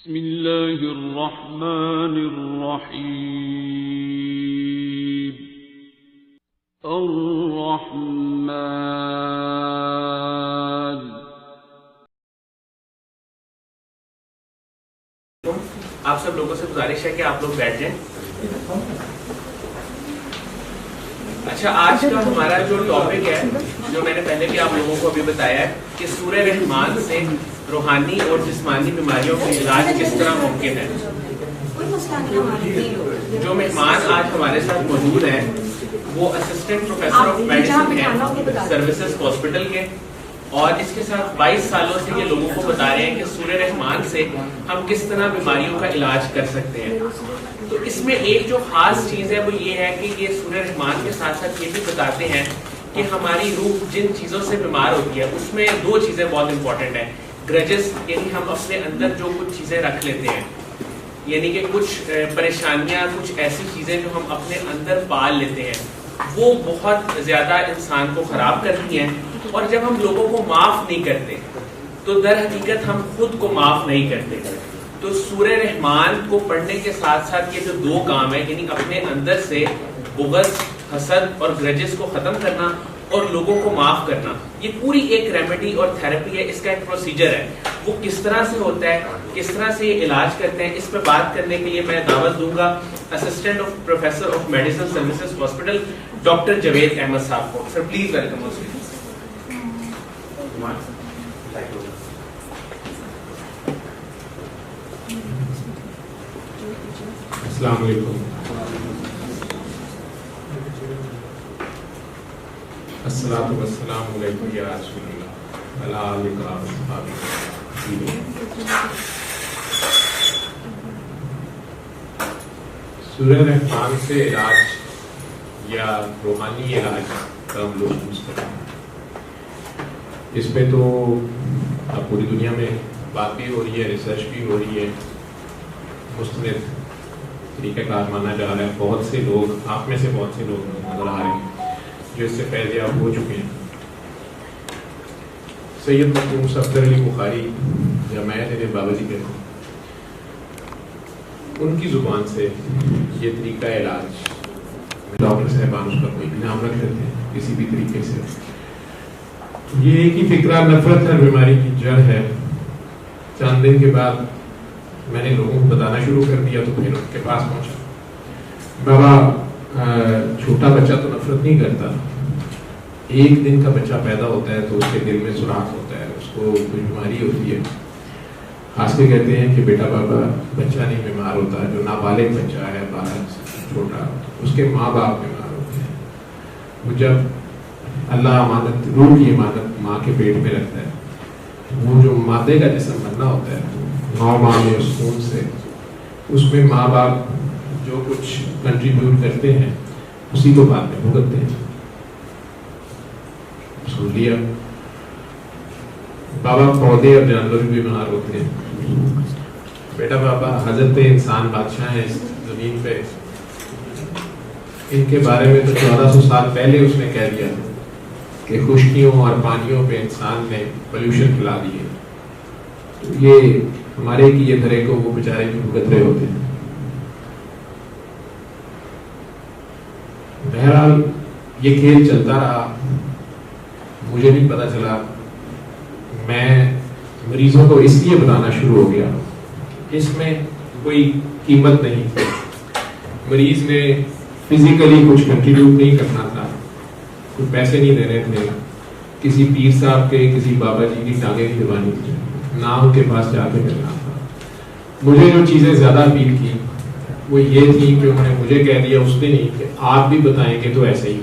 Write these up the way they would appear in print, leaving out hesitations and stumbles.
बिस्मिल्लाहिर्रहमानिर्रहीम। अर्रहमान। आप सब लोगों से गुजारिश है कि आप लोग बैठ जाएं। अच्छा, आज का हमारा जो टॉपिक है, जो मैंने पहले भी आप लोगों को अभी बताया है कि सूरह रहमान से रूहानी और जिस्मानी बीमारियों का इलाज किस तरह मुमकिन है। जो मेहमान आज हमारे साथ मौजूद हैं वो असिस्टेंट प्रोफेसर ऑफ मेडिसिन हैं सर्विसेज हॉस्पिटल के, और इसके साथ 22 सालों से ये लोगों को बता रहे हैं कि सूरह रहमान से हम किस तरह बीमारियों का इलाज कर सकते हैं। तो इसमें एक जो खास चीज़ है वो ये है कि ये सूरह रहमान के साथ साथ ये भी बताते हैं कि हमारी रूह जिन चीज़ों से बीमार होती है उसमें दो चीज़ें बहुत इंपॉर्टेंट है। ग्रजेस, यानी हम अपने अंदर जो कुछ चीज़ें रख लेते हैं, यानी कि कुछ परेशानियां, कुछ ऐसी चीज़ें जो हम अपने अंदर पाल लेते हैं, वो बहुत ज़्यादा इंसान को ख़राब करती हैं। और जब हम लोगों को माफ़ नहीं करते तो दर हकीकत हम खुद को माफ़ नहीं करते। तो सूरह रहमान को पढ़ने के साथ साथ ये जो दो काम है, यानी अपने अंदर से बुग़्ज़, हसद और ग्रजेस को ख़त्म करना और लोगों को माफ़ करना, ये पूरी एक रेमेडी और थेरेपी है। इसका एक प्रोसीजर है, वो किस तरह से होता है, किस तरह से ये इलाज करते हैं, इस पर बात करने के लिए मैं दावत दूंगा assistant of professor of medicine services hospital doctor Javed Ahmad साहब को। Sir please welcome. अस्सलाम वालेकुम। अस्सलातु वस्सलामु अलैका या रसूलल्लाह अला आलिका व सहाबिका। सूरह रहमान से इलाज या रूहानी इलाज का हम लोग यूज करते हैं। इस पे तो अब पूरी दुनिया में बात भी हो रही है, रिसर्च भी हो रही है, मुस्तनिद तरीक़ाकार माना जा रहा है। बहुत से लोग, आप में से बहुत से लोग नजर आ रहे हैं जो इससे फैज़याब हो चुके हैं। सैयद मखदूम सफदर अली बुखारी या मैं जिन्हें बाबा जी कहते हैं, उनकी ज़ुबान से ये तरीका इलाज, डॉक्टर साहबान उसका कोई भी नाम रख देते हैं किसी भी तरीके से। ये एक ही फिक्रा, नफरत हर बीमारी की जड़ है। चंद दिन के बाद मैंने लोगों को बताना शुरू कर दिया तो फिर उनके पास पहुंचा, बाबा छोटा बच्चा तो नफरत नहीं करता, एक दिन का बच्चा पैदा होता है तो उसके दिल में सुराख होता है, उसको कोई बीमारी होती है। खास के कहते हैं कि बेटा बाबा बच्चा नहीं बीमार होता, जो नाबालिग बच्चा है 12 छोटा, उसके माँ बाप बीमार होते हैं। वो जब अल्लाह अमानत, रूह की अमानत माँ के पेट में रखता है, वो जो मादे का जिस्म बनना होता है 9 माह में उस खून से, उसमें माँ बाप जो कुछ कंट्रीब्यूट करते हैं उसी को बाद में भुगतते हैं। सुन लिया, बाबा पौधे और जानवर भी बीमार होते हैं। बेटा बाबा हजरत इंसान बादशाह हैं इस जमीन पे, इनके बारे में तो 1400 साल पहले उसने कह दिया कि खुश्कियों और पानियों पे इंसान ने पोल्यूशन फैला दिए। तो ये हमारे की ये धरे को वो बेचारे भुगत रहे होते हैं। बहरहाल ये खेल चलता रहा, मुझे भी पता चला। मैं मरीजों को इसलिए बताना शुरू हो गया, इसमें कोई कीमत नहीं, मरीज ने फिजिकली कुछ कंट्रीब्यूट नहीं करना था, कुछ पैसे नहीं देने थे, किसी पीर साहब के, किसी बाबा जी की टांगे नहीं दबानी थी, ना उनके पास जाके करना था। मुझे जो चीज़ें ज़्यादा अपील की वो ये थी कि उन्होंने मुझे कह दिया उस दिन ही कि आप भी बताएंगे तो ऐसे ही हो।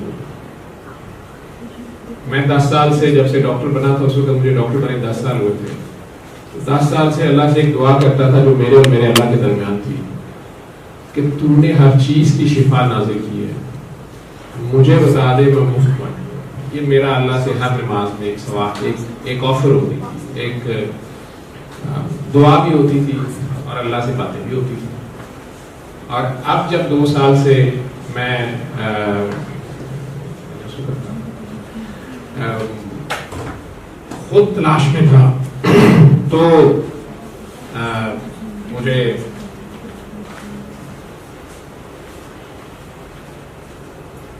मैं 10 साल से, जब से डॉक्टर बना था, उस वक्त मुझे डॉक्टर बने 10 साल हुए थे, तो 10 साल से अल्लाह से एक दुआ करता था जो मेरे और मेरे अल्लाह के दरमियान थी कि तूने हर चीज़ की शिफा नाजिल की है, मुझे बता दे मैं मुफ्त पढ़। ये मेरा अल्लाह से हर नमाज में एक सवाल, एक ऑफर होती थी, एक दुआ भी होती थी और अल्लाह से बातें भी होती थी। और अब जब 2 साल से मैं खुद तलाश में था तो मुझे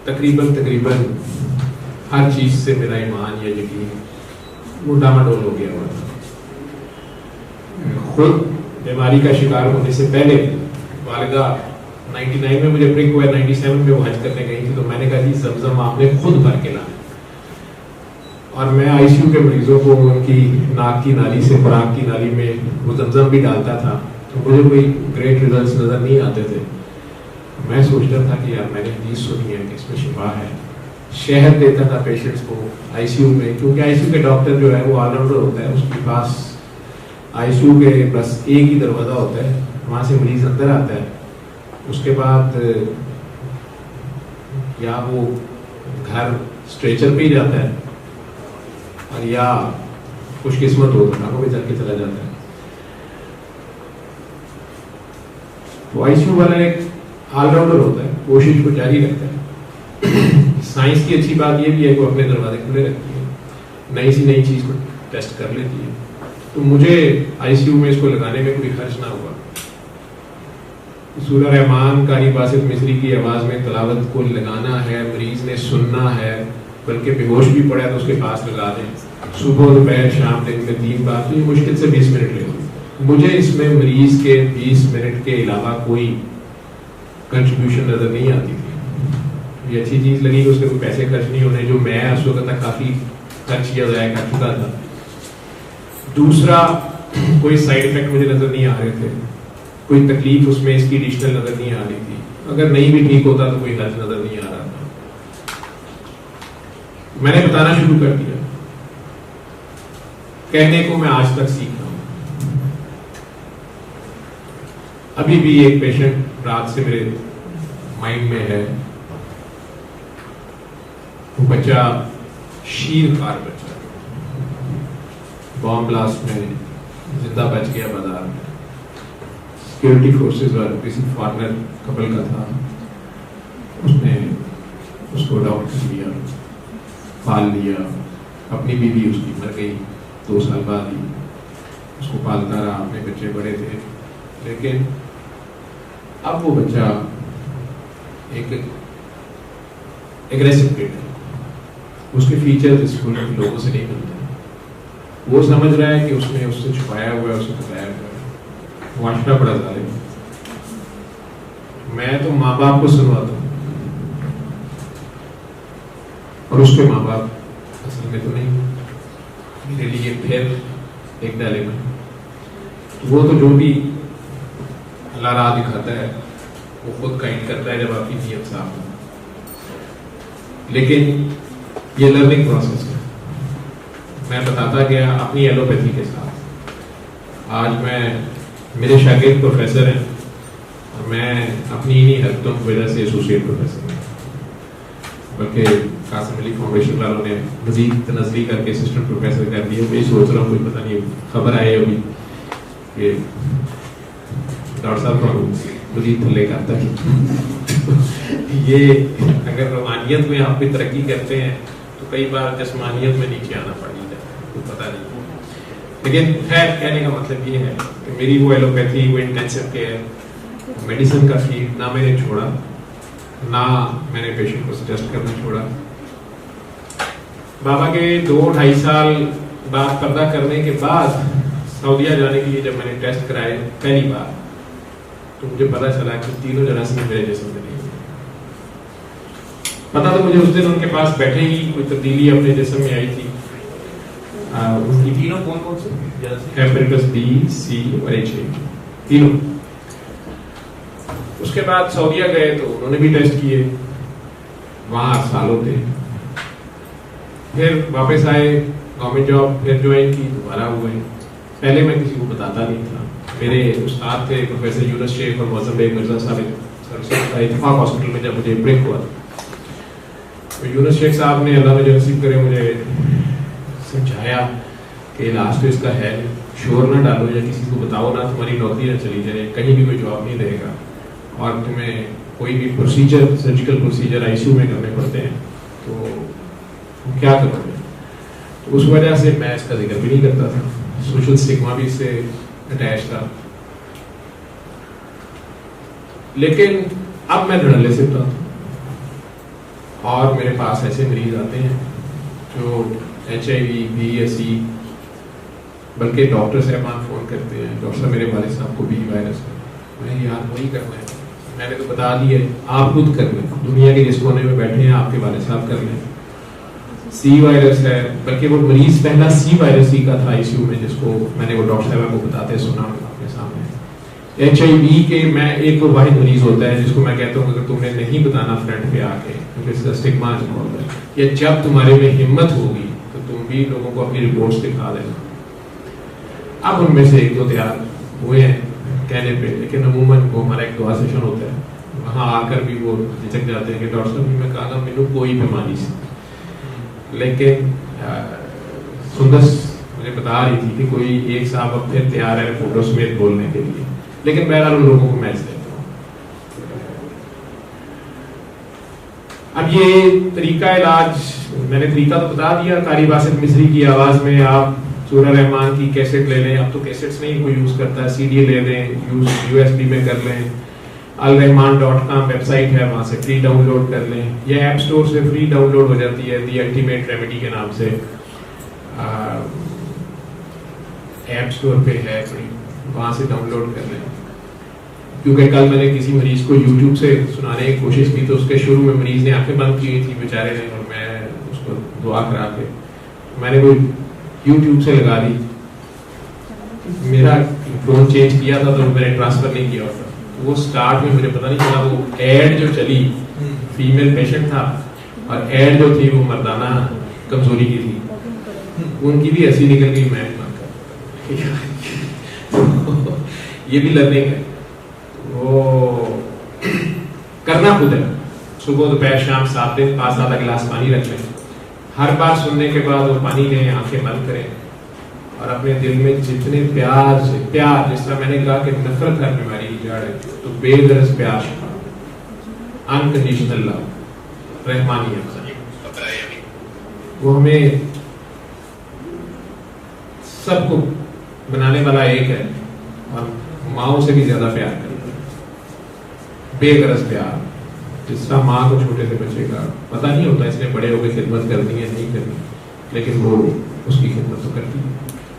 तकरीबन हर चीज से मेरा ईमान या यकीन वो डामाडोल हो गया हुआ था। खुद बीमारी का शिकार होने से पहले वालिदा 99 में मुझे ब्रेक हुआ, 97 में वो हज करने गई थी, तो मैंने कहा जी ज़मज़म आपने खुद भर के लाना। और मैं आईसीयू के मरीजों को उनकी नाक की नाली से खुराक की नाली में वो ज़मज़म भी डालता था, तो मुझे कोई ग्रेट रिजल्ट्स नज़र नहीं आते थे। मैं सोचता था कि यार मैंने चीज़ सुनी है कि इसमें शिफा है। शहद देता था पेशेंट्स को आईसीयू में, क्योंकि आईसीयू के डॉक्टर जो है वो ऑलराउंडर होता है, उसके पास आईसीयू के बस एक ही दरवाज़ा होता है, वहाँ से मरीज अंदर आता है, उसके बाद या वो घर स्ट्रेचर पे ही जाता है और या खुशकिस्मत हो तो नाकों पे चल के चला जाता है। तो आईसीयू वाला एक ऑलराउंडर होता है, कोशिश को जारी रखता है। साइंस की अच्छी बात ये भी है कि वो अपने दरवाजे खुले रखती है, नई सी नई चीज़ को टेस्ट कर लेती है। तो मुझे आईसीयू में इसको लगाने में कोई खर्च ना हुआ। सूरह रहमान कारी बासित मिस्री की आवाज़ में तलावत को लगाना है, मरीज ने सुनना है, बल्कि बेहोश भी पड़ा है तो उसके पास लगा दें, सुबह दोपहर शाम दिन में 3 बार, तो ये मुश्किल से 20 मिनट लेगी। मुझे इसमें मरीज के 20 मिनट के अलावा कोई कंट्रीब्यूशन नज़र नहीं आती थी। ये अच्छी चीज़ लगी कि उसके कोई पैसे खर्च नहीं होने, जो मैं उस वक्त तक काफ़ी खर्च किया ज़ाया कर चुका था। दूसरा, कोई साइड इफेक्ट मुझे नज़र नहीं आ रहे थे, कोई तकलीफ उसमें इसकी एडिशनल नज़र नहीं आ रही थी। अगर नहीं भी ठीक होता तो कोई हर्ज नज़र नहीं आ रहा था। मैंने बताना शुरू कर दिया, कहने को मैं आज तक सीख रहा हूं। अभी भी एक पेशेंट रात से मेरे माइंड में है, वो बच्चा शीरखार बच्चा, बॉम्ब ब्लास्ट में जिंदा बच गया बाजार में। सिक्योरिटी फोर्सेस और किसी फॉरेनर कपल का था, उसने उसको अडॉप्ट कर लिया, पाल लिया। अपनी बीवी उसकी मर गई 2 साल बाद ही, उसको पालता रहा, अपने बच्चे बड़े थे। लेकिन अब वो बच्चा एक एग्रेसिव किड है, उसके फीचर्स स्कूल के लोगों से नहीं मिलते। वो समझ रहा है कि उसने उससे छुपाया हुआ है, उससे बताया हुआ है। माशरा बड़ा जालिम। मैं तो माँ बाप को सुनवाता हूँ और उसके माँ बाप असल में तो नहीं। मेरे लिए फिर एक डायलेमा। वो तो जो भी अल्लाह राह दिखाता है वो खुद गाइड करता है जब आपकी नीयत साफ हो। लेकिन ये लर्निंग प्रोसेस है, मैं बताता गया अपनी एलोपैथी के साथ। आज मैं, मेरे शागिर्द प्रोफेसर हैं और मैं अपनी इन्हीं हरकतों की वजह से एसोसिएट प्रोफेसर हूँ। बल्कि कासिम अली फाउंडेशन वालों ने मजीद तनज़ली करके असिस्टेंट प्रोफेसर कर दिया। मैं सोच रहा हूँ कोई पता नहीं खबर आए अभी कि डॉक्टर साहब को मजीद थल्ले करता है। ये अगर रूहानियत में आप भी तरक्की करते हैं तो कई बार जिस्मानियत में नीचे आना पड़ जाता है, तो पता नहीं। लेकिन खैर, कहने का मतलब ये है कि मेरी वो एलोपैथी, वो इंटेंसिव केयर, मेडिसिन का फील्ड ना मैंने छोड़ा, ना मैंने पेशेंट को सजेस्ट करना छोड़ा। बाबा के 2-2.5 साल बाद पर्दा करने के बाद सऊदीया जाने के लिए जब मैंने टेस्ट कराए पहली बार, तो मुझे पता चला कि तीनों जरासीम मेरे जिस्म में नहीं। पता तो मुझे उस दिन उनके पास बैठे ही कोई तब्दीली अपने जिस्म में आई थी। उनकी तीनों कौन कौन से? हेपेटाइटिस बी, सी और एच तीनों। उसके बाद सऊदीया गए तो उन्होंने भी टेस्ट किए, वहाँ सालों थे। फिर वापस आए, गवर्नमेंट जॉब फिर ज्वाइन की, दोबारा हुए। पहले मैं किसी को बताता नहीं था। मेरे उस्ताद थे प्रोफेसर यूनुस शेख और मौसम बेग मिर्जा साहब इत्तेफाक हॉस्पिटल में जब मुझे ब्रेक हुआ तो यूनुस शेख साहब ने, अल्लाह ने जो नसीब करे, मुझे समझाया कि इलाज तो इसका है, शोर ना डालो या किसी को बताओ ना, तुम्हारी नौकरी ना चली जाए, कहीं भी कोई जवाब नहीं रहेगा और तुम्हें कोई भी प्रोसीजर, सर्जिकल प्रोसीजर आईसीयू में करने पड़ते हैं तो क्या करोगे। तो उस वजह से मैं इसका जिक्र भी नहीं करता था। सोशल स्टिग्मा भी इससे अटैच था। लेकिन अब मैं धड़ल्ले से बताता हूँ, और मेरे पास ऐसे मरीज आते हैं जो HIV, BSE, बल्कि डॉक्टर साहबान फोन करते हैं, डॉक्टर साहब मेरे वाले साहब को B वायरस है। मैं यार वही करना है, मैंने तो बता दिया, आप खुद कर लें, दुनिया के जिस कोने में बैठे हैं आपके वाले साहब कर लें। C वायरस है, बल्कि वो मरीज पहला C वायरस ही का था ICU में, जिसको मैंने वो डॉक्टर साहब को बताते सुना आपके सामने। HIV के मैं एक वाहिद मरीज होता है जिसको मैं कहता हूँ अगर तुमने नहीं बताना फ्रंट पे आके, क्योंकि इसका स्टिग्मा होता है, या जब तुम्हारे में हिम्मत होगी तो तुम भी लोगों को अपनी रिपोर्ट्स दिखा देना। अब उनमें से एक दो तैयार हुए हैं कहने पे, लेकिन अमूमन वो हमारा एक दुआ सेशन होता है, वहाँ आकर भी वो झिझक जाते हैं कि डॉक्टर साहब मैं कहा मैंने कोई बीमारी से, लेकिन सुंदर मुझे बता रही थी कि कोई एक साहब अब फिर तैयार है फोटो समेत बोलने के लिए, लेकिन बहरहाल उन लोगों को मैच देता हूँ। अब ये तरीका इलाज, मैंने तरीका तो बता दिया, कारी बासित मिस्री की आवाज में आप सूरह रहमान की कैसेट ले लें, अब तो कैसेट्स नहीं कोई यूज करता है, CD ले लें, USB में कर लें, alrahman.com वेबसाइट है, वहां से फ्री डाउनलोड कर लें, या ऐप स्टोर से फ्री डाउनलोड हो जाती है, दी अल्टीमेट रेमेडी के नाम से ऐप स्टोर पे है, वहां से डाउनलोड कर लें। क्योंकि कल मैंने किसी मरीज को YouTube से सुनाने की कोशिश की तो उसके शुरू में मरीज ने आंखें बंद की हुई थी बेचारे ने, और मैं उसको दुआ करा के मैंने कोई YouTube से लगा दी, मेरा फोन चेंज किया था तो मैंने ट्रांसफर नहीं किया था, वो स्टार्ट में मुझे पता नहीं चला, वो एड जो चली फीमेल पेशेंट था और एड जो थी वो मर्दाना कमजोरी की थी, उनकी भी ऐसी निकल गई, मैं ये भी लर्निंग है, वो करना खुद है। सुबह दोपहर शाम 7 दिन 5-7 गिलास पानी रख लें, हर बार सुनने के बाद वो पानी लें, आंखें बंद करें और अपने दिल में जितने प्यार से, प्यार जिस तरह मैंने कहा कि नफरत हर बीमारी की जड़ है, तो बेगरज प्यार, अनकंडीशनल लव, रहमानियत, वो हमें सबको बनाने वाला एक है और माओ से भी ज्यादा प्यार करता है, बेगरज प्यार, जिस तरह माँ को छोटे से बच्चे का पता नहीं होता इसने बड़े होकर खिदमत करनी है नहीं करनी, लेकिन वो उसकी खिदमत तो करती है,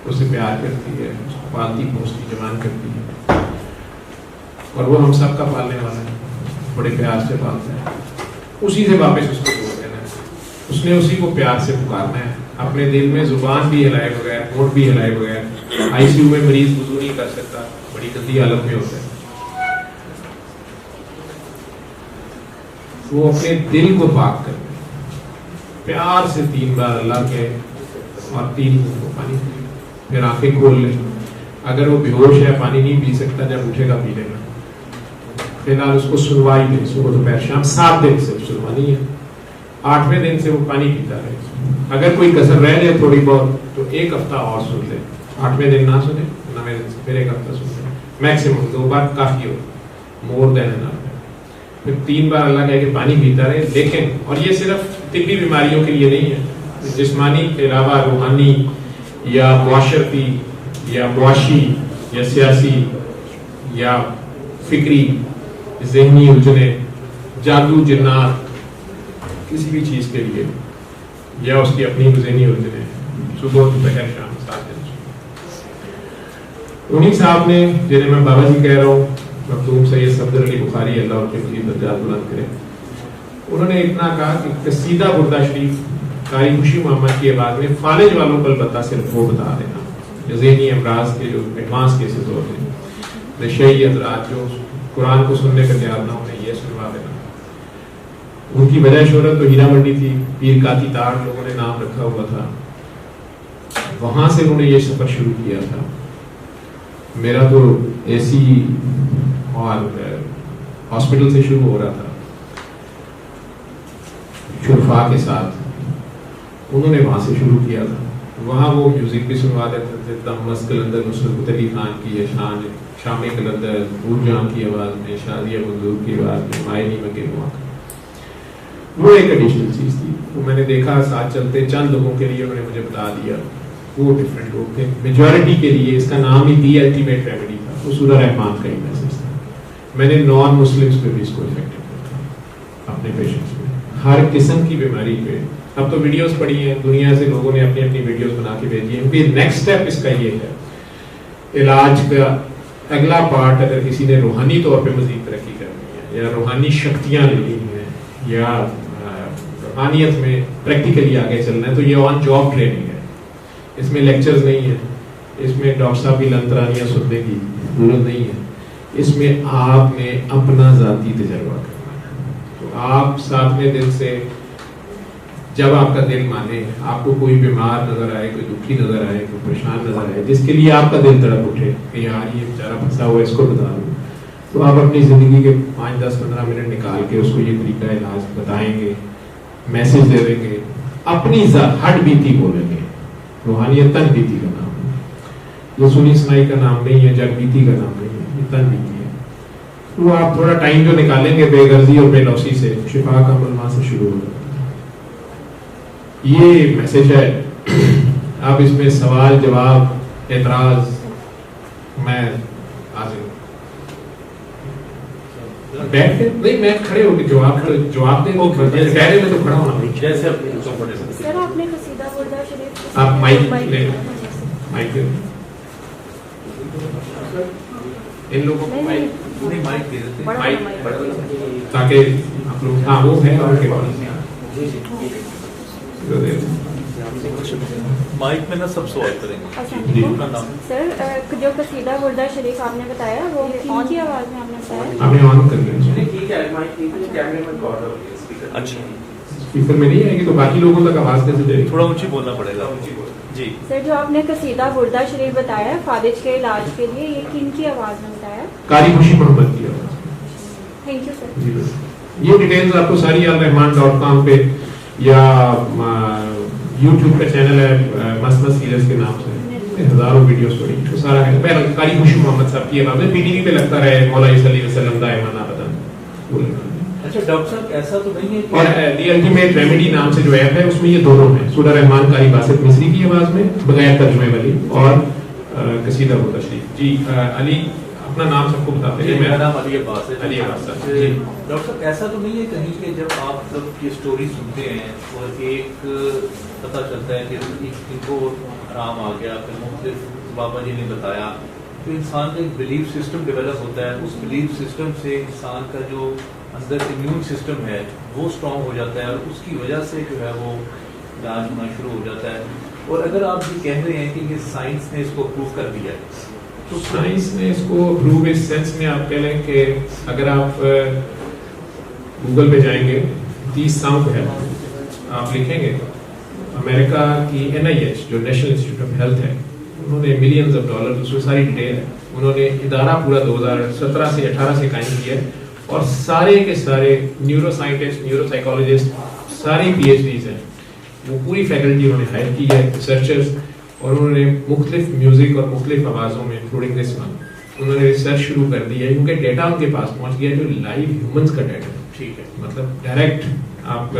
उससे प्यार करती है, उसको पालती पोसती जवान करती है, और वो हम सबका पालने वाला है, बड़े प्यार से पालता है, उसी से वापस उसको जोड़ देना है, उसने उसी को प्यार से पुकारना है, अपने दिल में जुबान भी हिलाए बगैर, होंठ भी हिलाए बगैर। ICU में मरीज वुजू नहीं कर सकता, बड़ी गंदी हालत में होता है, वो अपने दिल को पाक कर प्यार से 3 बार अल्लाह के और 3 को पानी, फिर आंखें खोल ले, अगर वो बेहोश है पानी नहीं पी सकता, जब उठेगा पी लेगा, फिलहाल उसको सुनवाई दे, सुबह दोपहर शाम 7 दिन से सुनवानी है, 8वें दिन से वो पानी पीता रहे, अगर कोई कसर रह जाए थोड़ी बहुत तो 1 हफ्ता और सुन ले, 8वें दिन ना सुने, 9वें दिन से फिर 1 हफ्ता सुन ले, मैक्सिमम 2 बार काफी हो, मोर देन एनफ, फिर 3 बार अल्लाह कह के पानी पीता रहे। लेकिन और ये सिर्फ तिब्बी बीमारियों के लिए नहीं है, जिस्मानी के अलावा रूहानी या मुआशरती या मुआशी या सियासी या फिक्री ज़हनी उलझने, जादू जिन्नात, किसी भी चीज़ के लिए, या उसकी अपनी ज़हनी उलझने, सुबह दोपहर शाम 7 दिन। उन्हीं साहब ने, जिन्हें मैं बाबा जी कह रहा हूँ, मखदूम सैयद सफदर अली बुखारी, अल्लाह उनके मज़ीद दर्जात बुलंद करे, उन्होंने इतना कहा कि कसीदा बुर्दा शरीफ कारी खुशी मोहम्मद की आवाज़ में फालिज वालों को अलबत्ता सिर्फ वो बता देना, ज़हनी अमराज के जो एडवांस केसेस होते हैं, नशई हज़रात जो कुरान को सुनने का तैयार ना उन्हें ये सुनवा देना। उनकी वजह शोहरत तो हीरा मंडी थी, पीर काती तार लोगों ने नाम रखा हुआ था, वहां से उन्होंने ये सफर शुरू किया था। मेरा तो AC और हॉस्पिटल से शुरू हो रहा था, शुरफा के साथ, उन्होंने वहां से शुरू किया था, वहाँ वो म्यूजिक भी सुनवा देते थे, तमस कलंदर नुसरत अली खान की है, शान शामी कलंदर भूलजाम की आवाज़ में, शादिया मंजूर की आवाज़ में, मायनी मगे हुआ, वो एक एडिशनल चीज़ थी। वो मैंने देखा साथ चलते चंद लोगों के लिए उन्होंने मुझे बता दिया, वो डिफरेंट लोग थे, मेजॉरिटी के लिए इसका नाम ही दी अल्टीमेट रेमेडी था, वो सूरह रहमान का ही मैसेज था। मैंने नॉन मुस्लिम्स पे भी इसको इफेक्टिव किया अपने पेशेंट्स में, हर किस्म की बीमारी पे। अब तो वीडियोस पड़ी हैं, दुनिया से लोगों ने अपनी अपनी वीडियोस बना के भेजी हैं। फिर नेक्स्ट स्टेप इसका ये है, इलाज का अगला पार्ट, अगर किसी ने रूहानी तौर पे मजीद तरक्की करनी है या रूहानी शक्तियाँ लेनी है या रूहानियत में प्रैक्टिकली आगे चलना है, तो ये ऑन जॉब ट्रेनिंग है। इसमें लेक्चर्स नहीं है, इसमें डॉक्टर साहब की लंतरानियाँ सुनने की जरूरत नहीं है, इसमें आपने अपना जाती तजर्बा करना है। तो आप 7वें दिन से जब आपका दिल माने, आपको कोई बीमार नजर आए, कोई दुखी नजर आए, कोई परेशान नजर आए, जिसके लिए आपका दिल तड़प उठे कि यार ये बेचारा फंसा हुआ है, इसको बता दूं, तो आप अपनी जिंदगी के 5, 10, 15 मिनट निकाल के उसको ये तरीका इलाज बताएंगे, मैसेज दे देंगे, अपनी हट बीती बोलेंगे। रूहानियत तन बीती का नाम है, ये सुनी सुनाई का नाम नहीं है, जग बीती का नाम नहीं है, ये तन बीती है। तो आप थोड़ा टाइम जो निकालेंगे बेगर्जी और बेलौसी से, शिफा का अमल वहां से शुरू होगा। ये मैसेज है। अब इसमें सवाल जवाब एतराज मैं हाजिर बैठ के नहीं, मैं खड़े होकर जवाब दे दो, पहले में तो खड़ा होना। जैसे सर आपने कसीदा बुर्दा शरीफ, आप माइक ले, माइक इन लोगों को माइक दे देते, माइक ताकि आप लोग, हाँ वो है और के बाद माइक में ना सब सवाल करेंगे। अपना नाम सर, जो कसीदा बुर्दा शरीफ आपने बताया वो ऑन की आवाज में आपने बताया, आपने ऑन कर लिया। ठीक है, माइक कैमरे में रिकॉर्ड हो गया, स्पीकर अच्छा, स्पीकर में नहीं आएगी तो बाकी लोगों तक आवाज कैसे जाएगी? थोड़ा ऊंची बोलना पड़ेगा जी। सर जो आपने कसीदा बुर्दा शरीफ बताया फादिज के इलाज के लिए, ये किन की आवाज में बताया? कारी खुशी मोहम्मद की आवाज। Thank you sir. ये डिटेल्स आपको सारी alrahman.com पे या YouTube का चैनल है मस्त सीरीज के नाम से, हजारों वीडियोस पड़ी, तो सारा है। मैं कारी खुशी मोहम्मद साहब की आवाज में पीटीवी पे लगता रहे, मौला सल्लल्लाहु अलैहि वसल्लम दायमान अबदन। अच्छा डॉक्टर साहब, ऐसा तो नहीं है और दी अल्टीमेट रेमेडी नाम से जो ऐप है उसमें ये दोनों है, सूरह रहमान कारी बासित मिस्री की आवाज में बगैर तर्जुमे वाली और कसीदा बुर्दा शरीफ। जी अली अपना नाम सबको बताते हैं। मेरा नाम अली अब्बास है। अली अब्बास साहब। डॉक्टर साहब, ऐसा तो नहीं है कहीं कि जब आप सब ये स्टोरी सुनते हैं और एक पता चलता है कि इनको आराम आ गया, फिर मुख्तलिफ बाबा जी ने बताया, तो इंसान का एक बिलीफ सिस्टम डेवलप होता है। उस बिलीफ सिस्टम से इंसान का जो अंदर इम्यून सिस्टम है वो स्ट्रॉन्ग हो जाता है और उसकी वजह से जो है वो इलाज होना शुरू हो जाता है। और अगर आप ये कह रहे हैं कि ये साइंस ने इसको प्रूव कर दिया है, तो साइंस ने इसको प्रूव इस सेंस में आप कह लें कि अगर आप गूगल पे जाएंगे, 30 साउंड है, आप लिखेंगे अमेरिका की NIH जो नेशनल इंस्टीट्यूट ऑफ हेल्थ है, उन्होंने मिलियंस ऑफ डॉलर, उसमें सारी डिटेल है, उन्होंने इदारा पूरा 2017 से 18 से कायम किया है और सारे के सारे न्यूरो साइंटिस्ट, न्यूरो साइकोलॉजिस्ट, सारे PhDs हैं, वो पूरी फैकल्टी उन्होंने हायर की है, रिसर्चर्स, और उन्होंने मुख्तलिफ म्यूजिक और मुख्तलिफ आवाज़ों में इंक्लूडिंग दिस वन उन्होंने रिसर्च शुरू कर दी है, क्योंकि डेटा उनके पास पहुंच गया जो लाइव ह्यूमंस का डेटा है। ठीक है, मतलब डायरेक्ट आप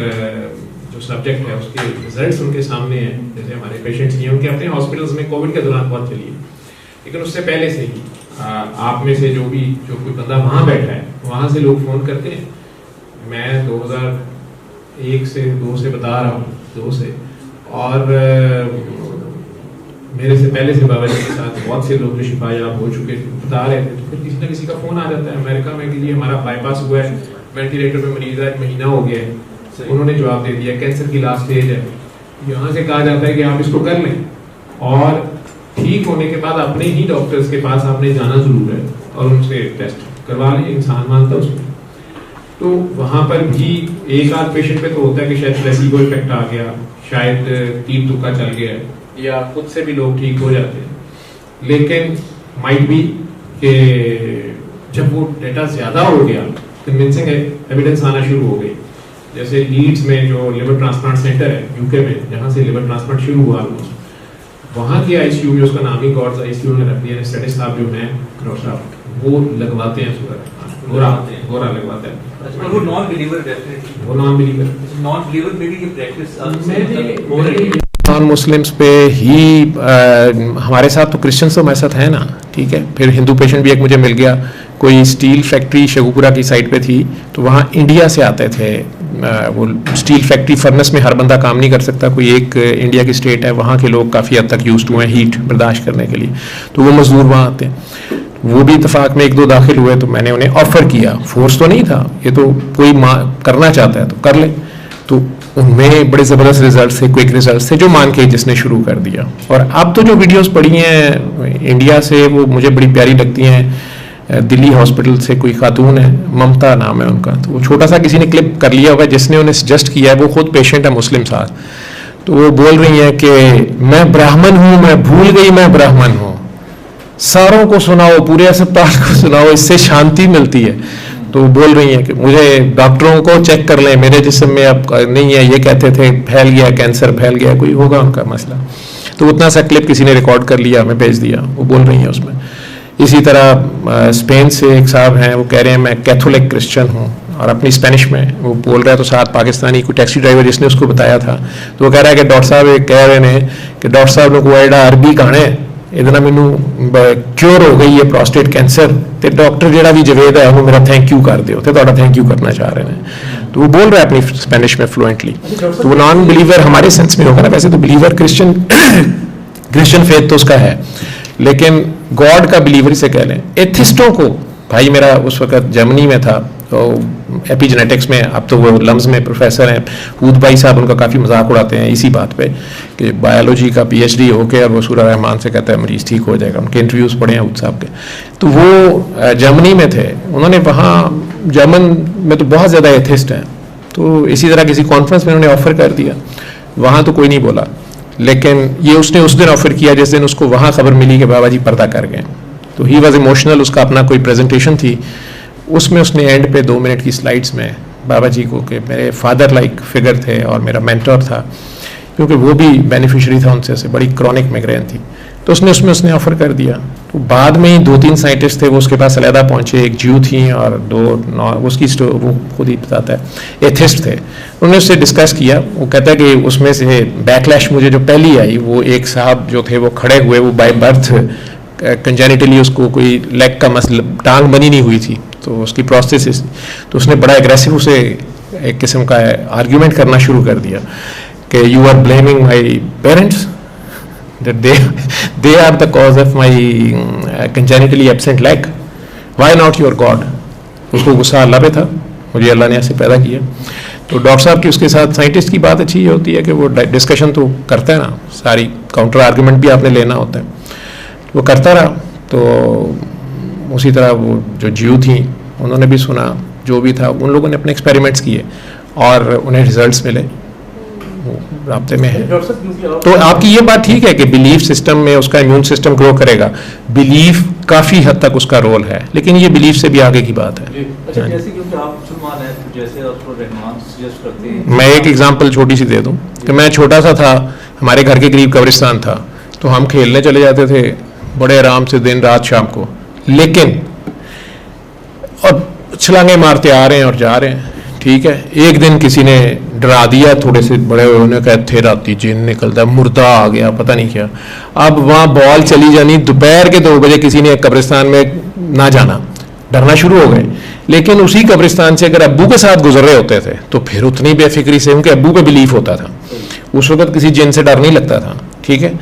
जो सब्जेक्ट है उसके रिजल्ट्स उनके सामने हैं। जैसे हमारे पेशेंट्स नहीं, उनके अपने हॉस्पिटल्स में कोविड के दौरान बहुत चली है, लेकिन उससे पहले से ही आप में से जो कोई बंदा वहाँ बैठा है, वहाँ से लोग फोन करते हैं। मैं 2001 से 2 से बता रहा हूँ, 2 से, और मेरे से पहले से बाबा जी के साथ बहुत से लोग जो शिफायाब हो चुके बता रहे थे, तो फिर किसी न किसी का फोन आ जाता है अमेरिका में कि जी हमारा बाईपास हुआ है, वेंटिलेटर में मरीज है, 1 महीना हो गया है, उन्होंने जवाब दे दिया कैंसर की लास्ट स्टेज है। यहाँ से कहा जाता है कि आप इसको कर लें और ठीक होने के बाद अपने ही डॉक्टर्स के पास आपने जाना जरूर है और उनसे टेस्ट करवा लें, इंसान मानता है उसमें। तो वहाँ पर भी एक आध पेशेंट पे तो होता है कि शायद प्लेसिबो इफेक्ट आ गया, शायद तीर तुक्का चल गया है, या खुद से भी लोग ठीक हो जाते हैं, लेकिन माइट भी कि जब वो डेटा ज्यादा हो गया, कन्विंसिंग एविडेंस आना शुरू हो गई। जैसे लीड्स में जो लिवर ट्रांसप्लांट सेंटर है यूके में, जहाँ से लिवर ट्रांसप्लांट शुरू हुआ, वहाँ के ICU में, उसका नाम ही गॉड्स ICU ने रख दिया। स्टडी साहब जो हैं डॉक्टर साहब, वो लगवाते हैं गोरा लगवाते हैं। वो नॉन बिलीवर डेफिनेटली, वो नॉन बिलीवर नॉन बिलीवर में भी ये प्रैक्टिस नॉन मुस्लिम्स पे ही हमारे साथ तो क्रिश्चियंस तो हमारे साथ है ना, ठीक है। फिर हिंदू पेशेंट भी एक मुझे मिल गया, कोई स्टील फैक्ट्री शेखुपुरा की साइड पे थी, तो वहाँ इंडिया से आते थे। वो स्टील फैक्ट्री फर्नेस में हर बंदा काम नहीं कर सकता, कोई एक इंडिया की स्टेट है, वहाँ के लोग काफ़ी हद तक यूज्ड हुए हैं हीट बर्दाश्त करने के लिए, तो वो मजदूर वहाँ आते हैं। वो भी इतफाक में 1-2 दाखिल हुए, तो मैंने उन्हें ऑफर किया, फोर्स तो नहीं था, ये तो कोई करना चाहता है तो कर ले। तो उनमें बड़े ज़बरदस्त रिजल्ट थे, क्विक रिजल्ट थे, जो मान के जिसने शुरू कर दिया। और अब तो जो वीडियोस पड़ी हैं इंडिया से, वो मुझे बड़ी प्यारी लगती हैं। दिल्ली हॉस्पिटल से कोई खातून है, ममता नाम है उनका, तो वो छोटा सा किसी ने क्लिप कर लिया होगा, जिसने उन्हें सजेस्ट किया है, वो खुद पेशेंट है मुस्लिम साथ, तो वो बोल रही हैं कि मैं ब्राह्मण हूँ, मैं भूल गई मैं ब्राह्मण हूँ, सारों को सुनाओ, पूरे अस्पताल को सुनाओ, इससे शांति मिलती है। तो बोल रही हैं कि मुझे डॉक्टरों को चेक कर लें, मेरे जिस्म में अब नहीं है, ये कहते थे फैल गया, कैंसर फैल गया, कोई होगा उनका मसला। तो उतना सा क्लिप किसी ने रिकॉर्ड कर लिया, हमें भेज दिया, वो बोल रही हैं उसमें। इसी तरह स्पेन से एक साहब हैं, वो कह रहे हैं मैं कैथोलिक क्रिश्चियन हूँ, और अपनी स्पेनिश में वो बोल रहा है, तो साथ पाकिस्तानी कोई टैक्सी ड्राइवर जिसने उसको बताया था, तो वो कह रहा है कि डॉक्टर साहब ये कह रहे हैं कि डॉक्टर साहब ने कोई अरबी कहने ਇਹਦੇ ਨਾਲ ਮੈਨੂੰ क्योर हो गई है प्रोस्टेट कैंसर, तो डॉक्टर ਜਿਹੜਾ भी जवेद है वो मेरा थैंक यू कर ਦਿਓ, तो ਤੁਹਾਡਾ थैंक यू करना चाह रहे हैं। तो वो बोल रहा है अपनी स्पेनिश में फ्लुएंटली। तो वो नॉन बिलीवर हमारे सेंस में होगा ना, वैसे तो बिलीवर क्रिश्चियन फेथ तो उसका है, लेकिन गॉड का बिलीवर से कह लें। एथिस्टों को, भाई मेरा उस वक्त जर्मनी में था, तो एपिजेनेटिक्स में, अब तो वो लम्स में प्रोफेसर हैं, हूद भाई साहब, उनका काफ़ी मजाक उड़ाते हैं इसी बात पे कि बायोलॉजी का PhD होके और वो सूरा रहमान से कहता है मरीज ठीक हो जाएगा। उनके इंटरव्यूज़ पढ़े हैं हूद साहब के, तो वो जर्मनी में थे, उन्होंने वहाँ जर्मन में तो बहुत ज़्यादा एथिस्ट हैं, तो इसी तरह किसी कॉन्फ्रेंस में उन्होंने ऑफ़र कर दिया, वहाँ तो कोई नहीं बोला, लेकिन ये उसने उस दिन ऑफ़र किया जिस दिन उसको वहाँ खबर मिली कि बाबा जी पर्दा कर गए। तो ही वॉज इमोशनल, उसका अपना कोई प्रेजेंटेशन थी, उसमें उसने एंड पे 2 मिनट की स्लाइड्स में बाबा जी को कि मेरे फादर लाइक फिगर थे और मेरा मेंटर था, क्योंकि वो भी बेनिफिशरी था उनसे, बड़ी क्रॉनिक माइग्रेन थी, तो उसने ऑफ़र कर दिया। तो बाद में ही 2-3 साइंटिस्ट थे, वो उसके पास अलहदा पहुँचे, एक ज्यू थी और 2 उसकी वो खुद ही बताता है एथिस्ट थे। उन्होंने उससे डिस्कस किया, वो कहता है कि उसमें से बैकलैश मुझे जो पहली आई, वो एक साहब जो थे वो खड़े हुए, वो बाय बर्थ कंजेनिटली उसको कोई लेग का मसला, टांग बनी नहीं हुई थी, तो उसकी प्रोस्थेसिस, तो उसने बड़ा एग्रेसिव उसे एक किस्म का आर्ग्यूमेंट करना शुरू कर दिया कि you are blaming my parents that they are the cause of my congenitally absent leg, why not your god. उसको गुस्सा अल्लाह पे था, मुझे अल्लाह ने ऐसे पैदा किया। तो डॉक्टर साहब की उसके साथ साइंटिस्ट की बात अच्छी ये होती है कि वो डिस्कशन तो करता है ना, सारी काउंटर आर्ग्यूमेंट भी आपने लेना होता है, वो करता रहा। तो उसी तरह वो जो ज्यू थी उन्होंने भी सुना, जो भी था, उन लोगों ने अपने एक्सपेरिमेंट्स किए और उन्हें रिजल्ट्स मिले, वो राब्ते में है। तो आपकी ये बात ठीक है कि बिलीफ सिस्टम में उसका इम्यून सिस्टम ग्रो करेगा, बिलीफ काफ़ी हद तक उसका रोल है, लेकिन ये बिलीफ से भी आगे की बात है। अच्छा, जैसे क्योंकि आप मुसलमान हैं, जैसे आप रहमान सजेस्ट करते हैं, मैं एक एग्जांपल छोटी सी दे दूं कि मैं छोटा सा था, हमारे घर के करीब कब्रिस्तान था, तो हम खेलने चले जाते थे बड़े आराम से दिन रात शाम को, लेकिन और छलांगे मारते आ रहे हैं और जा रहे हैं, ठीक है। एक दिन किसी ने डरा दिया, थोड़े से बड़े हुए, उन्होंने कहा थे राती जिन निकलता, मुर्दा आ गया, पता नहीं क्या। अब वहाँ बॉल चली जानी, दोपहर के 2 बजे किसी ने कब्रिस्तान में ना जाना, डरना शुरू हो गए। लेकिन उसी कब्रिस्तान से अगर अब्बू के साथ गुजर रहे होते थे तो फिर उतनी बेफिक्री से, उनके अब्बू पे बिलीफ होता था, उस वक्त किसी जिन से डर नहीं लगता था, ठीक है।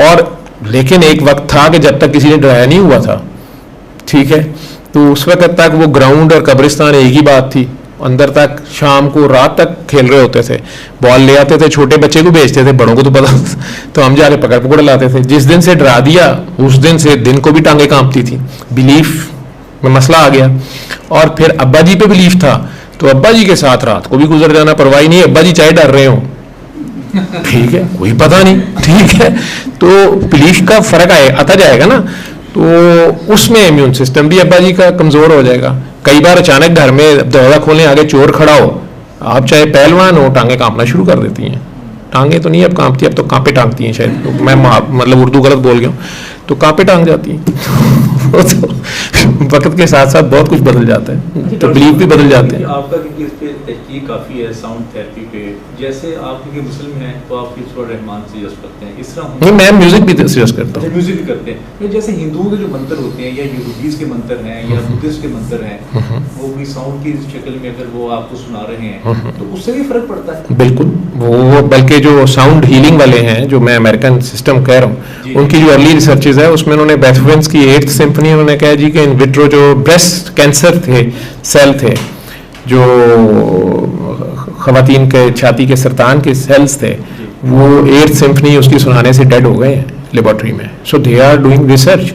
और लेकिन एक वक्त था कि जब तक किसी ने डराया नहीं हुआ था, ठीक है, तो उस वक्त तक वो ग्राउंड और कब्रिस्तान एक ही बात थी, अंदर तक शाम को रात तक खेल रहे होते थे, बॉल ले आते थे, छोटे बच्चे को बेचते थे, बड़ों को तो पता तो हम जाके पकड़ लाते थे। जिस दिन से डरा दिया उस दिन से दिन को भी टांगे कांपती थी, बिलीफ में मसला आ गया। और फिर अब्बा जी पे बिलीफ था, तो अब्बा जी के साथ रात को भी गुजर जाना, परवाही नहीं, अब्बा जी चाहे डर रहे हो, ठीक है, कोई पता नहीं, ठीक है। तो बिलीफ का फर्क आता जाएगा ना, तो उसमें इम्यून सिस्टम भी अब्बा जी का कमजोर हो जाएगा। कई बार अचानक घर में दरवाजा खोलने आगे चोर खड़ा हो, आप चाहे पहलवान हो, टांगे कांपना शुरू कर देती हैं। टांगे तो नहीं अब कांपती, अब तो कांपे टांगती हैं शायद, तो मैं मतलब उर्दू गलत बोल गया हूँ। तो कहाँ पे टांग जाती है। तो वक्त के साथ साथ बहुत कुछ बदल जाता है, तो बिलीफ भी बदल जाते हैं। आपका क्योंकि इस पे तहकीक काफ़ी है साउंड थेरेपी पे, जैसे आप क्योंकि मुस्लिम हैं तो आप सूरह रहमान सजेस्ट करते हैं, इस तरह नहीं, मैं म्यूजिक भी सजेस्ट करता हूँ। म्यूजिक भी करते हैं, जैसे हिंदुओं के जो मंत्र होते हैं या यूरोपीज के मंत्र हैं या बुद्धिस्ट के मंत्र हैं, वो भी साउंड की शक्ल में अगर वो आपको सुना रहे हैं तो उससे भी फर्क पड़ता है। बिल्कुल, वो बल्कि जो साउंड हीलिंग वाले हैं, जो मैं अमेरिकन सिस्टम कह रहा हूँ, उनकी जो अर्ली रिसर्चेज है उसमें उन्होंने बेथोवेन की 8th सिम्फनी उन्होंने कहा जी कि इन विट्रो जो ब्रेस्ट कैंसर थे सेल थे, जो खवातीन के छाती के सरतान के सेल्स थे, वो 8th सिम्फनी उसकी सुनाने से डेड हो गए हैं लेबोरेटरी में। सो दे आर डूइंग रिसर्च।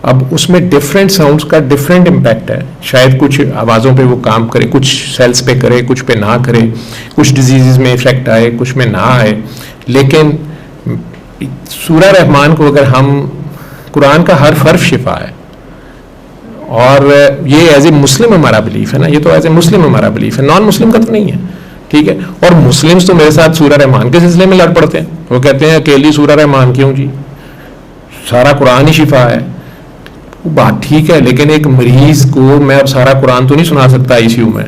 अब उसमें डिफरेंट साउंड्स का डिफरेंट इम्पैक्ट है, शायद कुछ आवाज़ों पे वो काम करे, कुछ सेल्स पे करे, कुछ पे ना करे, कुछ डिजीज़ में इफेक्ट आए, कुछ में ना आए। लेकिन सूरह रहमान को अगर हम, कुरान का हर हर्फ शिफा है, और ये एज ए मुस्लिम हमारा बिलीफ है ना, ये तो एज ए मुस्लिम हमारा बिलीफ है, नॉन मुस्लिम का तो नहीं है, ठीक है। और मुस्लिम्स तो मेरे साथ सूरह रहमान के सिलसिले में लड़ पड़ते हैं, वो कहते हैं अकेली सूरह रहमान क्यों जी, सारा कुरान ही शिफा है। वो बात ठीक है, लेकिन एक मरीज को मैं अब सारा कुरान तो नहीं सुना सकता आईसीयू में,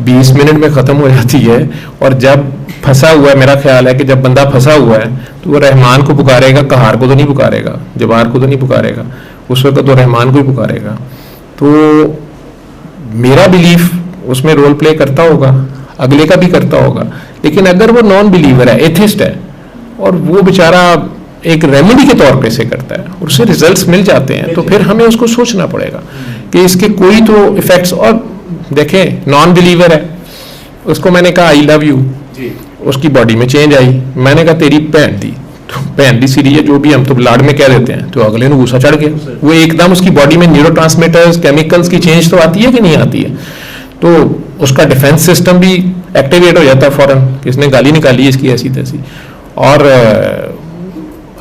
20 मिनट में ख़त्म हो जाती है। और जब फंसा हुआ है, मेरा ख्याल है कि जब बंदा फंसा हुआ है तो वो रहमान को पुकारेगा, कहार को तो नहीं पुकारेगा, जबार को तो नहीं पुकारेगा, उस वक्त तो रहमान को ही पुकारेगा। तो मेरा बिलीफ उसमें रोल प्ले करता होगा, अगले का भी करता होगा। लेकिन अगर वो नॉन बिलीवर है, एथिस्ट है, और वो बेचारा एक रेमेडी के तौर पे से करता है और उससे रिजल्ट्स मिल जाते हैं, तो फिर हमें उसको सोचना पड़ेगा कि इसके कोई तो इफेक्ट्स। और देखें, नॉन बिलीवर है, उसको मैंने कहा आई लव यू, उसकी बॉडी में चेंज आई, मैंने कहा तेरी भैन दी, तो भैन दी सीरी है, जो भी हम तो लाड़ में कह देते हैं, तो अगले ने गुस्सा चढ़ गया, वो एकदम उसकी बॉडी में न्यूरोट्रांसमीटर्स केमिकल्स की चेंज तो आती है कि नहीं आती है, तो उसका डिफेंस सिस्टम भी एक्टिवेट हो जाता है फौरन, इसने गाली निकाली इसकी ऐसी तैसी। और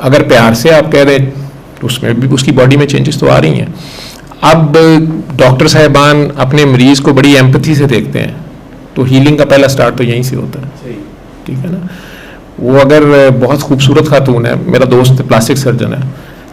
अगर प्यार से आप कह दें तो उसमें भी उसकी बॉडी में चेंजेस तो आ रही हैं। अब डॉक्टर साहिबान अपने मरीज को बड़ी एम्पैथी से देखते हैं, तो हीलिंग का पहला स्टार्ट तो यहीं से होता है, ठीक है ना। वो अगर बहुत खूबसूरत खातून है, मेरा दोस्त प्लास्टिक सर्जन है,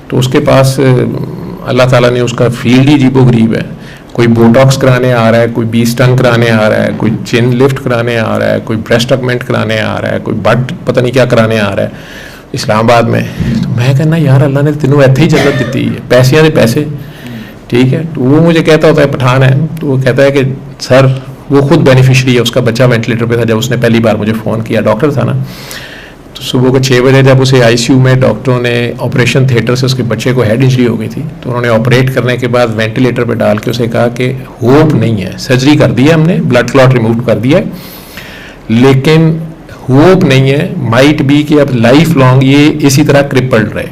तो उसके पास अल्लाह ताला ने उसका फील्ड ही अजीबो गरीब है, कोई बोटॉक्स कराने आ रहा है, कोई 20 टन कराने आ रहा है, कोई चिन लिफ्ट कराने आ रहा है, कोई ब्रेस्ट ऑगमेंट कराने आ रहा है, कोई बट पता नहीं क्या कराने आ रहा है इस्लामाबाद में। तो मैं कहना यार अल्लाह ने तेनों ऐसे ही जन्नत दी है, पैसियां दे पैसे, ठीक है। तो वो मुझे कहता होता है, पठान है, तो वो कहता है कि सर वो खुद बेनिफिशरी है, उसका बच्चा वेंटिलेटर पे था जब उसने पहली बार मुझे फ़ोन किया, डॉक्टर था ना। तो सुबह को 6 बजे जब उसे आईसीयू में डॉक्टरों ने ऑपरेशन थिएटर से उसके बच्चे को हेड इंजरी हो गई थी, तो उन्होंने ऑपरेट करने के बाद वेंटिलेटर पे डाल के उसे कहा कि होप नहीं है, सर्जरी कर दी है हमने, ब्लड क्लॉट रिमूव कर दिया है, लेकिन होप नहीं है, माइट बी कि अब लाइफ लॉन्ग ये इसी तरह क्रिपल्ड रहे,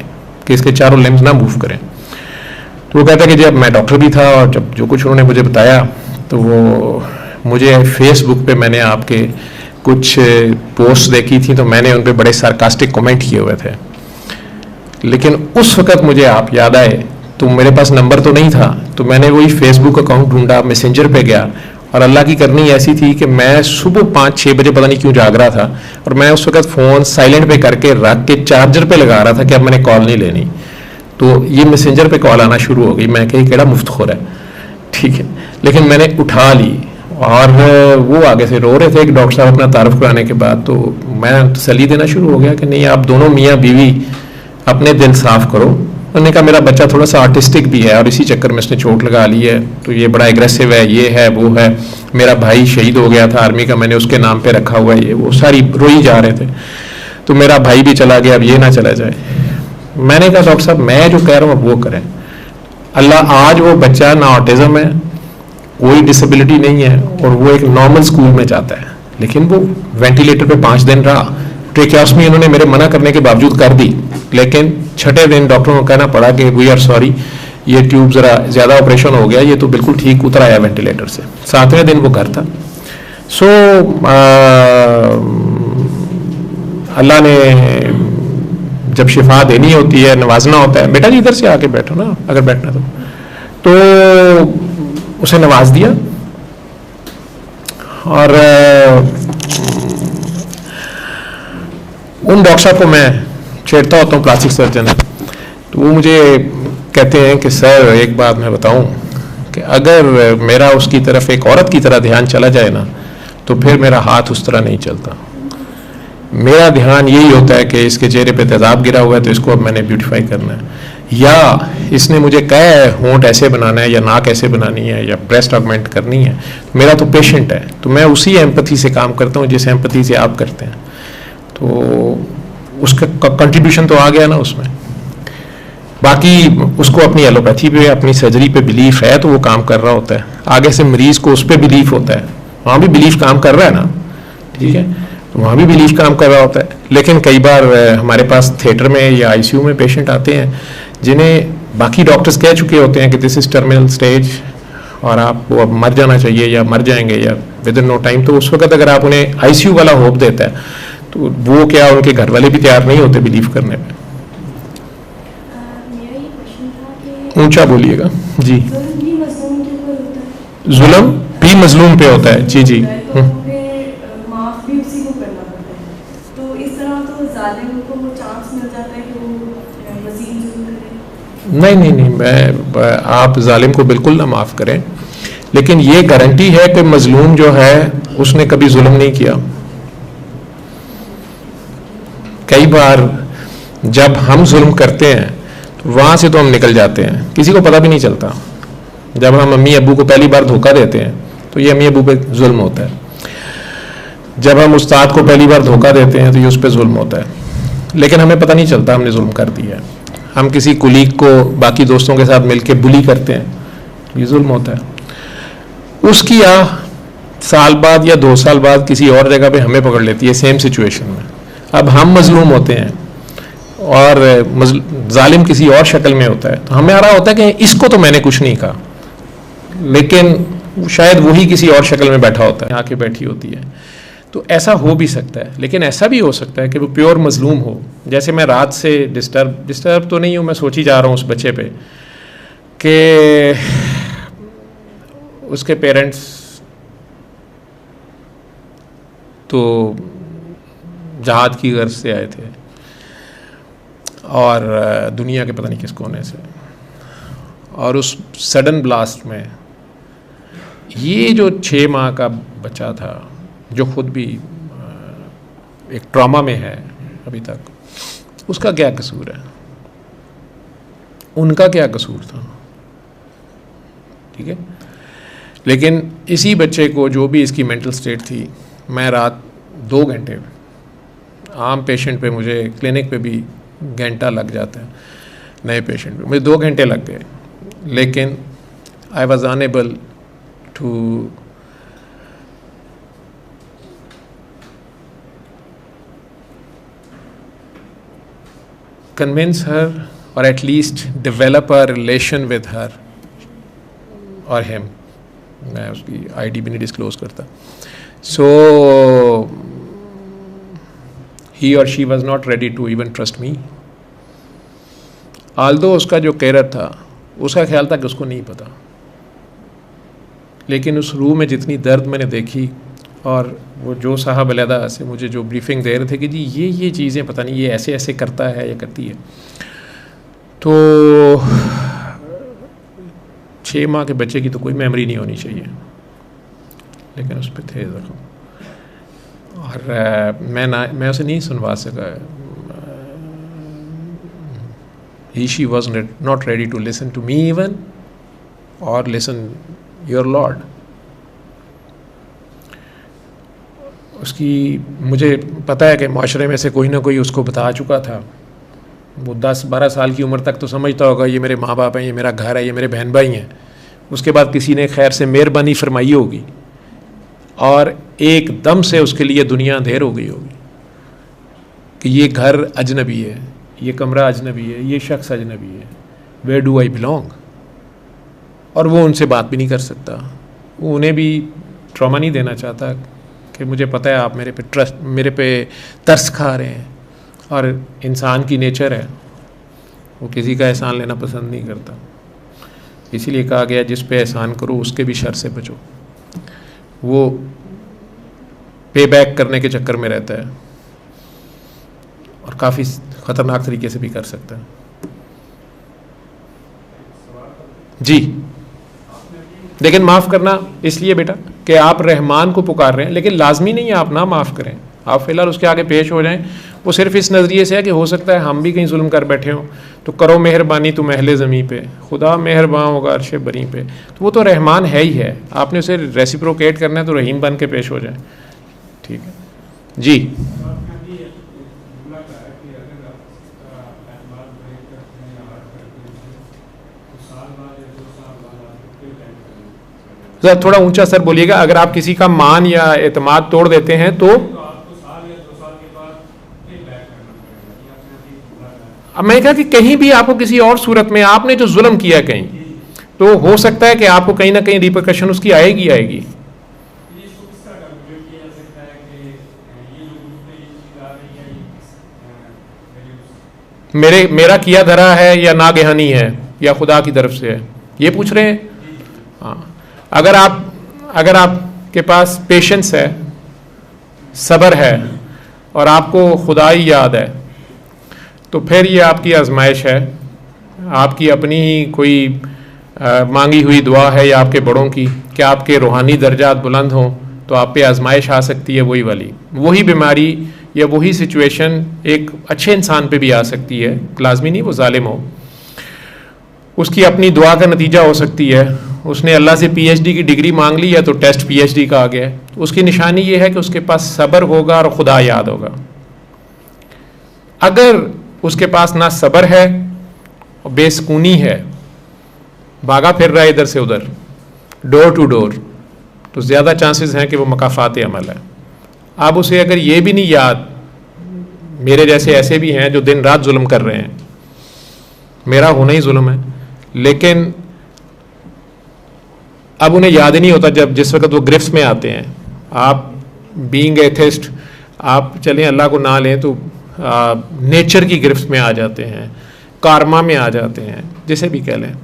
कि इसके चारों लिम्स ना मूव करें। तो वो कहता है कि जब मैं डॉक्टर भी था और जब जो कुछ उन्होंने मुझे बताया, तो वो मुझे फेसबुक पे मैंने आपके कुछ पोस्ट देखी थी, तो मैंने उन पे बड़े सार्कास्टिक कमेंट किए हुए थे, लेकिन उस वक़्त मुझे आप याद आए, तो मेरे पास नंबर तो नहीं था, तो मैंने वही फेसबुक अकाउंट ढूंढा, मैसेंजर पे गया, और अल्लाह की करनी ऐसी थी कि मैं सुबह 5-6 बजे पता नहीं क्यों जाग रहा था, और मैं उस वक़्त फ़ोन साइलेंट पे करके रख के चार्जर पे लगा रहा था कि अब मैंने कॉल नहीं लेनी, तो ये मैसेंजर पे कॉल आना शुरू हो गई। मैं कही केड़ा मुफ्तखोर है, ठीक है, लेकिन मैंने उठा ली, और वो आगे से रो रहे थे एक डॉक्टर साहब अपना तारुफ कराने के बाद, तो मैं तसल्ली देना शुरू हो गया कि नहीं आप दोनों मियाँ बीवी अपने दिल साफ करो। उन्होंने कहा मेरा बच्चा थोड़ा सा आर्टिस्टिक भी है और इसी चक्कर में इसने चोट लगा ली है, तो ये बड़ा एग्रेसिव है, ये है वो है, मेरा भाई शहीद हो गया था आर्मी का, मैंने उसके नाम पे रखा हुआ है, ये वो सारी रोई जा रहे थे, तो मेरा भाई भी चला गया, अब ये ना चला जाए। मैंने कहा डॉक्टर साहब मैं जो कह रहा हूँ वो करें, अल्लाह आज वो बच्चा ना ऑटिज्म है, कोई डिसेबिलिटी नहीं है, और वो एक नॉर्मल स्कूल में जाता है, लेकिन वो वेंटिलेटर पे 5 दिन रहा, ट्रेकियोस्टमी इन्होंने मेरे मना करने के बावजूद कर दी, लेकिन 6ठे दिन डॉक्टरों को कहना पड़ा कि वी आर सॉरी, ये ट्यूब ज़रा ज़्यादा ऑपरेशन हो गया, ये तो बिल्कुल ठीक उतर आया वेंटिलेटर से। 7वें दिन वो घर था। सो अल्लाह ने जब शिफा देनी होती है, नवाजना होता है, बेटा जी इधर से आके बैठो ना अगर बैठना तो उसे नवाज दिया। और उन डॉक्टर साहब को मैं छेड़ता होता हूँ, प्लास्टिक सर्जन, तो वो मुझे कहते हैं कि सर एक बात मैं बताऊं कि अगर मेरा उसकी तरफ एक औरत की तरह ध्यान चला जाए ना तो फिर मेरा हाथ उस तरह नहीं चलता। मेरा ध्यान यही होता है कि इसके चेहरे पे तेजाब गिरा हुआ है तो इसको अब मैंने ब्यूटीफाई करना है, या इसने मुझे कहा है होंठ ऐसे बनाना है या नाक ऐसे बनानी है या ब्रेस्ट ऑगमेंट करनी है। मेरा तो पेशेंट है, तो मैं उसी एम्पैथी से काम करता हूँ जिस एम्पैथी से आप करते हैं। तो उसका कंट्रीब्यूशन तो आ गया ना उसमें। बाकी उसको अपनी एलोपैथी पे, अपनी सर्जरी पे बिलीफ है तो वो काम कर रहा होता है। आगे से मरीज को उस पर बिलीफ होता है, वहाँ भी बिलीफ काम कर रहा है ना, ठीक है, तो वहाँ भी बिलीफ काम कर रहा होता है। लेकिन कई बार हमारे पास थिएटर में या आईसीयू में पेशेंट आते हैं जिन्हें बाकी डॉक्टर्स कह चुके होते हैं कि दिस इज टर्मिनल स्टेज और आपको अब मर जाना चाहिए या मर जाएंगे या विद इन नो टाइम। तो उस वक्त अगर आप उन्हें आईसीयू वाला होप देता है तो वो क्या उनके घर वाले भी तैयार नहीं होते बिलीव करने पे। ऊंचा बोलिएगा जी। जुल्म भी मजलूम पे होता है, जी जी। नहीं, मैं आप जालिम को बिल्कुल ना माफ़ करें, लेकिन ये गारंटी है कि मजलूम जो है उसने कभी जुल्म नहीं किया। कई बार जब हम जुल्म करते हैं तो वहाँ से तो हम निकल जाते हैं, किसी को पता भी नहीं चलता। जब हम अम्मी अब्बू को पहली बार धोखा देते हैं तो ये अम्मी अब्बू पे जुल्म होता है। जब हम उस्ताद को पहली बार धोखा देते हैं तो ये उस पर जुल्म होता है, लेकिन हमें पता नहीं चलता हमने जुल्म कर दिया है। हम किसी कुलीग को बाकी दोस्तों के साथ मिलके बुली करते हैं, ये जुल्म होता है। उसकी साल बाद या 2 साल बाद किसी और जगह पे हमें पकड़ लेती है सेम सिचुएशन में। अब हम मजलूम होते हैं और जालिम किसी और शक्ल में होता है, तो हमें आ रहा होता है कि इसको तो मैंने कुछ नहीं कहा, लेकिन शायद वही किसी और शक्ल में बैठा होता है, आके बैठी होती है। तो ऐसा हो भी सकता है, लेकिन ऐसा भी हो सकता है कि वो प्योर मजलूम हो। जैसे मैं रात से डिस्टर्ब तो नहीं हूँ, मैं सोच ही जा रहा हूँ उस बच्चे पे कि उसके पेरेंट्स तो जहाद की गर्ज से आए थे और दुनिया के पता नहीं किस कोने से, और उस सडन ब्लास्ट में ये जो 6 माह का बच्चा था जो खुद भी एक ट्रॉमा में है अभी तक, उसका क्या कसूर है? उनका क्या कसूर था? ठीक है, लेकिन इसी बच्चे को जो भी इसकी मेंटल स्टेट थी, मैं रात 2 घंटे, आम पेशेंट पे मुझे क्लिनिक पे भी घंटा लग जाता है, नए पेशेंट पे मुझे 2 घंटे लग गए, लेकिन I was unable to convince her or at least develop a relation with her or him. मैं उसकी आईडी भी नहीं डिस्क्लोज करता। So he or she was not ready to even trust me. Although उसका जो केयर था, उसका ख्याल था कि उसको नहीं पता, लेकिन उस रूम में जितनी दर्द मैंने देखी, और वो जो साहब अलहदा से मुझे जो ब्रीफिंग दे रहे थे कि जी ये चीज़ें पता नहीं ये ऐसे ऐसे करता है या करती है, तो 6 माह के बच्चे की तो कोई मेमोरी नहीं होनी चाहिए, लेकिन उस पर थे ज़ख्म, और मैं उसे नहीं सुनवा सका। She was not ready to listen to me even or listen your Lord. उसकी मुझे पता है कि माशरे में से कोई ना कोई उसको बता चुका था। वो 10-12 साल की उम्र तक तो समझता होगा ये मेरे माँ बाप हैं, ये मेरा घर है, ये मेरे बहन भाई हैं। उसके बाद किसी ने खैर से मेहरबानी फरमाई होगी और एकदम से उसके लिए दुनिया अंधेर हो गई होगी कि ये घर अजनबी है, ये कमरा अजनबी है, ये शख्स अजनबी है, वेयर डू आई बिलोंग। और वो उनसे बात भी नहीं कर सकता, वो उन्हें भी ट्रॉमा नहीं देना चाहता कि मुझे पता है आप मेरे पे तरस खा रहे हैं, और इंसान की नेचर है वो किसी का एहसान लेना पसंद नहीं करता। इसीलिए कहा गया जिस पे एहसान करो उसके भी शर से बचो। वो पे बैक करने के चक्कर में रहता है और काफ़ी ख़तरनाक तरीके से भी कर सकता है। जी, लेकिन माफ़ करना इसलिए बेटा कि आप रहमान को पुकार रहे हैं, लेकिन लाजमी नहीं है आप ना माफ़ करें, आप फ़िलहाल उसके आगे पेश हो जाएं। वो सिर्फ इस नज़रिए से है कि हो सकता है हम भी कहीं जुल्म कर बैठे हों, तो करो मेहरबानी तुम अहले ज़मीं पे, खुदा मेहरबान होगा अर्श बरी पे। तो वो तो रहमान है ही है, आपने उसे रेसिप्रोकेट करना है तो रहीम बन के पेश हो जाए। ठीक है जी। ज़रा थोड़ा ऊंचा सर बोलिएगा। अगर आप किसी का मान या एतमाद तोड़ देते हैं तो अब मैंने कहा कि कहीं भी आपको किसी और सूरत में आपने जो जुल्म किया कहीं, तो हो सकता है कि आपको कहीं ना कहीं रिपरकशन उसकी आएगी आएगी। मेरा किया धरा है या नागहानी है या खुदा की तरफ से है, ये पूछ रहे हैं। हाँ, अगर आपके पास पेशेंस है, सब्र है और आपको खुदाई याद है, तो फिर ये आपकी आजमाइश है, आपकी अपनी ही कोई मांगी हुई दुआ है या आपके बड़ों की कि आपके रूहानी दर्जात बुलंद हों, तो आप पे आजमाइश आ सकती है। वही बीमारी या वही सिचुएशन एक अच्छे इंसान पे भी आ सकती है, लाजमी नहीं वो जालिम हो। उसकी अपनी दुआ का नतीजा हो सकती है, उसने अल्लाह से पीएचडी की डिग्री मांग ली है तो टेस्ट पीएचडी का आ गया है, तो उसकी निशानी ये है कि उसके पास सब्र होगा और खुदा याद होगा। अगर उसके पास ना सब्र है और बेसकूनी है, भागा फिर रहा है इधर से उधर, डोर टू डोर, तो ज़्यादा चांसेस हैं कि वो मकाफात अमल है। अब उसे अगर ये भी नहीं याद, मेरे जैसे ऐसे भी हैं जो दिन रात जुल्म कर रहे हैं, मेरा होना ही जुल्म है, लेकिन अब उन्हें याद ही नहीं होता जब जिस वक्त वो गिरफ्त में आते हैं। आप बीइंग एथिस्ट, आप चलें अल्लाह को ना लें तो नेचर की गिरफ्त में आ जाते हैं, कारमा में आ जाते हैं, जिसे भी कह लें।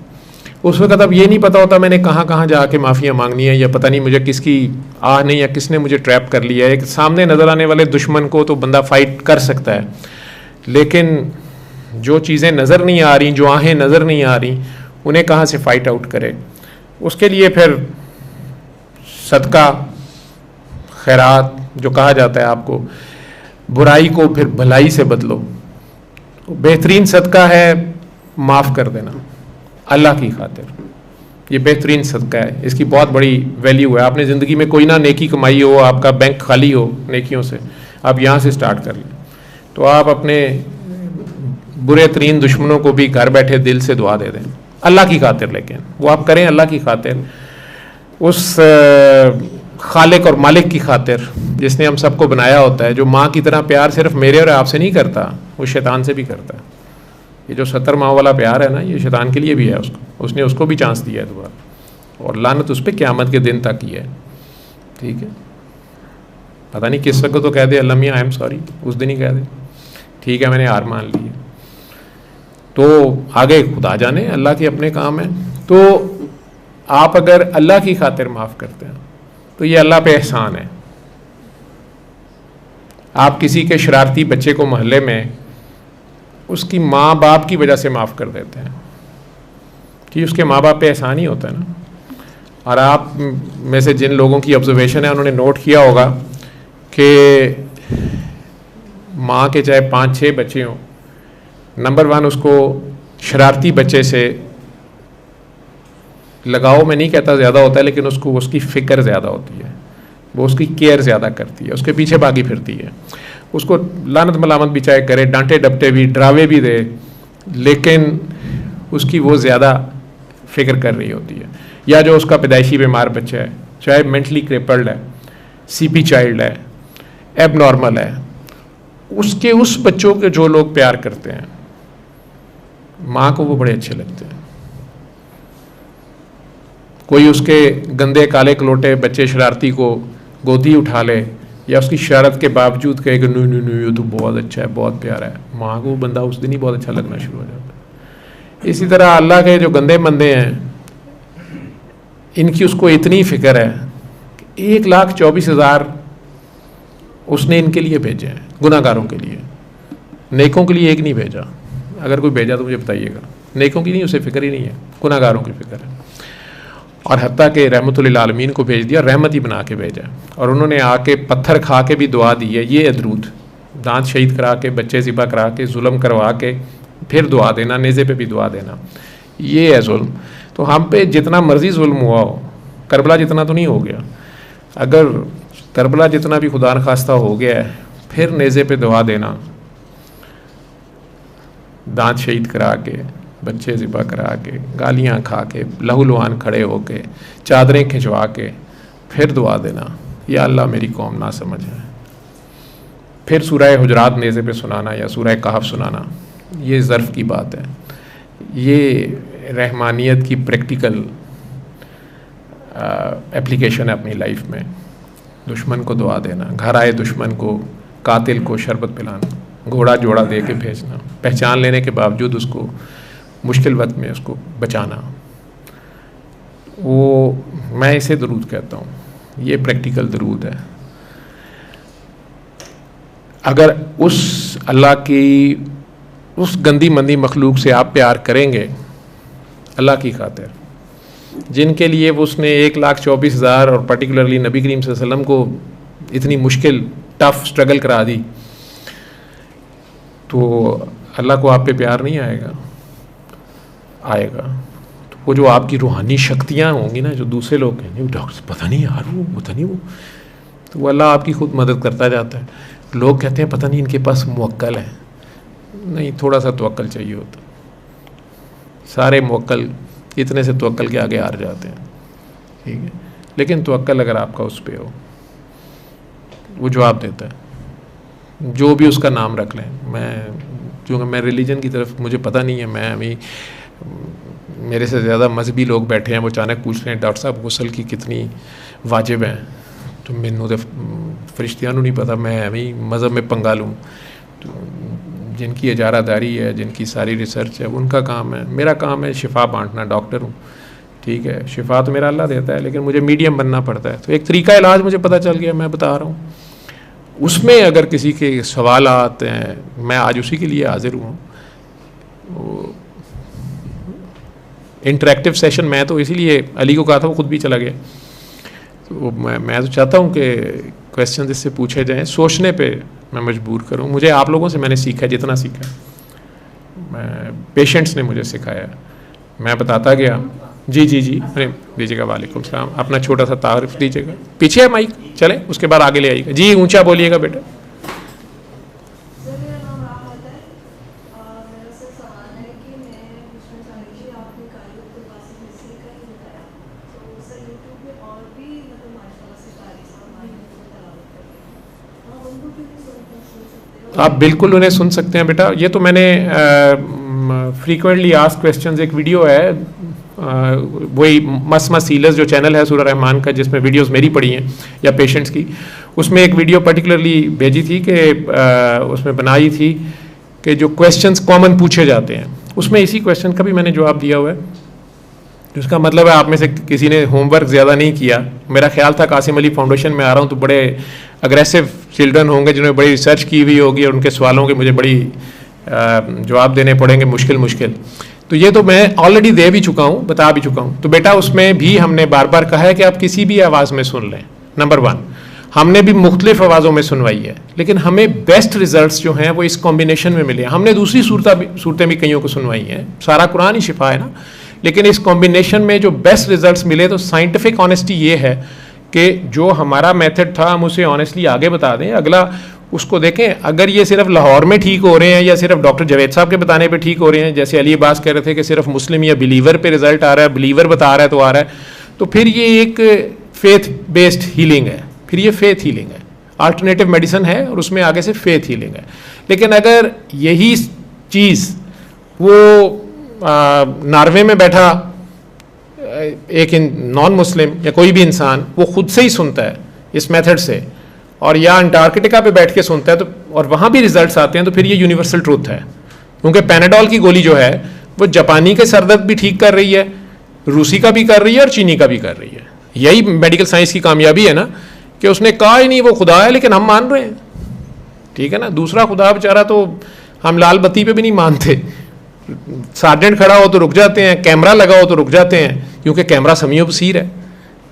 उस वक्त अब ये नहीं पता होता मैंने कहाँ कहाँ जाके माफ़िया मांगनी है, या पता नहीं मुझे किसकी आह नहीं, या किसने मुझे ट्रैप कर लिया है। एक सामने नज़र आने वाले दुश्मन को तो बंदा फाइट कर सकता है, लेकिन जो चीज़ें नज़र नहीं आ रही, जो आहें नज़र नहीं आ रही, उन्हें कहाँ से फ़ाइट आउट करे। उसके लिए फिर सदका खैरात जो कहा जाता है, आपको बुराई को फिर भलाई से बदलो। बेहतरीन सदका है माफ़ कर देना अल्लाह की खातिर, ये बेहतरीन सदका है, इसकी बहुत बड़ी वैल्यू है। आपने ज़िंदगी में कोई ना नेकी कमाई हो, आपका बैंक खाली हो नेकियों से, आप यहाँ से स्टार्ट कर लें, तो आप अपने बुरे तरीन दुश्मनों को भी घर बैठे दिल से दुआ दे दें अल्लाह की खातिर। लेकिन वो आप करें अल्लाह की खातिर, उस खालिक और मालिक की खातिर जिसने हम सबको बनाया होता है, जो माँ की तरह प्यार सिर्फ मेरे और आपसे नहीं करता, वो शैतान से भी करता है। ये जो 70 माह वाला प्यार है ना, ये शैतान के लिए भी है, उसने उसको भी चांस दिया है दोबारा, और लानत उस पर क़यामत के दिन तक ही है। ठीक है, पता नहीं किस वक्त तो कह दे अल्लाह मियाँ आई एम सॉरी, उस दिन ही कह दे ठीक है मैंने हार मान ली है, तो आगे खुदा जाने, अल्लाह के अपने काम है। तो आप अगर अल्लाह की खातिर माफ़ करते हैं तो ये अल्लाह पे एहसान है। आप किसी के शरारती बच्चे को मोहल्ले में उसकी माँ बाप की वजह से माफ़ कर देते हैं, कि उसके माँ बाप पे एहसान ही होता है ना। और आप में से जिन लोगों की ऑब्जर्वेशन है, उन्होंने नोट किया होगा कि माँ के चाहे 5-6 बच्चे हों, नंबर 1 उसको शरारती बच्चे से लगाव में नहीं कहता ज़्यादा होता है, लेकिन उसको उसकी फ़िक्र ज़्यादा होती है, वो उसकी केयर ज़्यादा करती है, उसके पीछे भागी फिरती है, उसको लानत मलामत भी चाहे करे, डांटे डपटे भी, डरावे भी दे, लेकिन उसकी वो ज़्यादा फ़िक्र कर रही होती है। या जो उसका पैदाइशी बीमार बच्चा है, चाहे मेंटली क्रिपल्ड है, सीपी चाइल्ड है, एबनॉर्मल है, उसके उस बच्चों के जो लोग प्यार करते हैं, माँ को वो बड़े अच्छे लगते हैं। कोई उसके गंदे काले कलोटे बच्चे शरारती को गोदी उठा ले, या उसकी शरारत के बावजूद कहे कि नहीं ये तो बहुत अच्छा है, बहुत प्यारा है, माँ को वो बंदा उस दिन ही बहुत अच्छा लगना शुरू हो जाता है। इसी तरह अल्लाह के जो गंदे बंदे हैं, इनकी उसको इतनी फ़िक्र है कि 1,24,000 उसने इनके लिए भेजे हैं, गुनाहगारों के लिए, नेकों के लिए एक नहीं भेजा। अगर कोई भेजा तो मुझे बताइएगा। नेकों की नहीं उसे फिक्र ही नहीं है, गुनाहगारों की फिक्र है। और हत्ता के रहमतुल आलमीन को भेज दिया, रहमत ही बना के भेजा। और उन्होंने आके पत्थर खा के भी दुआ दी है। ये अदरूद, दांत शहीद करा के, बच्चे ज़िबा करा के, जुल्म करवा के फिर दुआ देना, नेज़े पे भी दुआ देना, ये है जुल्म। तो हम पे जितना मर्जी जुल्म हुआ हो, करबला जितना तो नहीं हो गया। अगर करबला जितना भी खुदा न खास्ता हो गया है, फिर नेज़े पे दुआ देना, दांत शहीद करा के, बच्चे ज़िबा करा के, गालियाँ खा के, लहूलुहान खड़े होके, चादरें खिंचवा के फिर दुआ देना, या अल्लाह मेरी कौम ना समझ है। फिर सूरह हुजरात नेज़े पे सुनाना या सूरह कहफ सुनाना, ये ज़र्फ़ की बात है। ये रहमानियत की प्रैक्टिकल एप्लीकेशन है अपनी लाइफ में। दुश्मन को दुआ देना, घर आए दुश्मन को, कातिल को शरबत पिलाना, घोड़ा जोड़ा दे के भेजना, पहचान लेने के बावजूद उसको मुश्किल वक्त में उसको बचाना, वो मैं इसे दरूद कहता हूँ। ये प्रैक्टिकल दरूद है। अगर उस अल्लाह की उस गंदी मंदी मखलूक से आप प्यार करेंगे अल्लाह की खातिर, जिनके लिए वो उसने 1,24,000 और पर्टिकुलरली नबी करीम सल्लल्लाहु अलैहि वसल्लम को इतनी मुश्किल टफ स्ट्रगल करा दी, तो अल्लाह को आप पे प्यार नहीं आएगा? आएगा। तो वो जो आपकी रूहानी शक्तियाँ होंगी ना, जो दूसरे लोग कहेंगे डॉक्टर पता नहीं यार वो पता नहीं वो, तो वो अल्लाह आपकी खुद मदद करता जाता है। लोग कहते हैं पता नहीं इनके पास मुवक्कल है, नहीं, थोड़ा सा तवक्कल चाहिए होता। सारे मुवक्कल इतने से तवक्कल के आगे हार जाते हैं, ठीक है। लेकिन तवक्कल अगर आपका उस पर हो, वो जवाब देता है, जो भी उसका नाम रख लें। क्योंकि मैं रिलीजन की तरफ मुझे पता नहीं है, मैं अभी मेरे से ज़्यादा मजहबी लोग बैठे हैं, वो अचानक पूछ रहे हैं डॉक्टर साहब गुस्ल की कितनी वाजिब हैं, तो मैनू तो फरिश्तियां नहीं पता, मैं अभी मज़हब में पंगा लूँ। तो जिनकी इजारादारी है, जिनकी सारी रिसर्च है, उनका काम है। मेरा काम है शिफा बांटना, डॉक्टर हूँ, ठीक है। शिफा तो मेरा अल्लाह देता है, लेकिन मुझे मीडियम बनना पड़ता है। तो एक तरीका इलाज मुझे पता चल गया, मैं बता रहा हूँ। उसमें अगर किसी के सवाल आते हैं, मैं आज उसी के लिए हाजिर हुआ। इंटरेक्टिव सेशन मैं तो इसीलिए अली को कहा था, वो खुद भी चला गया। तो मैं तो चाहता हूँ कि क्वेश्चन इससे पूछे जाएं, सोचने पे मैं मजबूर करूँ। मुझे आप लोगों से मैंने सीखा है, जितना सीखा मैं पेशेंट्स ने मुझे सिखाया, मैं बताता गया। जी जी जी, अरे दीजिएगा, वालेकुम सलाम। अपना छोटा सा तारीफ दीजिएगा, पीछे है माइक, चले उसके बाद आगे ले आइएगा। जी ऊंचा बोलिएगा बेटा। आप बिल्कुल उन्हें सुन सकते हैं बेटा। ये तो मैंने फ्रीक्वेंटली आस्क्ड क्वेश्चंस एक वीडियो है, वही मसमसीलस जो चैनल है सूरह रहमान का, जिसमें वीडियोस मेरी पड़ी हैं या पेशेंट्स की, उसमें एक वीडियो पर्टिकुलरली भेजी थी कि उसमें बनाई थी कि जो क्वेश्चंस कॉमन पूछे जाते हैं, उसमें इसी क्वेश्चन का भी मैंने जवाब दिया हुआ है। जिसका मतलब है आप में से किसी ने होमवर्क ज़्यादा नहीं किया। मेरा ख्याल था कासिम अली फाउंडेशन में आ रहा हूँ तो बड़े अग्रेसिव चिल्ड्रन होंगे जिन्होंने बड़ी रिसर्च की हुई होगी और उनके सवालों के मुझे बड़ी जवाब देने पड़ेंगे मुश्किल। तो ये तो मैं ऑलरेडी दे भी चुका हूँ, बता भी चुका हूँ। तो बेटा उसमें भी हमने बार बार कहा है कि आप किसी भी आवाज़ में सुन लें। नंबर 1, हमने भी मुख्तलिफ आवाज़ों में सुनवाई है, लेकिन हमें बेस्ट रिजल्ट्स जो हैं वो इस कॉम्बिनेशन में मिले। हमने दूसरी सूरतें भी कईयों को सुनवाई हैं, सारा कुरान ही शिफा है ना, लेकिन इस कॉम्बिनेशन में जो बेस्ट रिजल्ट्स मिले, तो साइंटिफिक ऑनेस्टी ये है कि जो हमारा मेथड था हम उसे ऑनेस्टली आगे बता दें, अगला उसको देखें। अगर ये सिर्फ लाहौर में ठीक हो रहे हैं या सिर्फ डॉक्टर जावेद साहब के बताने पे ठीक हो रहे हैं, जैसे अली अब्बास कह रहे थे कि सिर्फ मुस्लिम या बिलीवर पे रिजल्ट आ रहा है, बिलीवर बता रहा है तो आ रहा है, तो फिर ये एक फेथ बेस्ड हीलिंग है, फिर ये फेथ हीलिंग है, अल्टरनेटिव मेडिसिन है और उसमें आगे से फेथ हीलिंग है। लेकिन अगर यही चीज़ वो नॉर्वे में बैठा एक नॉन मुस्लिम या कोई भी इंसान वो खुद से ही सुनता है इस मेथड से, और या अंटार्कटिका पे बैठ के सुनता है तो और वहाँ भी रिजल्ट्स आते हैं, तो फिर ये यूनिवर्सल ट्रूथ है। क्योंकि पैनाडोल की गोली जो है वो जापानी के सरदर्द भी ठीक कर रही है, रूसी का भी कर रही है और चीनी का भी कर रही है। यही मेडिकल साइंस की कामयाबी है ना, कि उसने कहा ही नहीं वो खुदा है, लेकिन हम मान रहे हैं, ठीक है ना। दूसरा खुदा बेचारा तो हम लाल बत्ती पे भी नहीं मानते, सार्जेंट खड़ा हो तो रुक जाते हैं, कैमरा लगा हो तो रुक जाते हैं, क्योंकि कैमरा समीओ बसीर है।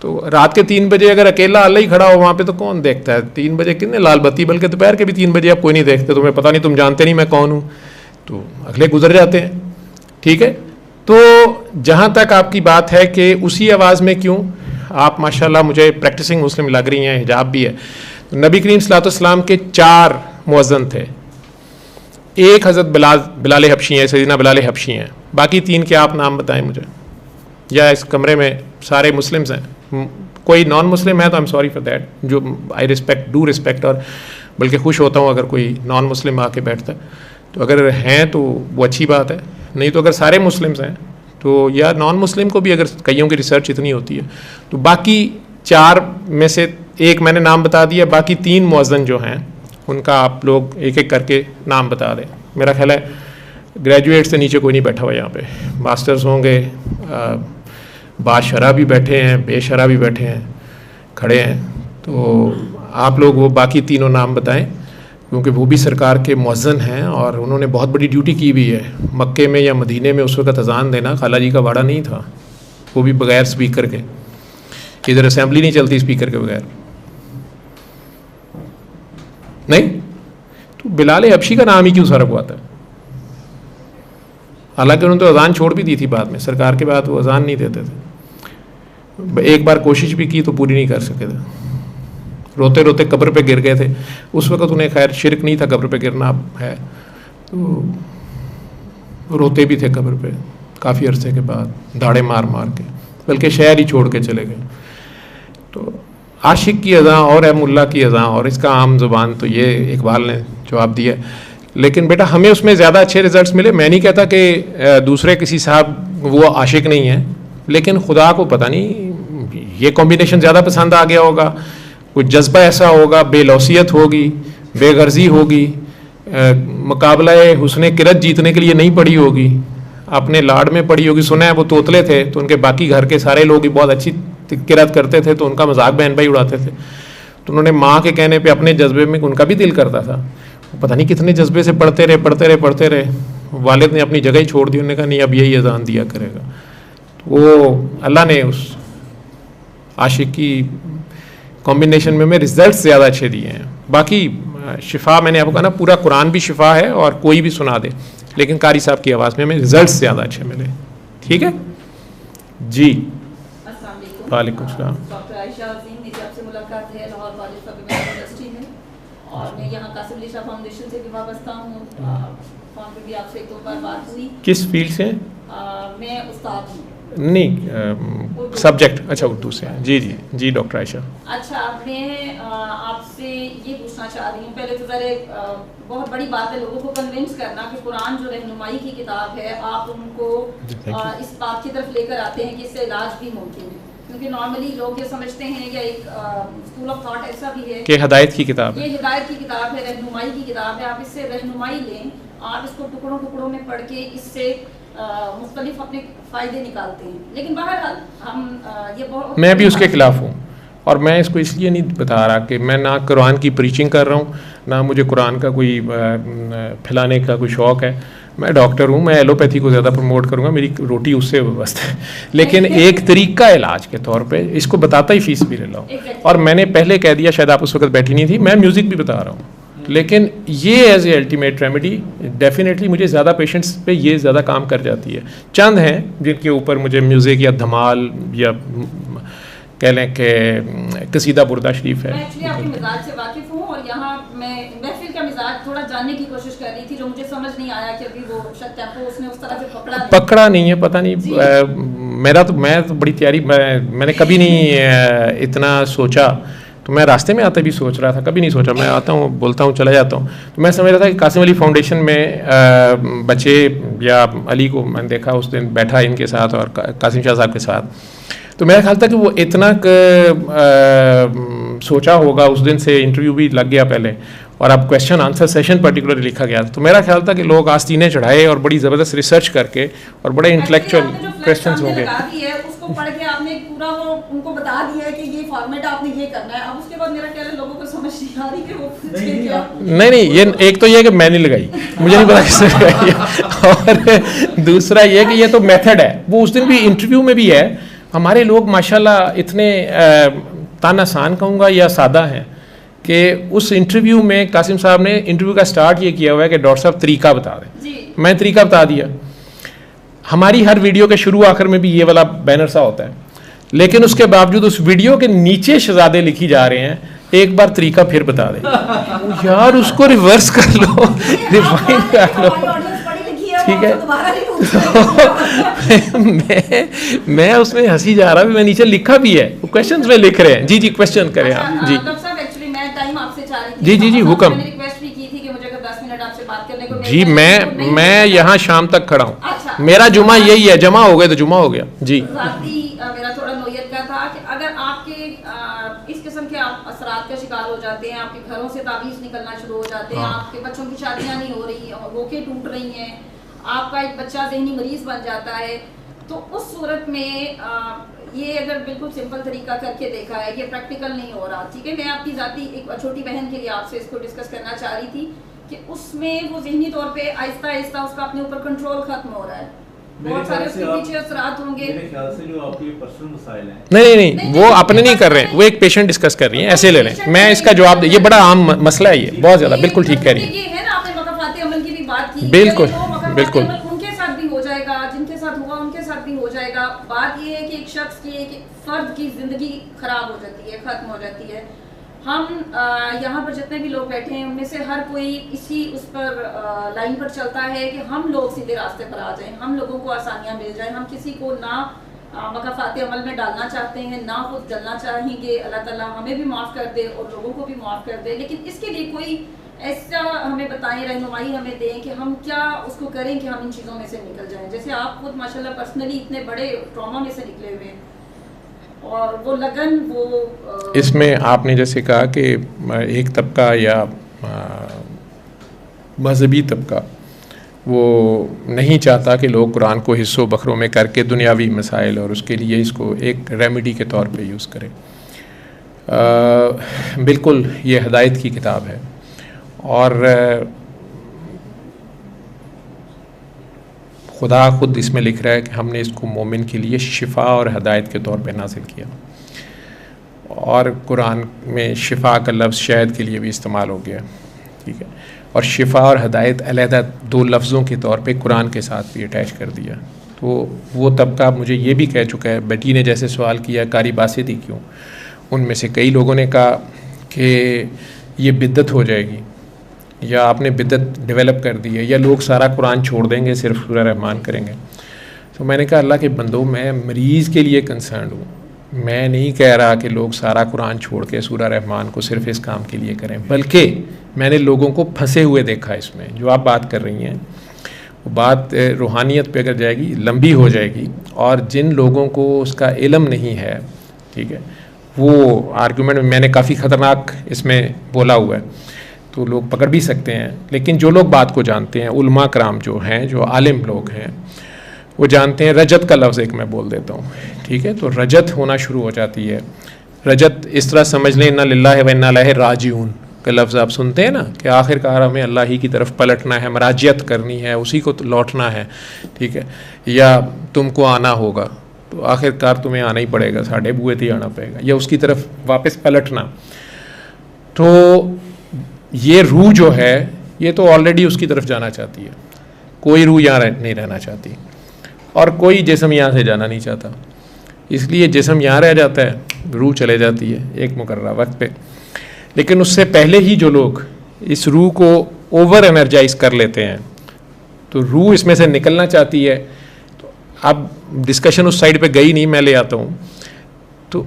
तो रात के 3 बजे अगर अकेला अल्लाह ही खड़ा हो वहाँ पे तो कौन देखता है? 3 बजे कितने लाल बत्ती, बल्कि दोपहर के भी 3 बजे आप कोई नहीं देखते, तुम्हें पता नहीं, तुम जानते नहीं मैं कौन हूँ, तो अगले गुजर जाते हैं। ठीक है, तो जहाँ तक आपकी बात है कि उसी आवाज़ में क्यों, आप माशाल्लाह मुझे प्रैक्टिसिंग मुस्लिम लग रही हैं, हिजाब भी है। तो नबी करीम सल्लल्लाहु अलैहि वसल्लम के 4 मुअज्जिन थे, एक हज़रत बिलाल हबशी हैं, सैयदना बिलाल हबशी हैं, बाकी 3 के आप नाम बताएं मुझे, या इस कमरे में सारे मुस्लिम्स हैं, कोई नॉन मुस्लिम है तो I am sorry for that, जो आई डू रिस्पेक्ट, और बल्कि खुश होता हूँ अगर कोई नॉन मुस्लिम आके बैठता है, तो अगर हैं तो वो अच्छी बात है, नहीं तो अगर सारे मुस्लिम्स हैं तो, या नॉन मुस्लिम को भी अगर कईयों की रिसर्च इतनी होती है तो बाकी 4 में से एक मैंने नाम बता दिया, बाकी 3 मुअज्जिन जो हैं उनका आप लोग एक एक करके नाम बता दें। मेरा ख्याल है ग्रेजुएट से नीचे कोई नहीं बैठा हुआ यहाँ पे, मास्टर्स होंगे, बाशरा भी बैठे हैं, बेशरा भी बैठे हैं, खड़े हैं, तो आप लोग वो बाकी तीनों नाम बताएं, क्योंकि वो भी सरकार के मुअज्जिन हैं और उन्होंने बहुत बड़ी ड्यूटी की भी है। मक्के में या मदीने में उस वक्त अजान देना खाला जी का वाड़ा नहीं था, वो भी बगैर स्पीकर के, इधर असेंबली नहीं चलती स्पीकर के बगैर, नहीं। तो बिलाल हबशी का नाम ही क्यों सर हुआ था? हालांकि उन्होंने तो अजान छोड़ भी दी थी बाद में, सरकार के बाद वो अजान नहीं देते थे, एक बार कोशिश भी की तो पूरी नहीं कर सके थे, रोते रोते कब्र पे गिर गए थे। उस वक़्त उन्हें खैर शिरक नहीं था कब्र पे गिरना है, तो रोते भी थे कब्र पे काफ़ी अरसे के बाद, दाड़े मार मार के, बल्कि शहर ही छोड़ के चले गए। तो आशिक की अज़ां और है मुल्ला की अज़ां, और इसका आम ज़ुबान तो ये इकबाल ने जवाब दिया। लेकिन बेटा हमें उसमें ज़्यादा अच्छे रिजल्ट्स मिले, मैं नहीं कहता कि दूसरे किसी साहब वो आशिक नहीं है, लेकिन खुदा को पता नहीं ये कॉम्बिनेशन ज़्यादा पसंद आ गया होगा, कोई जज्बा ऐसा होगा, बेलौसियत होगी, बेगर्जी होगी, मुकाबला हुस्ने किरत जीतने के लिए नहीं पड़ी होगी, अपने लाड में पड़ी होगी। सुना है वो तोतले थे तो उनके बाकी घर के सारे लोग ही बहुत अच्छी किरत करते थे, तो उनका मजाक बहन भाई उड़ाते थे, तो उन्होंने माँ के कहने पे अपने जज्बे में, उनका भी दिल करता था, पता नहीं कितने जज्बे से पढ़ते रहे, वालिद ने अपनी जगह ही छोड़ दी, उन्होंने कहा नहीं अब यही अजान दिया करेगा। तो वो अल्लाह ने उस आशिक की कॉम्बिनेशन में रिजल्ट्स ज़्यादा अच्छे दिए हैं। बाकी शिफा मैंने आपको कहा ना, पूरा कुरान भी शिफा है और कोई भी सुना दे, लेकिन कारी साहब की आवाज़ में हमें रिजल्ट्स ज़्यादा अच्छे मिले। ठीक है जी, वालेकुम सलाम। डॉक्टर आयशा अजीम, मेरी आपसे मुलाकात है लाहौर वालिद फबील यूनिवर्सिटी में, और मैं यहाँ कासिम अली शाह फाउंडेशन से भी वाबस्ता हूँ। फोन पे भी आपसे 2 बार बात हुई। किस फील्ड से? मैं उस्ताद हूँ। नहीं, सब्जेक्ट अच्छा उर्दू से। जी डॉक्टर आयशा। अच्छा, मैं आपसे ये पूछना चाह रही हूँ, पहले तो ज़रा बहुत बड़ी बात है लोगों को कन्विंस करना कि कुरान जो रहनुमाई की किताब है, आप उनको इस बात की तरफ लेकर आते हैं कि इससे इलाज भी मुमकिन है, क्योंकि नॉर्मली लोग ये समझते हैं, या एक स्कूल ऑफ थॉट ऐसा भी है कि हिदायत की किताब है, ये हिदायत की किताब है, रहनुमाई की किताब है, आप इससे रहनुमाई लें, आप इसको टुकड़ों टुकड़ों में पढ़ के इससे मुख्तलिफ अपने फ़ायदे निकालते हैं। लेकिन बहरहाल हम ये बहुत, मैं भी उसके खिलाफ हूँ, और मैं इसको इसलिए नहीं बता रहा कि मैं ना कुरान की प्रीचिंग कर रहा हूँ, ना मुझे कुरान का कोई फैलाने का कोई शौक़ है। मैं डॉक्टर हूँ, मैं एलोपैथी को ज़्यादा प्रमोट करूँगा, मेरी रोटी उससे व्यवस्था है, लेकिन एक तरीका इलाज के तौर पे इसको बताता ही फीस भी ले लो। और मैंने पहले कह दिया, शायद आप उस वक्त बैठी नहीं थी, मैं म्यूज़िक भी बता रहा हूँ, लेकिन ये as a ultimate remedy definitely मुझे ज़्यादा पेशेंट्स पे ये ज़्यादा काम कर जाती है। चंद हैं जिनके ऊपर मुझे म्यूज़िक या धमाल या कह लें कि कसीदा बुर्दा शरीफ है। मैं एक्चुअली आपके मिजाज से वाकिफ़ हूँ, और यहाँ मैं महफिल का मिजाज थोड़ा जानने की कोशिश कर रही थी, जो मुझे समझ नहीं आया कि अभी वो शायद टेम्पो उसने उस तरह से पकड़ा नहीं है, पता नहीं। मैं तो बड़ी तैयारी, मैंने कभी नहीं इतना सोचा, तो मैं रास्ते में आते भी सोच रहा था, कभी नहीं सोचा, मैं आता हूँ बोलता हूँ चला जाता हूँ। तो मैं समझ रहा था कि कासिम अली फाउंडेशन में बच्चे या अली को मैंने देखा उस दिन बैठा इनके साथ और कासिम शाह साहब के साथ, तो मेरा ख्याल था कि वो इतना सोचा होगा, उस दिन से इंटरव्यू भी लग गया पहले, और अब क्वेश्चन आंसर सेशन पर्टिकुलर लिखा गया, तो मेरा ख्याल था कि लोग आस्तीनें चढ़ाए और बड़ी ज़बरदस्त रिसर्च करके और बड़े इंटेलेक्चुअल क्वेश्चंस होंगे। उसको पढ़ के आपने पूरा वो उनको बता दिया है कि ये फॉर्मेट आपने ये करना है, अब उसके बाद मेरा ख्याल है लोगों को समझ नहीं आ रही कि वो क्या। नहीं, ये एक तो ये कि मैंने लगाई, मुझे नहीं पता किसने लगाई है, और दूसरा ये कि ये तो मेथड है, वो उस दिन भी इंटरव्यू में भी है। हमारे लोग माशाल्लाह इतने तानासान कहूँगा या सादा हैं कि उस इंटरव्यू में कासिम साहब ने इंटरव्यू का स्टार्ट ये किया हुआ है कि डॉक्टर साहब तरीका बता दें। मैं तरीका बता दिया। हमारी हर वीडियो के शुरू आखिर में भी ये वाला बैनर सा होता है, लेकिन उसके बावजूद उस वीडियो के नीचे शहजादे लिखी जा रहे हैं, एक बार तरीका फिर बता दें। यार उसको रिवर्स कर लो, रिवाइंड कर लो, ठीक है। मैं उसमें हंसी जा रहा, मैं नीचे लिखा भी है, वो क्वेश्चंस में लिख रहे हैं। जी क्वेश्चन करें आप। जी जी हुक्म। जी मैं यहाँ शाम तक खड़ा हूँ। मेरा जुमा यही है, जमा हो गए तो जुमा हो गया। जी मेरा थोड़ा नोयत का था कि अगर आपके इस किस्म के आप असरात का शिकार हो जाते हैं, आपके घरों से ताबीज निकलना शुरू हो जाते हैं, आपके बच्चों की शादियां नहीं हो रही, रोके टूट रही हैं, आपका एक बच्चा ज़हनी मरीज बन जाता है, तो उस सूरत में ये अगर बिल्कुल सिंपल तरीका करके देखा है, ये प्रैक्टिकल नहीं हो रहा, ठीक है। मैं अपनी जाती एक छोटी बहन के लिए आपसे इसको डिस्कस करना चाह रही थी कि उसमें वो ज़हनी तौर पे आहिस्ता आहिस्ता उसका अपने ऊपर कंट्रोल खत्म हो रहा है, बहुत सारे उसके पीछे असरात होंगे। मेरे ख्याल से जो आपके पर्सनल मसाइल हैं, नहीं, वो अपने नहीं कर रहे हैं, वो एक पेशेंट डिस्कस कर रही हैं, ऐसे ले लें। मैं इसका जवाब ये बड़ा आम मसला है, ये बहुत ज्यादा, बिल्कुल ठीक कह रही है। ये है ना, आपने मकाफाती अमल की भी बात की, बिल्कुल बिल्कुल, उनके साथ भी हो जाएगा, जिनके साथ हुआ उनके साथ भी हो जाएगा। बात ये है कि एक शख्स की, एक फर्द की जिंदगी खराब हो जाती है, खत्म हो जाती है। हम यहाँ पर जितने भी लोग बैठे हैं उनमें से हर कोई इसी उस पर लाइन पर चलता है कि हम लोग सीधे रास्ते पर आ जाएं, हम लोगों को आसानियाँ मिल जाएं। हम किसी को ना मकाफाती अमल में डालना चाहते हैं, ना खुद जलना चाहेंगे। अल्लाह ताला हमें भी माफ़ कर दे और लोगों को भी माफ़ कर दे, लेकिन इसके लिए कोई ऐसा हमें बताएं, रहनुमाई हमें दें कि हम क्या उसको करें कि हम इन चीज़ों में से निकल जाएं। जैसे आप खुद माशाल्लाह पर्सनली इतने बड़े ट्रॉमा में से निकले हुए हैं, और वो लगन, वो इसमें आपने जैसे कहा कि एक तबका या मजहबी तबका वो नहीं चाहता कि लोग कुरान को हिस्सों बखरों में करके दुनियावी मसाइल और उसके लिए इसको एक रेमेडी के तौर पे यूज़ करें। बिल्कुल ये हदायत की किताब है, और खुदा खुद इसमें लिख रहा है कि हमने इसको मोमिन के लिए शिफा और हदायत के तौर पे नाजिल किया, और कुरान में शिफा का लफ्ज़ शहद के लिए भी इस्तेमाल हो गया, ठीक है। और शिफा और हदायत अलहदा दो लफ्ज़ों के तौर पे कुरान के साथ भी अटैच कर दिया। तो वो तबका मुझे ये भी कह चुका है, बेटी ने जैसे सवाल किया कारी बासित ही क्यों, उनमें से कई लोगों ने कहा कि ये बिद्दत हो जाएगी, या आपने बिद्दत डेवलप कर दी है, या लोग सारा कुरान छोड़ देंगे, सिर्फ सूरह रहमान करेंगे। तो मैंने कहा अल्लाह के बंदो, मैं मरीज़ के लिए कंसर्न हूँ, मैं नहीं कह रहा कि लोग सारा कुरान छोड़ के सूरह रहमान को सिर्फ इस काम के लिए करें, बल्कि मैंने लोगों को फंसे हुए देखा इसमें। जो आप बात कर रही हैं वो बात रूहानियत पे अगर जाएगी लंबी हो जाएगी, और जिन लोगों को उसका इल्म नहीं है, ठीक है, वो आर्गूमेंट में मैंने काफ़ी ख़तरनाक इसमें बोला हुआ है, तो लोग पकड़ भी सकते हैं। लेकिन जो लोग बात को जानते हैं, उलमा कराम जो हैं, जो आलिम लोग हैं, वो जानते हैं। रजत का लफ्ज़ एक मैं बोल देता हूँ, ठीक है। तो रजत होना शुरू हो जाती है। रजत इस तरह समझ लें, इन्ना लिल्लाहि व इन्ना इलैहि राजिऊन का लफ्ज़ आप सुनते हैं ना, कि आखिरकार हमें अल्लाह ही की तरफ पलटना है, मराजियत करनी है, उसी को लौटना है, ठीक है। या तुमको आना होगा, तो आखिरकार तुम्हें आना ही पड़ेगा, साढ़े बुए थी आना पड़ेगा, या उसकी तरफ वापस पलटना। तो ये रूह जो है, ये तो ऑलरेडी उसकी तरफ जाना चाहती है। कोई रूह यहाँ नहीं रहना चाहती, और कोई जिस्म यहाँ से जाना नहीं चाहता, इसलिए जिस्म यहाँ रह जाता है, रूह चले जाती है एक मुकर्रर वक्त पे। लेकिन उससे पहले ही जो लोग इस रूह को ओवर एनर्जाइज कर लेते हैं, तो रूह इसमें से निकलना चाहती है। तो अब डिस्कशन उस साइड पे गई नहीं, मैं ले आता हूँ। तो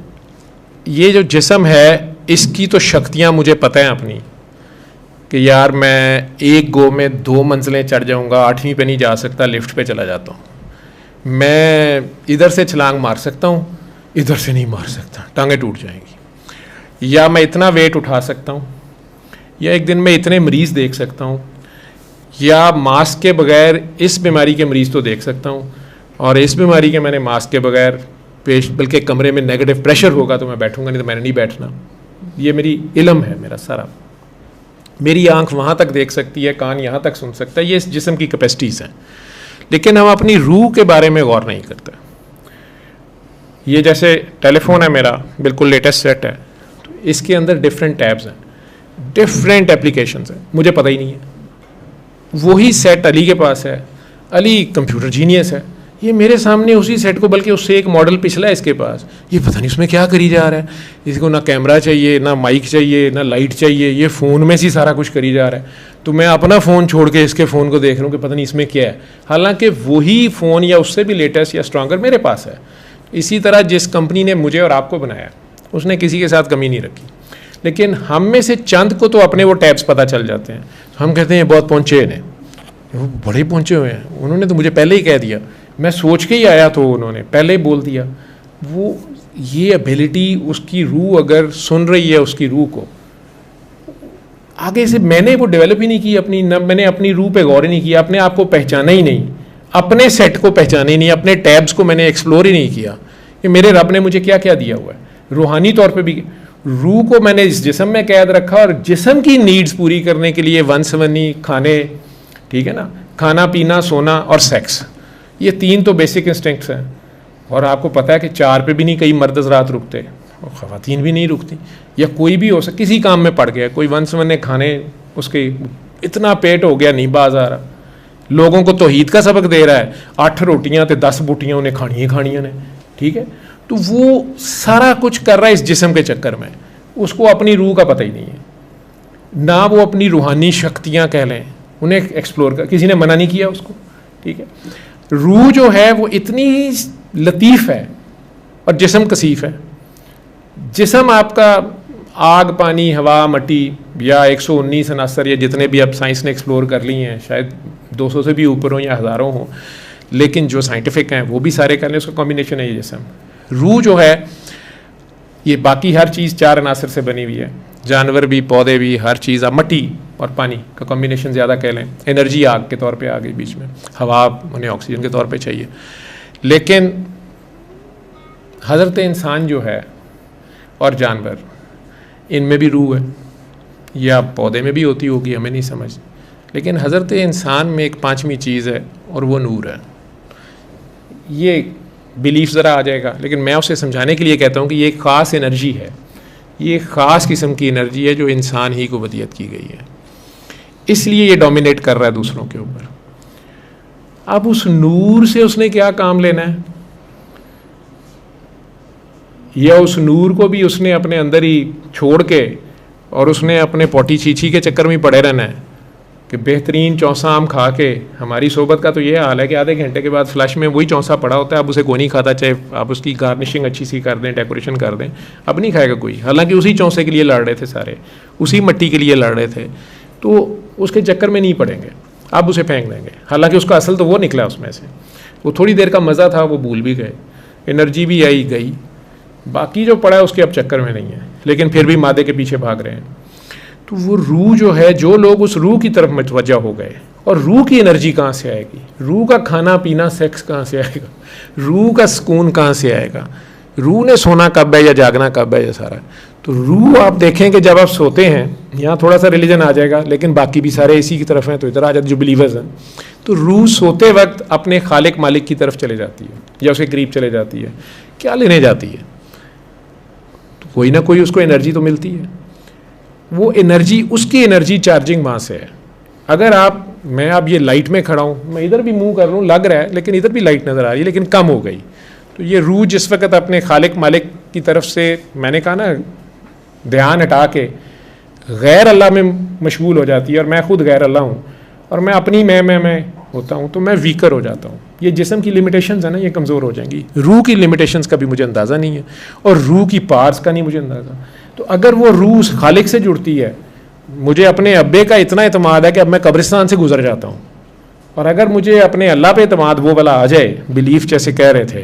ये जो जिस्म है, इसकी तो शक्तियाँ मुझे पता है अपनी, कि यार मैं एक गो में 2 मंजिलें चढ़ जाऊँगा, 8वीं पे नहीं जा सकता, लिफ्ट पे चला जाता हूँ। मैं इधर से छलांग मार सकता हूँ, इधर से नहीं मार सकता, टांगें टूट जाएंगी। या मैं इतना वेट उठा सकता हूँ, या एक दिन में इतने मरीज़ देख सकता हूँ, या मास्क के बगैर इस बीमारी के मरीज़ तो देख सकता हूँ, और इस बीमारी के मैंने मास्क के बगैर बल्कि कमरे में नेगेटिव प्रेशर होगा तो मैं बैठूंगा, नहीं तो मैंने नहीं बैठना। ये मेरी इल्म है मेरा सारा। मेरी आंख वहाँ तक देख सकती है, कान यहाँ तक सुन सकता है, ये इस जिस्म की कैपेसिटीज़ हैं। लेकिन हम अपनी रूह के बारे में गौर नहीं करते। ये जैसे टेलीफोन है मेरा, बिल्कुल लेटेस्ट सेट है, तो इसके अंदर डिफरेंट टैब्स हैं, डिफरेंट एप्लीकेशंस हैं, मुझे पता ही नहीं है। वही सेट अली के पास है, अली कंप्यूटर जीनियस है, ये मेरे सामने उसी सेट को, बल्कि उससे एक मॉडल पिछला है इसके पास, ये पता नहीं उसमें क्या करी जा रहा है। इसको ना कैमरा चाहिए, ना माइक चाहिए, ना लाइट चाहिए, ये फ़ोन में से सारा कुछ करी जा रहा है। तो मैं अपना फ़ोन छोड़ के इसके फ़ोन को देख रहा हूँ कि पता नहीं इसमें क्या है, हालांकि वही फ़ोन या उससे भी लेटेस्ट या स्ट्रॉन्गर मेरे पास है। इसी तरह जिस कंपनी ने मुझे और आपको बनाया, उसने किसी के साथ कमी नहीं रखी, लेकिन हम में से चंद को तो अपने वो टैब्स पता चल जाते हैं। हम कहते हैं बहुत पहुँचे हैं, वो बड़े पहुँचे हुए हैं, उन्होंने तो मुझे पहले ही कह दिया, मैं सोच के ही आया तो उन्होंने पहले ही बोल दिया। वो ये एबिलिटी, उसकी रूह अगर सुन रही है उसकी रूह को, आगे से मैंने वो डेवलप ही नहीं की अपनी, न मैंने अपनी रूह पे गौर ही नहीं किया, अपने आप को पहचाना ही नहीं, अपने सेट को पहचाना ही नहीं, अपने टैब्स को मैंने एक्सप्लोर ही नहीं किया कि मेरे रब ने मुझे क्या क्या दिया हुआ है। रूहानी तौर पे भी रूह को मैंने इस जिस्म में कैद रखा, और जिस्म की नीड्स पूरी करने के लिए वंशवनी, खाने, ठीक है ना, खाना पीना, सोना और सेक्स, ये 3 तो बेसिक इंस्टिंक्ट्स हैं। और आपको पता है कि 4 पे भी नहीं कई मर्द रात रुकते, और ख़वातीन भी नहीं रुकती, या कोई भी हो सकता, किसी काम में पड़ गया, कोई वंशवन्य खाने, उसके इतना पेट हो गया नहीं बाज आ रहा, लोगों को तौहीद का सबक दे रहा है, 8 रोटियां तो 10 बूटियां उन्हें खानियाँ ने, ठीक है। तो वो सारा कुछ कर रहा है इस जिस्म के चक्कर में, उसको अपनी रूह का पता ही नहीं है, ना वो अपनी रूहानी शक्तियाँ कह लें उन्हें एक्सप्लोर कर, किसी ने मना नहीं किया उसको, ठीक है। रूह जो है वो इतनी लतीफ़ है और जिस्म कसीफ है। जिस्म आपका आग, पानी, हवा, मट्टी, या 119 अनासर, या जितने भी अब साइंस ने एक्सप्लोर कर ली हैं, शायद 200 से भी ऊपर हों या हज़ारों हों, लेकिन जो साइंटिफिक हैं वो भी सारे कर लें, उसका कॉम्बिनेशन है ये जिस्म। रूह जो है ये बाकी हर चीज़ 4 अनासर से बनी हुई है, जानवर भी, पौधे भी, हर चीज़। अब मट्टी और पानी का कॉम्बिनेशन ज़्यादा कह लें, एनर्जी आग के तौर पे आ गई बीच में, हवा उन्हें ऑक्सीजन के तौर पे चाहिए। लेकिन हज़रत इंसान जो है और जानवर, इनमें भी रूह है, या पौधे में भी होती होगी, हमें नहीं समझ, लेकिन हज़रत इंसान में एक 5वीं चीज़ है और वो नूर है। ये बिलीफ ज़रा आ जाएगा, लेकिन मैं उसे समझाने के लिए कहता हूँ कि ये एक ख़ास एनर्जी है, ये एक ख़ास किस्म की एनर्जी है जो इंसान ही को वदियत की गई है, इसलिए ये डोमिनेट कर रहा है दूसरों के ऊपर। अब उस नूर से उसने क्या काम लेना है, या उस नूर को भी उसने अपने अंदर ही छोड़ के और उसने अपने पोटी छीछी के चक्कर में पड़े रहना है कि बेहतरीन चौंसा आम खा के। हमारी सोबत का तो ये हाल है कि आधे घंटे के बाद फ्लश में वही चौंसा पड़ा होता है, अब उसे कोई नहीं खाता, चाहे आप उसकी गार्निशिंग अच्छी सी कर दें, डेकोरेशन कर दें, अब नहीं खाएगा कोई। हालांकि उसी चौंसे के लिए लड़ रहे थे सारे, उसी मिट्टी के लिए लड़ रहे थे, तो उसके चक्कर में नहीं पड़ेंगे, अब उसे फेंक देंगे। हालांकि उसका असल तो वो निकला उसमें से, वो थोड़ी देर का मज़ा था, वो भूल भी गए, एनर्जी भी आई गई, बाकी जो पड़ा है उसके अब चक्कर में नहीं है, लेकिन फिर भी मादे के पीछे भाग रहे हैं। तो वो रूह जो है, जो लोग उस रूह की तरफ मुतवज्जा हो गए, और रूह की एनर्जी कहाँ से आएगी, रूह का खाना पीना सेक्स कहाँ से आएगा, रूह का सुकून कहाँ से आएगा, रूह ने सोना कब है या जागना कब है, ये सारा। तो रूह आप देखें कि जब आप सोते हैं, यहाँ थोड़ा सा रिलीजन आ जाएगा, लेकिन बाकी भी सारे इसी की तरफ हैं, तो इधर आ जाते जो बिलीवर्स हैं। तो रूह सोते वक्त अपने खालिक मालिक की तरफ चले जाती है या उसके करीब चले जाती है। क्या लेने जाती है? तो कोई ना कोई उसको एनर्जी तो मिलती है। वो एनर्जी, उसकी एनर्जी चार्जिंग वहाँ से है। अगर मैं अब ये लाइट में खड़ा हूँ, मैं इधर भी मूव कर रहा हूँ, लग रहा है, लेकिन इधर भी लाइट नज़र आ रही है, लेकिन कम हो गई। तो ये रूह जिस वक्त अपने खालिक मालिक की तरफ से, मैंने कहा ना, ध्यान हटा के गैर अल्लाह में मशगूल हो जाती है, और मैं खुद गैर अल्लाह हूँ, और मैं अपनी मैं होता हूँ, तो मैं वीकर हो जाता हूँ। ये जिस्म की लिमिटेशंस है ना, ये कमज़ोर हो जाएंगी। रूह की लिमिटेशंस का भी मुझे अंदाज़ा नहीं है, और रूह की पार्स का नहीं मुझे अंदाज़ा। तो अगर वो रूह उस खालिक से जुड़ती है, मुझे अपने अब्बे का इतना एतमाद है कि अब मैं कब्रिस्तान से गुजर जाता हूँ, और अगर मुझे अपने अल्लाह पे एतमाद वो वाला आ जाए, बिलीफ जैसे कह रहे थे,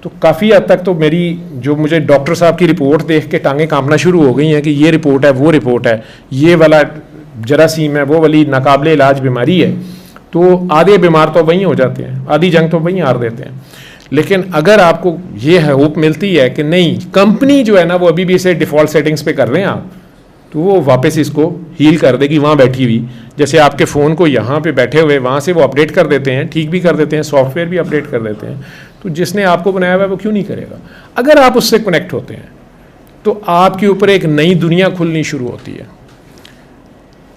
तो काफ़ी हद तक तो मेरी, जो मुझे डॉक्टर साहब की रिपोर्ट देख के टांगें कांपना शुरू हो गई हैं कि ये रिपोर्ट है, वो रिपोर्ट है, ये वाला जरासीम है, वो वाली नाकाबिले इलाज बीमारी है, तो आधे बीमार तो वहीं हो जाते हैं, आधी जंग तो वहीं हार देते हैं। लेकिन अगर आपको ये होप मिलती है कि नहीं, कंपनी जो है ना वो अभी भी इसे डिफ़ॉल्ट सेटिंग्स पे कर रहे हैं आप, तो वो वापस इसको हील कर देगी वहाँ बैठी हुई। जैसे आपके फ़ोन को यहाँ पे बैठे हुए वहाँ से वो अपडेट कर देते हैं, ठीक भी कर देते हैं, सॉफ्टवेयर भी अपडेट कर देते हैं। तो जिसने आपको बनाया हुआ है वो क्यों नहीं करेगा? अगर आप उससे कनेक्ट होते हैं तो आपके ऊपर एक नई दुनिया खुलनी शुरू होती है।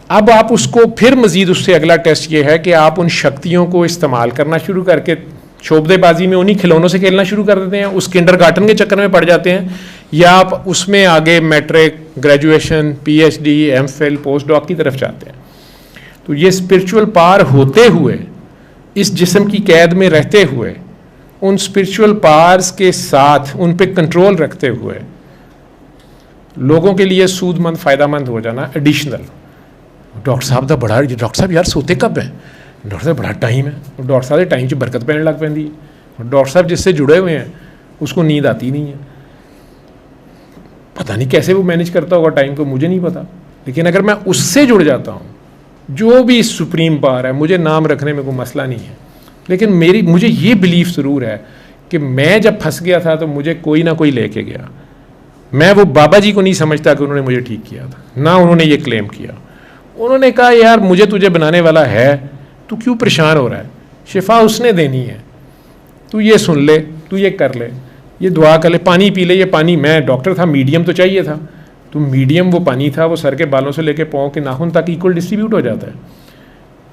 अब आप उसको फिर मज़ीद उससे अगला टेस्ट ये है कि आप उन शक्तियों को इस्तेमाल करना शुरू करके शोबदेबाजी में उन्हीं खिलौनों से खेलना शुरू कर देते हैं, उस किंडरगार्टन के चक्कर में पड़ जाते हैं, या आप उसमें आगे matric, graduation, PhD, MPhil, post doc की तरफ जाते हैं। तो ये स्पिरिचुअल पावर होते हुए, इस जिस्म की कैद में रहते हुए, उन स्पिरिचुअल पावर्स के साथ उन पे कंट्रोल रखते हुए लोगों के लिए सूदमंद, फ़ायदामंद हो जाना एडिशनल। डॉक्टर साहब बड़ा, डॉक्टर साहब यार सोते कब हैं? डॉक्टर साहब बड़ा टाइम है। डॉक्टर साहब के टाइम 'ਚ बरकत पैने लग पैंदी है। डॉक्टर साहब जिससे जुड़े हुए हैं उसको नींद आती नहीं है। पता नहीं कैसे वो मैनेज करता होगा टाइम को, मुझे नहीं पता। लेकिन अगर मैं उससे जुड़ जाता हूँ, जो भी सुप्रीम पावर है, मुझे नाम रखने में कोई मसला नहीं है, लेकिन मुझे ये बिलीफ ज़रूर है कि मैं जब फंस गया था तो मुझे कोई ना कोई लेके गया। मैं वो बाबा जी को नहीं समझता कि उन्होंने मुझे ठीक किया था, ना उन्होंने ये क्लेम किया। उन्होंने कहा यार मुझे तुझे बनाने वाला है, तू क्यों परेशान हो रहा है? शिफा उसने देनी है, तू ये सुन ले, तू ये कर ले, ये दुआ कर ले, पानी पी ले। ये पानी, मैं डॉक्टर था, मीडियम तो चाहिए था, तो मीडियम वो पानी था, वो सर के बालों से लेके पाँव के नाखून तक इक्वल डिस्ट्रीब्यूट हो जाता है।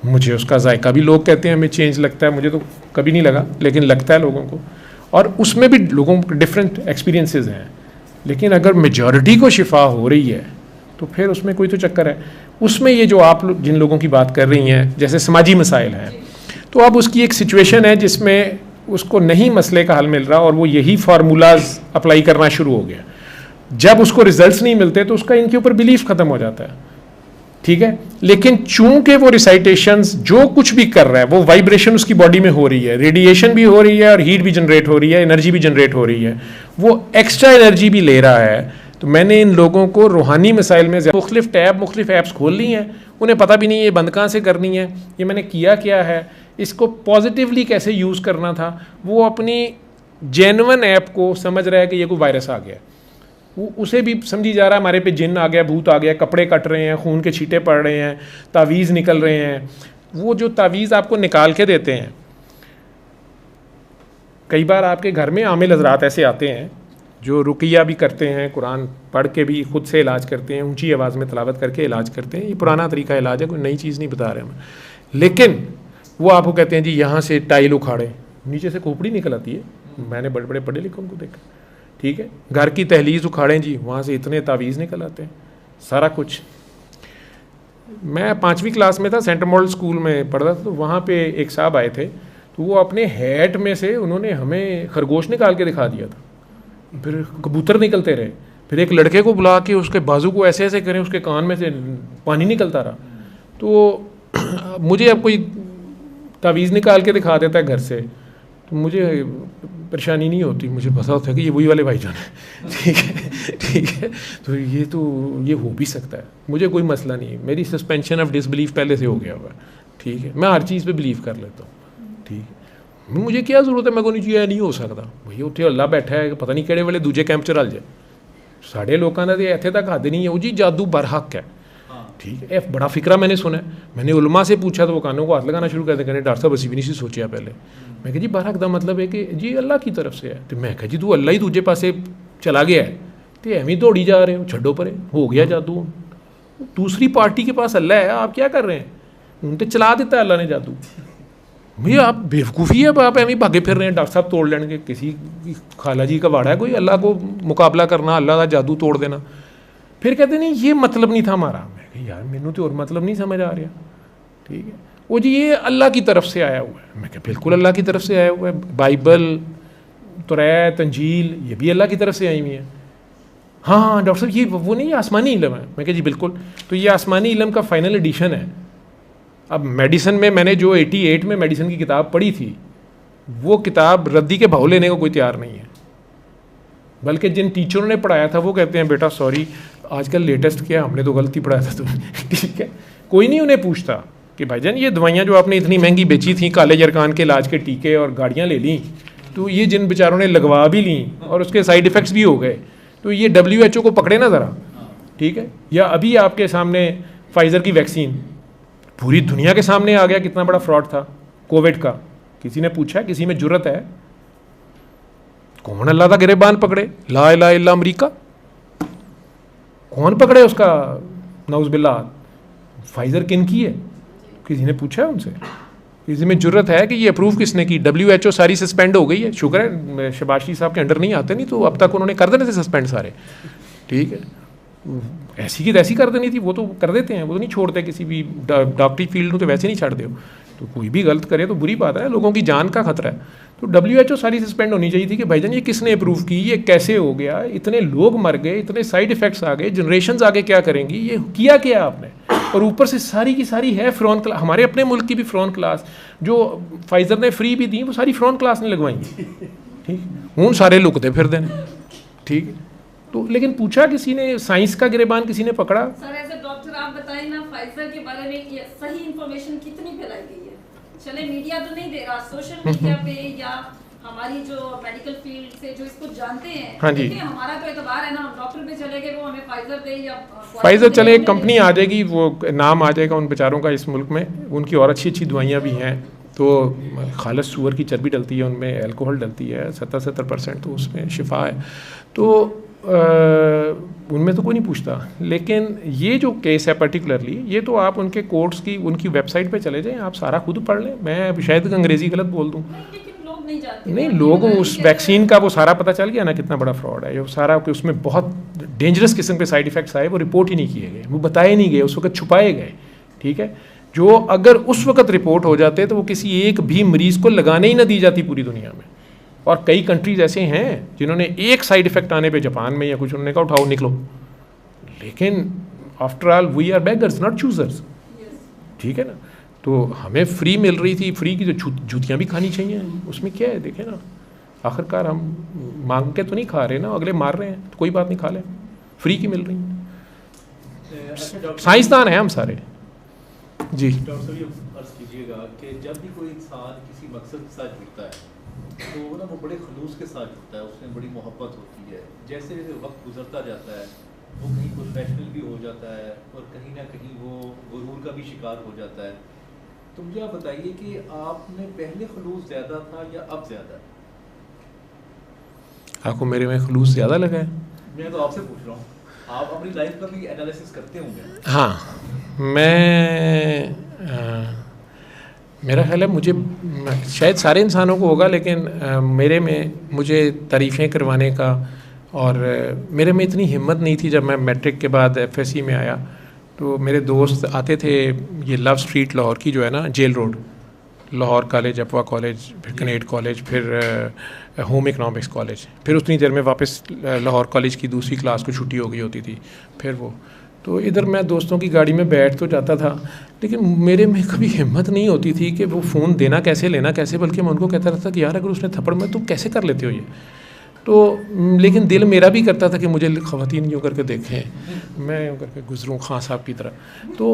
मुझे उसका जायका भी, लोग कहते हैं हमें चेंज लगता है, मुझे तो कभी नहीं लगा, लेकिन लगता है लोगों को। और उसमें भी लोगों को डिफरेंट एक्सपीरियंसेस हैं। लेकिन अगर मेजॉरिटी को शिफा हो रही है तो फिर उसमें कोई तो चक्कर है। उसमें ये जो आप जिन लोगों की बात कर रही हैं, जैसे समाजी मसाइल हैं, तो अब उसकी एक सिचुएशन है जिसमें उसको नहीं मसले का हल मिल रहा और वो यही फार्मूलाज अप्लाई करना शुरू हो गया। जब उसको रिजल्ट्स नहीं मिलते तो उसका इनके ऊपर बिलीफ ख़त्म हो जाता है, ठीक है। लेकिन चूंकि वो रिसाइटेशंस जो कुछ भी कर रहा है, वो वाइब्रेशन उसकी बॉडी में हो रही है, रेडिएशन भी हो रही है और हीट भी जनरेट हो रही है, एनर्जी भी जनरेट हो रही है, वो एक्स्ट्रा एनर्जी भी ले रहा है। तो मैंने इन लोगों को रूहानी मसाइल में मुख्तलिफ ऐप्स खोल ली हैं, उन्हें पता भी नहीं ये बंद कहाँ से करनी है, ये मैंने किया क्या है, इसको पॉजिटिवली कैसे यूज़ करना था। वो अपनी जेन्युइन ऐप को समझ रहा है कि ये कोई वायरस आ गया, वो उसे भी समझी जा रहा है हमारे पे जिन आ गया, भूत आ गया, कपड़े कट रहे हैं, खून के छींटे पड़ रहे हैं, तावीज़ निकल रहे हैं। वो जो तावीज़ आपको निकाल के देते हैं, कई बार आपके घर में आमिल हजरात ऐसे आते हैं जो रुकिया भी करते हैं, कुरान पढ़ के भी खुद से इलाज करते हैं, ऊंची आवाज़ में तलावत करके इलाज करते हैं। ये पुराना तरीका इलाज है, कोई नई चीज़ नहीं बता रहे हम। लेकिन वो आपको कहते हैं जी यहाँ से टाइल उखाड़े, नीचे से खोपड़ी निकल आती है, मैंने बड़े बड़े पढ़े लिखों को देखा, ठीक है। घर की तहलीज़ उखाड़ें जी, वहाँ से इतने तावीज़ निकल आते हैं, सारा कुछ। मैं 5वीं क्लास में था, सेंटर मॉडल स्कूल में पढ़ता था, तो वहाँ पे एक साहब आए थे, तो वो अपने हैट में से उन्होंने हमें खरगोश निकाल के दिखा दिया था, फिर कबूतर निकलते रहे, फिर एक लड़के को बुला के उसके बाजू को ऐसे ऐसे करें, उसके कान में से पानी निकलता रहा। तो मुझे अब कोई तावीज़ निकाल के दिखा देता है घर से तो मुझे परेशानी नहीं होती, मुझे पता होता है कि ये वही वाले भाईजान है, ठीक है, ठीक है। तो ये हो भी सकता है, मुझे कोई मसला नहीं है। मेरी सस्पेंशन ऑफ डिसबिलीफ पहले से हो गया हुआ है, ठीक है। मैं हर चीज़ पे बिलीव कर लेता हूँ, ठीक है। मुझे क्या जरूरत है, मैं कोई चीज़ नहीं हो सकता भाई, उत्थे अल्लाह बैठा है, पता नहीं किहड़े वेले दूजे कैंप च रल जाए। साढ़े लोगों का तो इत्थे तक हद नहीं है, वो जी जादू बरहक है, ठीक है। बड़ा फिक्रा मैंने सुना है, मैंने उलमा से पूछा तो वो कानों को हाथ लगाना शुरू कर दे, कहने डॉक्टर साहब असी भी नहीं सोचा पहले। मैं कहा जी बरहक का मतलब है कि जी अल्लाह की तरफ से है। तो मैं कहा जी तू अल्लाह ही दूजे पासे चला गया है तो एवं दौड़ी जा रहे हो, छड्डो परे, हो गया जादू, दूसरी पार्टी के पास अल्लाह है, आप क्या कर रहे हैं, उनसे चला देता है अल्लाह ने जादू। भैया आप बेवकूफ़ी है, आप एवं भागे फिर रहे हैं, डॉक्टर साहब तोड़ लेंगे, किसी खाला जी का वाड़ा है कोई अल्लाह को मुकाबला करना, अल्लाह का जादू तोड़ देना। फिर कहते नहीं ये मतलब नहीं था हमारा। मैं कहा यार मैनू तो और मतलब नहीं समझ आ रहा, ठीक है। वो जी ये अल्लाह की तरफ से आया हुआ है। मैं कहा बिल्कुल अल्लाह की तरफ से आया हुआ है, बाइबल, तौरात, इंजील ये भी अल्लाह की तरफ से आई हुई है। हाँ डॉक्टर साहब ये वो नहीं आसमानी इल्म है। मैं कहा जी बिल्कुल, तो ये आसमानी इल्म का फाइनल एडिशन है। अब मेडिसिन में मैंने जो 88 में मेडिसिन की किताब पढ़ी थी, वो किताब रद्दी के भाव लेने को कोई तैयार नहीं है। बल्कि जिन टीचरों ने पढ़ाया था वो कहते हैं बेटा सॉरी आजकल लेटेस्ट क्या, हमने तो गलती पढ़ाया था तुम्हें, ठीक है। कोई नहीं उन्हें पूछता कि भाईजान ये दवाइयाँ जो आपने इतनी महंगी बेची थी, काले जरकान के इलाज के टीके और गाड़ियाँ ले ली, तो ये जिन बेचारों ने लगवा भी ली और उसके साइड इफ़ेक्ट्स भी हो गए, तो ये WHO को पकड़े ना ज़रा, ठीक है। या अभी आपके सामने फाइज़र की वैक्सीन पूरी दुनिया के सामने आ गया, कितना बड़ा फ्रॉड था कोविड का। किसी ने पूछा, किसी में जुर्रत है? कौन अल्लाह का गिरबान पकड़े? ला इलाहा इल्ला अमरीका, कौन पकड़े उसका? नौज़ बिल्लाह। फाइज़र किन की है? किसी ने पूछा है उनसे? किसी में जुर्रत है कि ये अप्रूव किसने की? WHO सारी सस्पेंड हो गई है, शुक्र है शबाशी साहब के अंडर नहीं आते, नहीं तो अब तक उन्होंने कर देने थे सस्पेंड सारे, ठीक है। ऐसी की तैसी कर देनी थी, वो तो कर देते हैं, वो तो नहीं छोड़ते किसी भी डॉक्टरी फील्ड में, तो वैसे नहीं छाड़ दे। तो कोई भी गलत करे तो बुरी बात है, लोगों की जान का खतरा है। तो WHO सारी सस्पेंड होनी चाहिए थी कि भाईजान ये किसने अप्रूव की, ये कैसे हो गया, इतने लोग मर गए, इतने साइड इफेक्ट्स आ गए, जनरेशन्स आगे क्या करेंगी, ये किया क्या आपने? और ऊपर से सारी की सारी है फ्रॉन क्लास, हमारे अपने मुल्क की भी फ्रॉन क्लास जो फाइजर ने फ्री भी दी, वो सारी फ्रॉन क्लास ने लगवाई, ठीक। हूँ सारे लुकते फिर देने, ठीक है। तो लेकिन पूछा किसी ने, साइंस का गिरेबान किसी ने पकड़ा? सर एज ए डॉक्टर आप बताइए ना, फाइजर के बारे में ये सही इंफॉर्मेशन कितनी फैलाई गई है? चले मीडिया तो नहीं दे रहा, सोशल मीडिया पे या हमारी जो मेडिकल फील्ड से जो इसको जानते हैं, हाँ जी, हमारा तो एतबार है ना, डॉक्टर पे चले गए वो हमें फाइजर दे या फाइजर चले, एक कंपनी आ जाएगी, वो नाम आ जाएगा उन बेचारों का इस मुल्क में, उनकी और अच्छी अच्छी दवाइयाँ भी हैं। तो खालिस सूअर की चर्बी डलती है उनमें, अल्कोहल डलती है 70% तो उसमें शिफा है। तो उनमें तो कोई नहीं पूछता। लेकिन ये जो केस है पर्टिकुलरली, ये तो आप उनके कोर्ट्स की, उनकी वेबसाइट पे चले जाएं, आप सारा खुद पढ़ लें। मैं शायद अंग्रेज़ी गलत बोल दूँ, नहीं लोगों उस वैक्सीन का वो सारा पता चल गया ना कितना बड़ा फ्रॉड है, ये सारा कि उसमें बहुत डेंजरस किस्म के साइड इफ़ेक्ट्स आए, वो रिपोर्ट ही नहीं किए गए, वो बताए नहीं गए, उस वक्त छुपाए गए, ठीक है। जो अगर उस वक्त रिपोर्ट हो जाते तो वो किसी एक भी मरीज़ को लगाने ही ना दी जाती पूरी दुनिया में। और कई कंट्रीज ऐसे हैं जिन्होंने एक साइड इफेक्ट आने पे, जापान में या कुछ, उन्होंने कहा उठाओ निकलो। लेकिन after all we are beggars not choosers, ठीक है ना। तो हमें फ्री मिल रही थी, फ्री की तो जूतियाँ भी खानी चाहिए, उसमें क्या है? देखें ना, आखिरकार हम मांग के तो नहीं खा रहे ना, अगले मार रहे हैं, तो कोई बात नहीं, खा लें, फ्री की मिल रही है। साइंसदान हैं हम सारे जी। डॉक्टर साहब ये अर्ज कीजिएगा कि जब भी कोई इंसान किसी मकसद के साथ जुड़ता है तो ना वो बड़े खलूस के साथ जुड़ता है, उसमें बड़ी मोहब्बत होती है। जैसे जैसे वक्त गुजरता जाता है वो कहीं प्रोफेशनल भी हो जाता है और कहीं ना कहीं वो गुरूर का भी शिकार हो जाता है। तो मुझे आप बताइए कि आपने पहले खलूस ज़्यादा था या अब ज़्यादा? आपको मेरे में खलूस ज़्यादा लगा है? मैं तो आपसे पूछ रहा हूँ, आप अपनी लाइफ का भी एनालिसिस करते होंगे। हाँ, मैं मेरा ख्याल है, मुझे शायद सारे इंसानों को होगा, लेकिन मेरे में मुझे तारीफ़ें करवाने का, और मेरे में इतनी हिम्मत नहीं थी। जब मैं मैट्रिक के बाद FSC में आया तो मेरे दोस्त आते थे, ये लव स्ट्रीट लाहौर की जो है ना, जेल रोड, लाहौर कॉलेज, अफवा कॉलेज, फिर कनेट कॉलेज, फिर होम इकनॉमिक्स कॉलेज, फिर उतनी देर में वापस लाहौर कॉलेज की दूसरी क्लास को छुट्टी हो गई होती थी, फिर वो। तो इधर मैं दोस्तों की गाड़ी में बैठ तो जाता था, लेकिन मेरे में कभी हिम्मत नहीं होती थी कि वो फ़ोन देना कैसे, लेना कैसे, बल्कि मैं उनको कहता रहता कि यार अगर उसने थप्पड़ में, तुम कैसे कर लेते हो ये। तो लेकिन दिल मेरा भी करता था कि मुझे ख़वातीन यूँ करके देखें, मैं यूँ करके गुजरूँ खां साहब की तरह। तो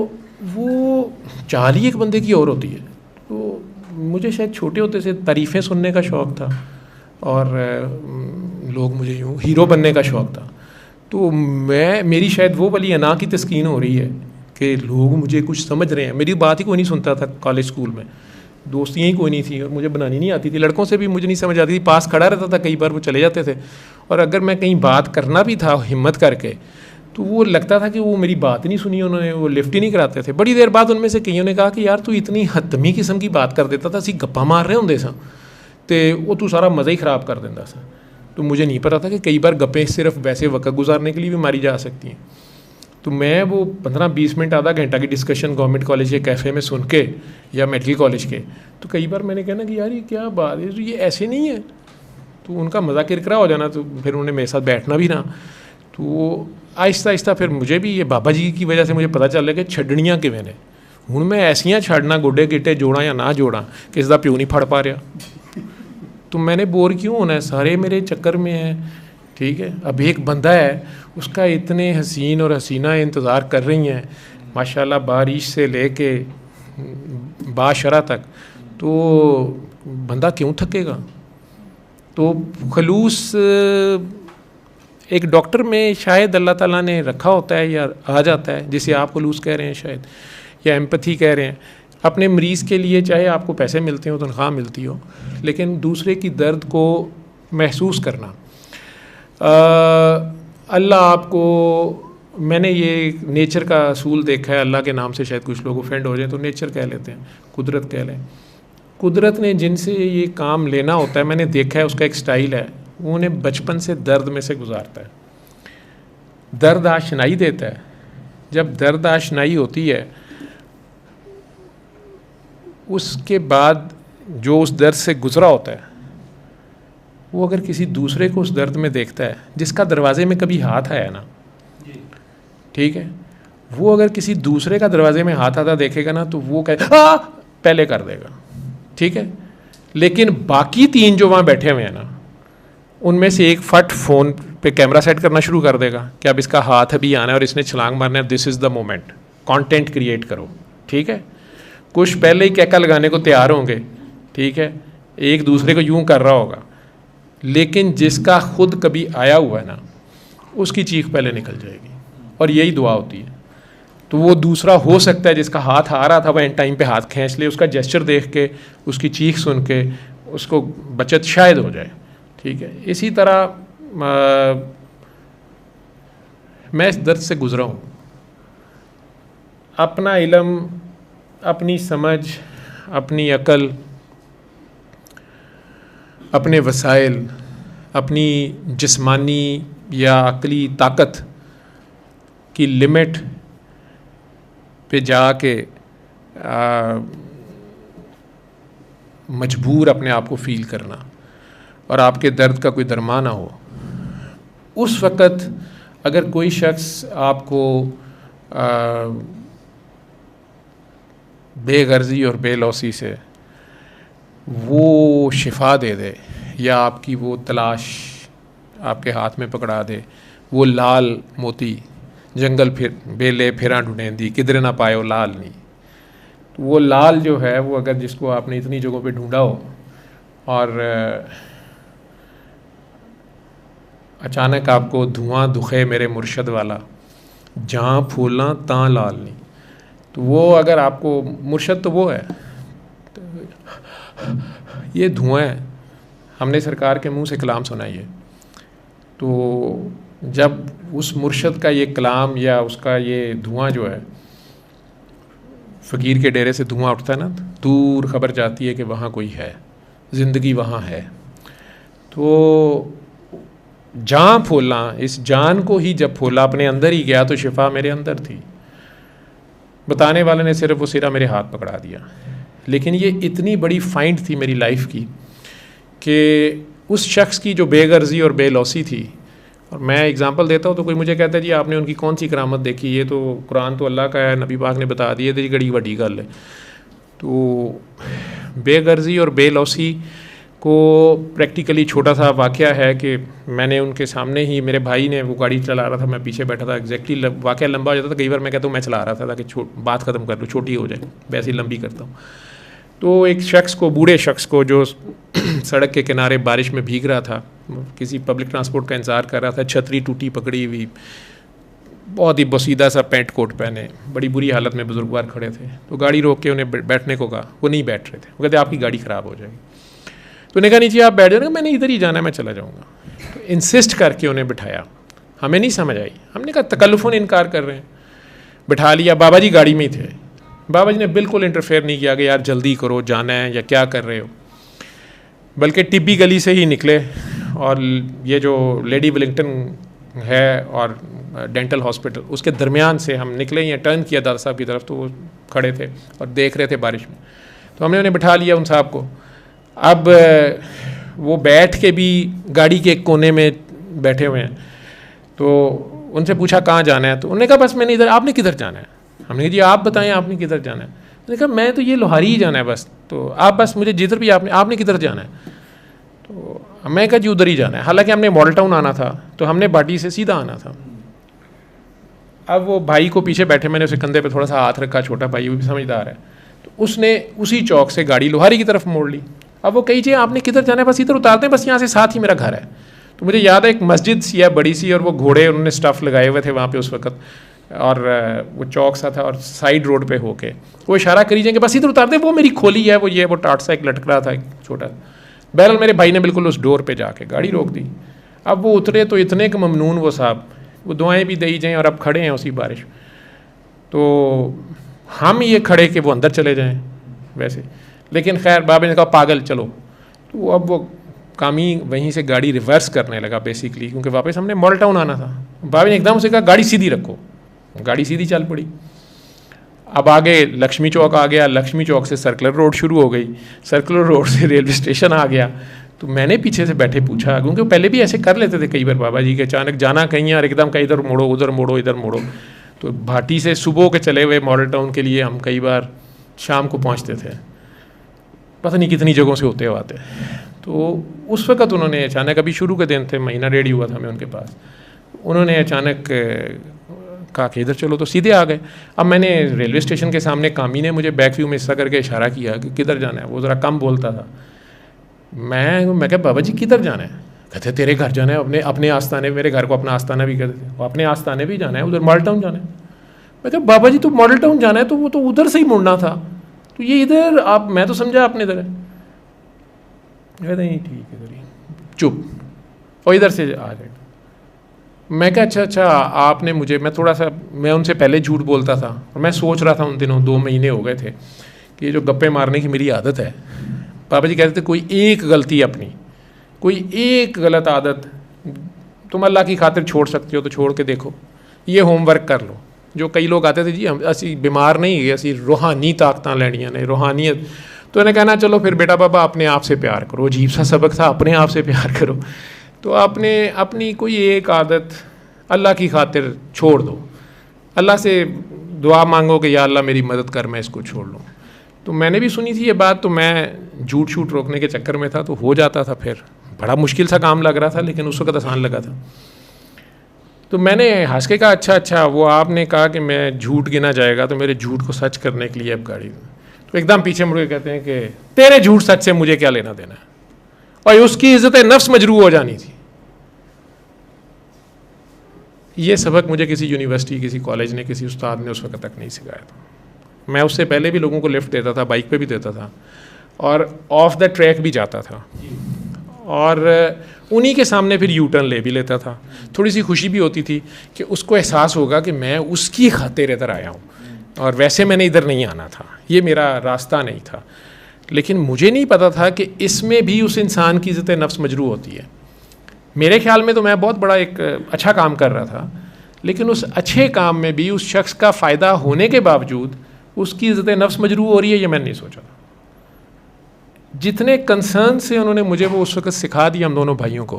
वो चाल ही एक बंदे की और होती है। तो मुझे शायद छोटे होते से तारीफ़ें सुनने का शौक़ था, और लोग मुझे यूँ हीरो बनने का शौक़ था। तो मेरी शायद वो वाली अना की तस्कीन हो रही है कि लोग मुझे कुछ समझ रहे हैं। मेरी बात ही कोई नहीं सुनता था कॉलेज स्कूल में, दोस्तियाँ ही कोई नहीं थी, और मुझे बनानी नहीं आती थी, लड़कों से भी मुझे नहीं समझ आती थी। पास खड़ा रहता था, कई बार वो चले जाते थे, और अगर मैं कहीं बात करना भी था हिम्मत करके, तो वो लगता था कि वो मेरी बात नहीं सुनी उन्होंने, वो लिफ्ट ही नहीं कराते थे। बड़ी देर बाद उनमें से कईयों ने कहा कि यार तू इतनी हतमी किस्म की बात कर देता था, असी गप्पा मार रहे होंगे सा, तो वो तू सारा मज़ा ही ख़राब कर देता सा। तो मुझे नहीं पता था कि कई बार गप्पें सिर्फ वैसे वक्त गुजारने के लिए भी मारी जा सकती हैं। तो मैं वो 15-20 मिनट, आधा घंटा की डिस्कशन गवर्नमेंट कॉलेज के कैफ़े में सुन के, या मेडिकल कॉलेज के, तो कई बार मैंने कहना कि यार ये क्या बात है, तो ये ऐसे नहीं है। तो उनका मज़ा किरकिरा हो जाना, तो फिर उन्होंने मेरे साथ बैठना भी ना। तो आहिस्ता आहिस्ता फिर मुझे भी ये बाबा जी की वजह से मुझे पता चल गया कि छड्डनियाँ किवें ने। हुण मैं ऐसियाँ छड्डना, गोडे गिट्टे जोड़ा या ना जोड़ा, किसी का प्यो नहीं फड़ पा रहा, तो मैंने बोर क्यों होना है, सारे मेरे चक्कर में हैं, ठीक है। अब एक बंदा है, उसका इतने हसीन और हसीना इंतज़ार कर रही हैं माशाल्लाह, बारिश से लेके बाशरा तक, तो बंदा क्यों थकेगा। तो खलूस एक डॉक्टर में शायद अल्लाह ताला ने रखा होता है या आ जाता है, जिसे आप खलूस कह रहे हैं शायद, या एम्पैथी कह रहे हैं। अपने मरीज़ के लिए चाहे आपको पैसे मिलते हो, तनख्वाह मिलती हो, लेकिन दूसरे की दर्द को महसूस करना। अल्लाह आपको, मैंने ये नेचर का असूल देखा है, अल्लाह के नाम से शायद कुछ लोग ऑफेंड हो जाए तो नेचर कह लेते हैं, कुदरत कह लें। कुदरत ने जिनसे ये काम लेना होता है, मैंने देखा है, उसका एक स्टाइल है, वो उन्हें बचपन से दर्द में से गुजारता है। दर्द आशनाई देता है। जब दर्द आशनाई होती है, उसके बाद जो उस दर्द से गुजरा होता है, वो अगर किसी दूसरे को उस दर्द में देखता है, जिसका दरवाजे में कभी हाथ आया ना, ठीक है, वो अगर किसी दूसरे का दरवाजे में हाथ आता देखेगा ना, तो वो कहे पहले कर देगा, ठीक है। लेकिन बाकी 3 जो वहाँ बैठे हुए हैं ना, उनमें से एक फट फ़ोन पे कैमरा सेट करना शुरू कर देगा कि अब इसका हाथ अभी आना है और इसने छलांग मारना है, this is the moment, content create करो, ठीक है। कुछ पहले ही कैका लगाने को तैयार होंगे, ठीक है, एक दूसरे को यूं कर रहा होगा, लेकिन जिसका खुद कभी आया हुआ है ना, उसकी चीख पहले निकल जाएगी, और यही दुआ होती है। तो वो दूसरा हो सकता है जिसका हाथ आ रहा था, वह एंड टाइम पे हाथ खींच ले, उसका जेस्चर देख के, उसकी चीख सुन के उसको बचत शायद हो जाए, ठीक है। इसी तरह मैं इस दर्द से गुजरा हूँ। अपना इल्म, अपनी समझ, अपनी अकल, अपने वसाइल, अपनी जिस्मानी या अकली ताकत की लिमिट पे जाके मजबूर अपने आप को फ़ील करना, और आपके दर्द का कोई दरमा ना हो, उस वक़्त अगर कोई शख्स आपको बेगर्ज़ी और बेलौसी से वो शिफा दे दे, या आपकी वो तलाश आपके हाथ में पकड़ा दे, वो लाल मोती जंगल फिर बेले फिरा ढूंढेंदी किधरे ना पायो लाल नहीं, तो वो लाल जो है, वो अगर जिसको आपने इतनी जगहों पे ढूंढा हो और अचानक आपको धुआं दुखे मेरे मुर्शद वाला, जहाँ फूलना ता लाल नहीं, तो वो अगर आपको मुर्शद तो वो है, तो ये धुआं है। हमने सरकार के मुंह से कलाम सुना ये, तो जब उस मुर्शद का ये कलाम या उसका ये धुआं जो है, फ़कीर के डेरे से धुआं उठता है ना, दूर खबर जाती है कि वहाँ कोई है, ज़िंदगी वहाँ है। तो जहाँ फूलना, इस जान को ही जब फूला, अपने अंदर ही गया, तो शिफा मेरे अंदर थी। बताने वाले ने सिर्फ वो सिरा मेरे हाथ पकड़ा दिया, लेकिन ये इतनी बड़ी फाइंड थी मेरी लाइफ की कि उस शख्स की जो बेगर्जी और बेलौसी थी। और मैं एग्जांपल देता हूँ तो कोई मुझे कहता है जी आपने उनकी कौन सी करामत देखी, ये तो कुरान तो अल्लाह का है, नबी पाक ने बता दिए, तेरी बड़ी वड्डी गल है। तो बेगर्जी और बेलौसी को प्रैक्टिकली छोटा सा वाक़या है कि मैंने उनके सामने ही, मेरे भाई ने वो गाड़ी चला रहा था, मैं पीछे बैठा था, एग्जैक्टली वाक़या लंबा हो जाता था, कई बार मैं कहता हूँ मैं चला रहा था ताकि बात ख़त्म कर लूँ, छोटी हो जाए, वैसे ही लंबी करता हूँ। तो एक शख्स को, बूढ़े शख्स को, जो सड़क के किनारे बारिश में भीग रहा था, किसी पब्लिक ट्रांसपोर्ट का इंतज़ार कर रहा था, छतरी टूटी पकड़ी हुई, बहुत ही बसीदा सा पैंट कोट पहने, बड़ी बुरी हालत में बुजुर्गवार खड़े थे। तो गाड़ी रोक के उन्हें बैठने को कहा, वो नहीं बैठ रहे थे। वो कहते आपकी गाड़ी ख़राब हो जाएगी। तो उन्हें कहा नीचे आप बैठ जाओगे, मैंने इधर ही जाना है, मैं चला जाऊँगा। तो इंसिस्ट करके उन्हें बिठाया, हमें नहीं समझ आई, हमने कहा तकल्लुफ़न इनकार कर रहे हैं, बिठा लिया। बाबा जी गाड़ी में ही थे, बाबा जी ने बिल्कुल इंटरफेयर नहीं किया कि यार जल्दी करो, जाना है या क्या कर रहे हो, बल्कि टिब्बी गली से ही निकले और ये जो लेडी विलिंगटन है और डेंटल हॉस्पिटल, उसके दरमियान से हम निकले, या टर्न किया दादा साहब की तरफ, तो वो खड़े थे और देख रहे थे बारिश में। तो हमने उन्हें बिठा लिया उन साहब को। अब वो बैठ के भी गाड़ी के एक कोने में बैठे हुए हैं, तो उनसे पूछा कहाँ जाना है, तो उन्होंने कहा बस मैंने इधर, आपने किधर जाना है? हमने कहा जी आप बताएं आपने किधर जाना है। उन्होंने कहा मैं तो ये लोहारी ही जाना है बस, तो आप बस मुझे जिधर भी आपने किधर जाना है? तो मैं कहा जी उधर ही जाना है। हालांकि हमने मॉडल टाउन आना था, तो हमने बाटी से सीधा आना था। अब वो भाई को पीछे बैठे, मैंने उसे कंधे पे थोड़ा सा हाथ रखा, छोटा भाई वो भी समझदार है, तो उसने उसी चौक से गाड़ी लोहारी की तरफ मोड़ ली। अब वो कही आपने किधर जाना है, बस इधर उतारते हैं, बस यहाँ से साथ ही मेरा घर है। तो मुझे याद है एक मस्जिद सी है बड़ी सी, और वो घोड़े उन्होंने स्टफ़ लगाए हुए थे वहाँ पे उस वक्त, और वो चौक सा था और साइड रोड पे होके वो इशारा करी जाएंगे बस इधर उतारते, वो मेरी खोली है, वो ये वो टाट सा एक लटक रहा था एक छोटा। बहरहाल मेरे भाई ने बिल्कुल उस डोर पे जाके गाड़ी रोक दी। अब वो उतरे तो इतने के ममनून वो साहब, वो दुआएं भी दी जाएँ और अब खड़े हैं उसी बारिश, तो हम ये खड़े कि वो अंदर चले जाएँ वैसे, लेकिन खैर बाबा ने कहा पागल चलो। तो अब वो कामी वहीं से गाड़ी रिवर्स करने लगा बेसिकली, क्योंकि वापस हमने मॉडल टाउन आना था। बाबा ने एकदम उसे कहा गाड़ी सीधी रखो, गाड़ी सीधी चल पड़ी। अब आगे लक्ष्मी चौक आ गया, लक्ष्मी चौक से सर्कुलर रोड शुरू हो गई, सर्कुलर रोड से रेलवे स्टेशन आ गया। तो मैंने पीछे से बैठे पूछा, क्योंकि पहले भी ऐसे कर लेते थे कई बार बाबा जी के, अचानक जाना कहीं और एकदम कहीं इधर मोड़ो उधर मोड़ो इधर मोड़ो। तो भाटी से सुबह के चले हुए मॉडल टाउन के लिए हम कई बार शाम को पहुँचते थे, पता नहीं कितनी जगहों से होते आते। तो उस वक़्त उन्होंने अचानक, अभी शुरू के दिन थे, महीना डेढ़ ही हुआ था मैं उनके पास, उन्होंने अचानक कहा कि इधर चलो, तो सीधे आ गए। अब मैंने रेलवे स्टेशन के सामने कामी ने मुझे बैक व्यू में ऐसा करके इशारा किया कि किधर जाना है, वो ज़रा कम बोलता था। मैं कहा बाबा जी किधर जाना है? कहते तेरे घर जाना है, अपने आस्थाने, मेरे घर को अपना आस्थाना भी कहते थे, वो अपने आस्थाने भी जाना है, उधर मॉडल टाउन जाना है। मैं कहा बाबा जी तो मॉडल टाउन जाना है तो वो तो उधर से ही मुड़ना था, तो ये इधर आप, मैं तो समझा आपने इधर है। नहीं ठीक है, इधर ही चुप, और इधर से आ जाए। मैं कहा अच्छा आपने मुझे, मैं उनसे पहले झूठ बोलता था, और मैं सोच रहा था उन दिनों 2 महीने हो गए थे कि ये जो गप्पे मारने की मेरी आदत है, पापा जी कहते थे कोई एक गलती अपनी, कोई एक गलत आदत तुम अल्लाह की खातिर छोड़ सकते हो तो छोड़ के देखो, ये होमवर्क कर लो। जो कई लोग आते थे जी हम असी बीमार नहीं है, असी रूहानी ताकतां लैनियां ने, रूहानियत, तो इन्हें कहना चलो फिर बेटा बाबा अपने आप से प्यार करो। अजीब सा सबक था, अपने आप से प्यार करो। तो आपने अपनी कोई एक आदत अल्लाह की खातिर छोड़ दो, अल्लाह से दुआ मांगो कि या अल्लाह मेरी मदद कर, मैं इसको छोड़ लूँ। तो मैंने भी सुनी थी ये बात, तो मैं झूठ शूट रोकने के चक्कर में था, तो हो जाता था, फिर बड़ा मुश्किल सा काम लग रहा था, लेकिन उस वक्त आसान लगा था। तो मैंने हंस के कहा अच्छा वो आपने कहा कि मैं झूठ गिना जाएगा, तो मेरे झूठ को सच करने के लिए अब गाड़ी। तो एकदम पीछे मुड़ के कहते हैं कि तेरे झूठ सच से मुझे क्या लेना देना है, और उसकी इज्जत नफ्स मजरू हो जानी थी। ये सबक मुझे किसी यूनिवर्सिटी, किसी कॉलेज ने, किसी उस्ताद ने उस वक्त तक नहीं सिखाया था। मैं उससे पहले भी लोगों को लिफ्ट देता था, बाइक पे भी देता था, और ऑफ द ट्रैक भी जाता था, और उन्हीं के सामने फिर यू टर्न ले भी लेता था। थोड़ी सी खुशी भी होती थी कि उसको एहसास होगा कि मैं उसकी खातिर इधर आया हूँ, और वैसे मैंने इधर नहीं आना था, ये मेरा रास्ता नहीं था। लेकिन मुझे नहीं पता था कि इसमें भी उस इंसान की इज़्ज़त नफ्स मजरू होती है। मेरे ख्याल में तो मैं बहुत बड़ा एक अच्छा काम कर रहा था, लेकिन उस अच्छे काम में भी उस शख्स का फ़ायदा होने के बावजूद उसकी इज़्ज़त नफ्स मजरू हो रही है, ये मैंने नहीं सोचा था। जितने कंसर्न से उन्होंने मुझे वो उस वक्त सिखा दिया हम दोनों भाइयों को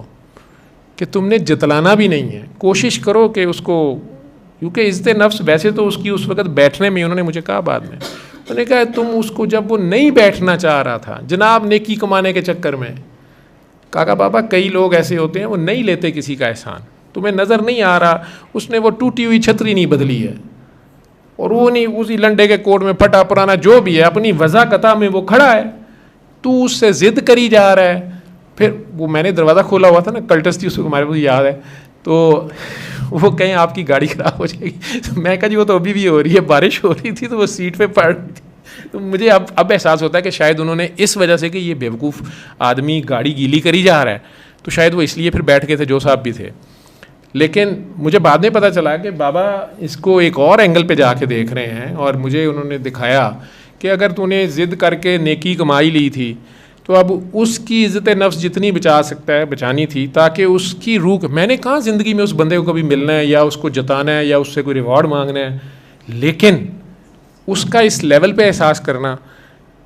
कि तुमने जतलाना भी नहीं है, कोशिश करो कि उसको, क्योंकि इज़्ज़त नफ्स वैसे तो उसकी उस वक्त बैठने में, उन्होंने मुझे कहा बाद में, उन्होंने कहा तुम उसको, जब वो नहीं बैठना चाह रहा था जनाब नेकी कमाने के चक्कर में, काका बाबा कई लोग ऐसे होते हैं वो नहीं लेते किसी का एहसान, तुम्हें नज़र नहीं आ रहा उसने वो टूटी हुई छतरी नहीं बदली है, और वो नहीं उसी लंडे के कोट में फटा पुराना जो भी है अपनी वज़ा कता में वो खड़ा है, तू उससे ज़िद करी जा रहा है। फिर वो मैंने दरवाज़ा खोला हुआ था ना, कल्टस थी उसको, हमारे को याद है, तो वो कहीं आपकी गाड़ी ख़राब हो जाएगी, तो मैं कहा जी वो तो अभी भी हो रही है, बारिश हो रही थी तो वो सीट पे पड़ रही थी। तो मुझे अब एहसास होता है कि शायद उन्होंने इस वजह से कि ये बेवकूफ़ आदमी गाड़ी गीली करी जा रहा है, तो शायद वो इसलिए फिर बैठ गए थे, जो साहब भी थे। लेकिन मुझे बाद में पता चला कि बाबा इसको एक और एंगल पे जाके देख रहे हैं, और मुझे उन्होंने दिखाया कि अगर तूने ज़िद करके नेकी कमाई ली थी तो अब उसकी इज़्ज़त नफ्स जितनी बचा सकता है बचानी थी, ताकि उसकी रूह, मैंने कहाँ ज़िंदगी में उस बंदे को कभी मिलना है या उसको जताना है या उससे कोई रिवॉर्ड मांगना है, लेकिन उसका इस लेवल पे एहसास करना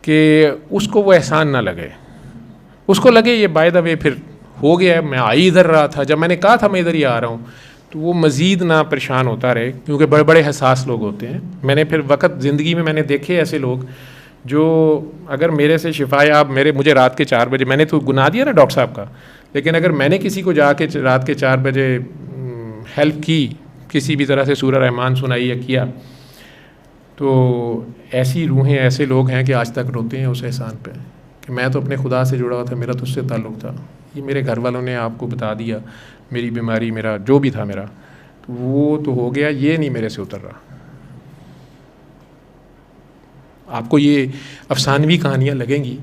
कि उसको वो एहसान ना लगे, उसको लगे ये बाय द वे फिर हो गया, मैं आ ही इधर रहा था, जब मैंने कहा था मैं इधर ही आ रहा हूँ, तो वो मज़ीद ना परेशान होता रहे, क्योंकि बड़े बड़े हसास लोग होते हैं। मैंने फिर वक्त ज़िंदगी में मैंने देखे ऐसे लोग जो अगर मेरे से शिफायाब, मुझे रात के 4 बजे, मैंने तो गुनाह दिया ना डॉक्टर साहब का, लेकिन अगर मैंने किसी को जाके रात के 4 बजे हेल्प की, किसी भी तरह से सूरह रहमान सुनाई या किया, तो ऐसी रूहें, ऐसे लोग हैं कि आज तक रोते हैं उस एहसान पे कि मैं तो अपने खुदा से जुड़ा हुआ था, मेरा तो उससे ताल्लुक़ था, ये मेरे घर वालों ने आपको बता दिया मेरी बीमारी, मेरा जो भी था मेरा, तो वो तो हो गया, ये नहीं मेरे से उतर रहा। आपको ये अफसानवी कहानियाँ लगेंगी,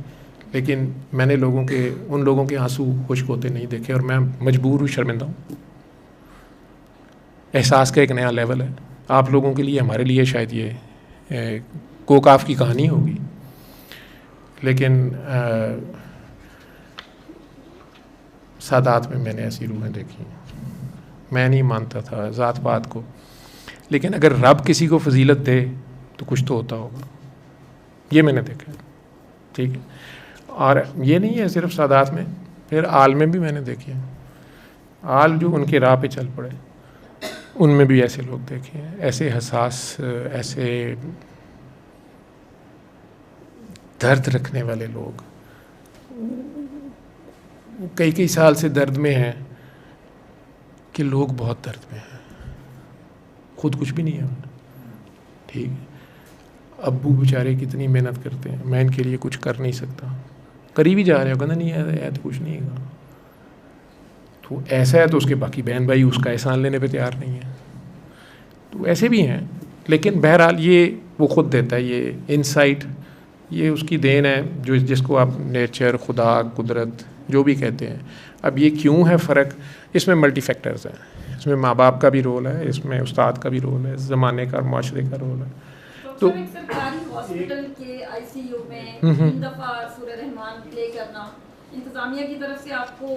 लेकिन मैंने उन लोगों के आंसू खुश्क होते नहीं देखे, और मैं मजबूर हूँ, शर्मिंदा हूँ। एहसास का एक नया लेवल है आप लोगों के लिए, हमारे लिए शायद ये कोकाफ की कहानी होगी, लेकिन सादात में मैंने ऐसी रूहें देखी। मैं नहीं मानता था ज़ात पात को, लेकिन अगर रब किसी को फजीलत दे तो कुछ तो होता होगा, ये मैंने देखा। ठीक है, और ये नहीं है सिर्फ सादात में, फिर आल में भी मैंने देखे हैं। आल जो उनके राह पे चल पड़े, उनमें भी ऐसे लोग देखे हैं, ऐसे हसास, ऐसे दर्द रखने वाले लोग, कई साल से दर्द में हैं कि लोग बहुत दर्द में हैं, खुद कुछ भी नहीं है उन्हें। ठीक है, अब्बू बेचारे कितनी मेहनत करते हैं, मैं इनके लिए कुछ कर नहीं सकता, करीबी जा रहे हो, कहना नहीं है तो कुछ नहीं है, तो ऐसा है तो उसके बाकी बहन भाई उसका एहसान लेने पे तैयार नहीं है, तो ऐसे भी हैं। लेकिन बहरहाल ये वो खुद देता है, ये इंसाइट, ये उसकी देन है, जो जिसको आप नेचर, खुदा, कुदरत जो भी कहते हैं। अब ये क्यों है फ़र्क, इसमें मल्टी फैक्टर्स हैं, इसमें माँ बाप का भी रोल है, इसमें उस्ताद का भी रोल है, ज़माने का और माशरे का रोल है। तो एक सरकारी हॉस्पिटल के आईसीयू में 3 दफ़ा सूरह रहमान प्ले करना, इंतज़ामिया की तरफ से आपको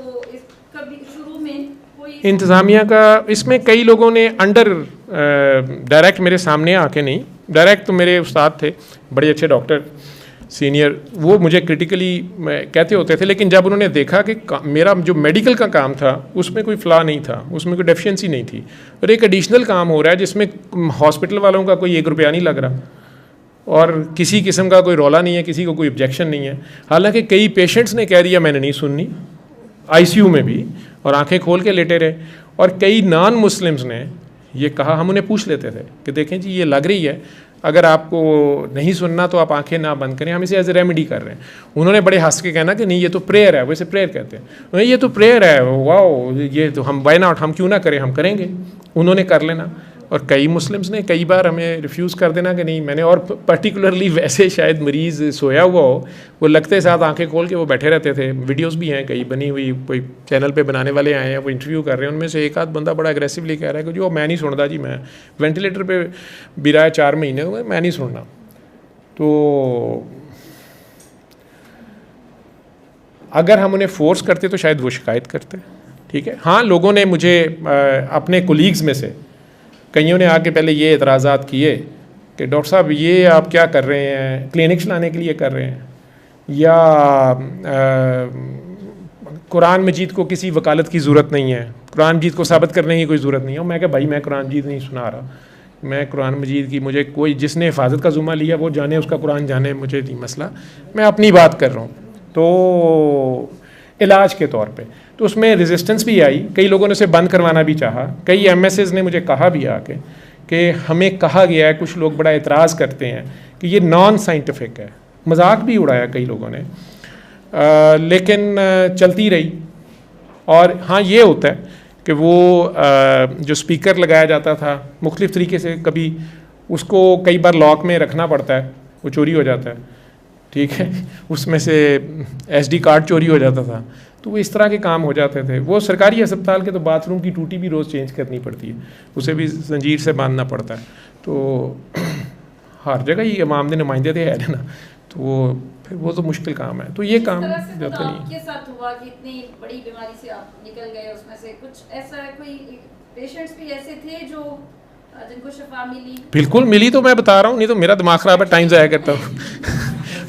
कभी शुरू में कोई इंतज़ामिया का, इसमें कई लोगों ने अंडर डायरेक्ट मेरे सामने आके नहीं, डायरेक्ट तो मेरे उस्ताद थे, बड़े अच्छे डॉक्टर सीनियर, वो मुझे क्रिटिकली कहते होते थे, लेकिन जब उन्होंने देखा कि मेरा जो मेडिकल का काम था उसमें कोई फ्ला नहीं था, उसमें कोई डेफिशिएंसी नहीं थी, और एक एडिशनल काम हो रहा है जिसमें हॉस्पिटल वालों का कोई 1 रुपया नहीं लग रहा और किसी किस्म का कोई रौला नहीं है, किसी को कोई ऑब्जेक्शन नहीं है। हालांकि कई पेशेंट्स ने कह दिया मैंने नहीं सुननी, आईसीयू में भी, और आंखें खोल के लेटे रहे, और कई नॉन मुस्लिम्स ने ये कहा, हम उन्हें पूछ लेते थे कि देखें जी ये लग रही है, अगर आपको नहीं सुनना तो आप आंखें ना बंद करें, हम इसे एज ए रेमेडी कर रहे हैं। उन्होंने बड़े हंस के कहना कि नहीं ये तो प्रेयर है, वैसे प्रेयर कहते हैं, ये तो प्रेयर है, वाओ ये तो हम वाई नॉट, हम क्यों ना करें, हम करेंगे, उन्होंने कर लेना। और कई मुस्लिम्स ने कई बार हमें रिफ्यूज़ कर देना कि नहीं मैंने, और पर्टिकुलरली वैसे शायद मरीज़ सोया हुआ हो, वो लगते साथ आंखें खोल के वो बैठे रहते थे। वीडियोस भी हैं कई बनी हुई, कोई चैनल पे बनाने वाले आए हैं, वो इंटरव्यू कर रहे हैं, उनमें से एक आध बंदा बड़ा एग्रेसिवली कह रहा है कि जो मैं नहीं सुनता जी, मैं वेंटिलेटर पे भी रहा है 4 महीने, मैं नहीं सुनना। तो अगर हम उन्हें फोर्स करते तो शायद वो शिकायत करते। ठीक है, हाँ लोगों ने मुझे अपने कोलीग्स में से कईयों ने आके पहले ये एतराज़ात किए कि डॉक्टर साहब ये आप क्या कर रहे हैं, क्लिनिक चलाने के लिए कर रहे हैं, या कुरान मजीद को किसी वकालत की ज़रूरत नहीं है, कुरान मजीद को साबित करने की कोई ज़रूरत नहीं है। मैं कहा भाई मैं कुरान मजीद नहीं सुना रहा, मैं कुरान मजीद की, मुझे कोई जिसने हिफाजत का ज़ुम्मा लिया वो जाने, उसका कुरान जाने, मुझे नहीं मसला, मैं अपनी बात कर रहा हूँ। तो इलाज के तौर पे तो उसमें रेजिस्टेंस भी आई, कई लोगों ने उसे बंद करवाना भी चाहा, कई एमएसएस ने मुझे कहा भी आके कि हमें कहा गया है, कुछ लोग बड़ा एतराज़ करते हैं कि ये नॉन साइंटिफिक है, मजाक भी उड़ाया कई लोगों ने, लेकिन चलती रही। और हाँ ये होता है कि वो जो स्पीकर लगाया जाता था मुख्तलिफ़ तरीके से, कभी उसको कई बार लॉक में रखना पड़ता है, वो चोरी हो जाता है। ठीक है, उसमें से SD कार्ड चोरी हो जाता था, तो वो इस तरह के काम हो जाते थे। वो सरकारी अस्पताल के तो बाथरूम की टूटी भी रोज़ चेंज करनी पड़ती है, उसे भी जंजीर से बांधना पड़ता है। तो हर जगह ही इमाम के नुमाइंदे थे है ना, तो वो तो मुश्किल काम है। तो ये काम जाता नहीं। आपके साथ हुआ कि इतनी बड़ी बीमारी से आप निकल गए, उसमें से कुछ ऐसा कोई पेशेंट्स भी ऐसे थे जो जिनको शिफा मिली? बिल्कुल मिली, तो मैं बता रहा हूँ, नहीं तो मेरा दिमाग ख़राब है, टाइम ज़ाया करता हूँ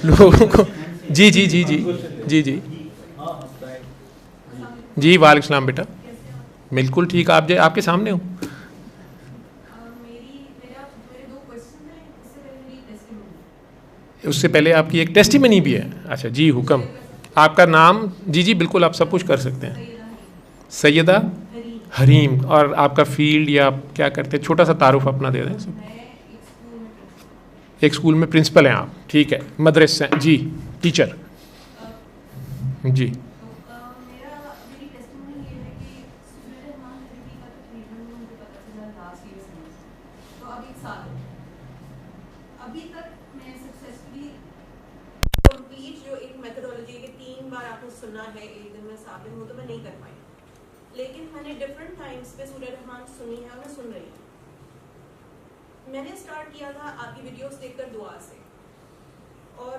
लोगों को। जी जी जी जी जी जी जी वालेकुम सलाम बेटा, बिल्कुल ठीक, आप आपके सामने हूँ। उससे पहले आपकी एक टेस्टिमनी भी है। अच्छा जी हुक्म, आपका नाम? जी जी बिल्कुल, आप सब कुछ कर सकते हैं। सैयदा हरीम, और आपका फील्ड या आप क्या करते हैं, छोटा सा तारुफ अपना दे दें। एक स्कूल में प्रिंसिपल हैं आप, ठीक है, मदरसे जी, टीचर। जी। मेरा मेरी टेस्टिमनी ये है कि सूर्य रहमान थेरेपी का ट्रीटमेंट मुझे पता चला लास्ट ईयर से, तो अब 1 साल हो गया। अभी तक मैं सक्सेसफुली कंप्लीट जो एक मेथडोलॉजी के 3 बार आपने सुना है 1 दिन में 7 दिन, वो तो मैं नहीं कर पाई, लेकिन मैंने डिफरेंट टाइम्स पे सूर्य रहमान सुनी है और मैं सुन रही हूँ। मैंने स्टार्ट किया था आपकी वीडियोस देखकर दुआ से, और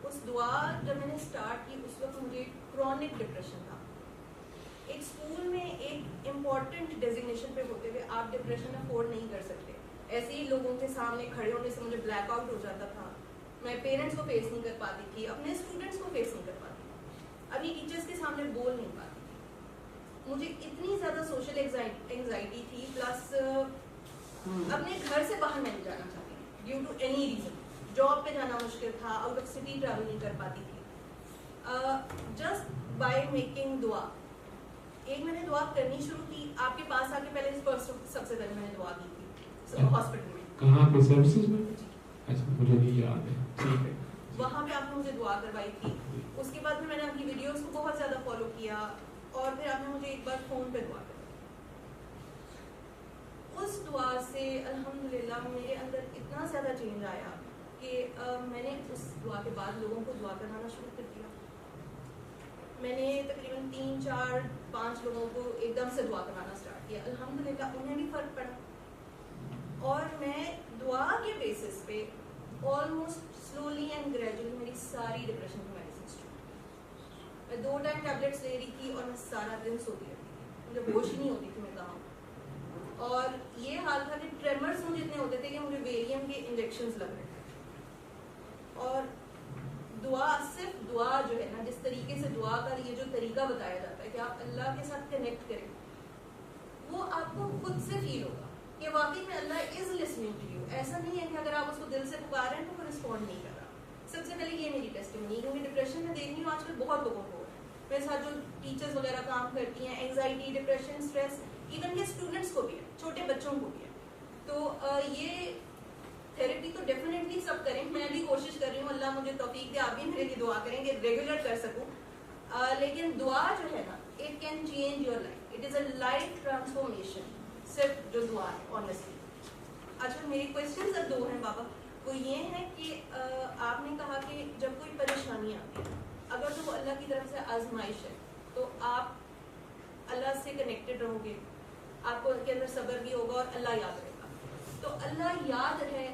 उस दुआ जब मैंने स्टार्ट की उस वक्त मुझे क्रॉनिक डिप्रेशन था। एक स्कूल में एक इम्पॉर्टेंट डेजिग्नेशन पे होते हुए आप डिप्रेशन अफोर्ड नहीं कर सकते। ऐसे ही लोगों के सामने खड़े होने से मुझे ब्लैकआउट हो जाता था, मैं पेरेंट्स को फेस नहीं कर पाती थी, अपने स्टूडेंट्स को फेस नहीं कर पाती, अपनी टीचर्स के सामने बोल नहीं पाती थी। मुझे इतनी ज़्यादा सोशल एंग्जाइटी थी, प्लस अपने घर से बाहर नहीं जाना चाहती due to any reason. Job पे जाना मुश्किल था, आउट ऑफ सिटी ट्रैवल नहीं कर पाती थी। जस्ट बाय मेकिंग दुआ, एक मैंने दुआ करनी शुरू की आपके पास आके, पहले सबसे पहले मैंने दुआ की थी हॉस्पिटल में। कहाँ पे? सर्विसेज में? अच्छा, मुझे नहीं याद है। ठीक है, वहाँ पे आपने मुझे दुआ करवाई थी। उसके बाद में मैंने आपकी वीडियोस को बहुत ज़्यादा फॉलो किया, और फिर आपने मुझे एक बार फ़ोन पे दुआ करवाई। उस दुआ से अल्हम्दुलिल्लाह मेरे अंदर इतना ज़्यादा चेंज आया कि मैंने उस दुआ के बाद लोगों को दुआ करवाना शुरू कर दिया। मैंने तकरीबन 3, 4, 5 लोगों को एकदम से दुआ करवाना स्टार्ट किया। अल्हम्दुलिल्लाह उन्हें भी फ़र्क पड़ा, और मैं दुआ के बेसिस पे ऑलमोस्ट स्लोली एंड ग्रेजुअली मेरी सारी डिप्रेशन की मेडिसिन छूट। मैं 2 टाइम टैबलेट्स ले रही थी और मैं सारा दिन सोती रहती थी, मुझे होश ही नहीं होती थी मैं कहाँ। और ये हाल था कि ट्रेमर्स मुझे इतने होते थे कि मुझे वेरियम के इंजेक्शंस लग रहे थे। और दुआ, सिर्फ दुआ जो है ना, जिस तरीके से दुआ का ये जो तरीका बताया जाता है कि आप अल्लाह के साथ कनेक्ट करें, वो आपको खुद से फील होगा कि वाकई में अल्लाह इज लिसनिंग टू यू। ऐसा नहीं है कि अगर आप उसको दिल से पुकार रहे हैं तो वो रिस्पॉन्ड नहीं कर रहा। सबसे पहले ये मेरी टेस्टिमनी, क्योंकि डिप्रेशन में देख रही हूँ आजकल बहुत लोगों को, मेरे साथ जो टीचर्स वगैरह काम करती हैं, एंग्जाइटी, डिप्रेशन, स्ट्रेस, इवन के स्टूडेंट्स को भी है, छोटे बच्चों को भी है। तो ये थेरेपी तो डेफिनेटली सब करें, मैं भी कोशिश कर रही हूँ, अल्लाह मुझे तौफीक दे, आप भी मेरे लिए दुआ करें कि रेगुलर कर सकूँ। लेकिन दुआ जो है ना, it can change your life, it is a life transformation, सिर्फ जो दुआ है ऑनेस्टली। अच्छा, मेरी क्वेश्चन अब 2 हैं बाबा। वो ये है कि आपने कहा कि जब कोई परेशानी आती है, अगर तो वो अल्लाह की तरफ से आजमाइश है, तो आप अल्लाह से कनेक्टेड रहोगे, आपको के अंदर सब्र भी होगा और अल्लाह याद रहेगा। तो अल्लाह याद है,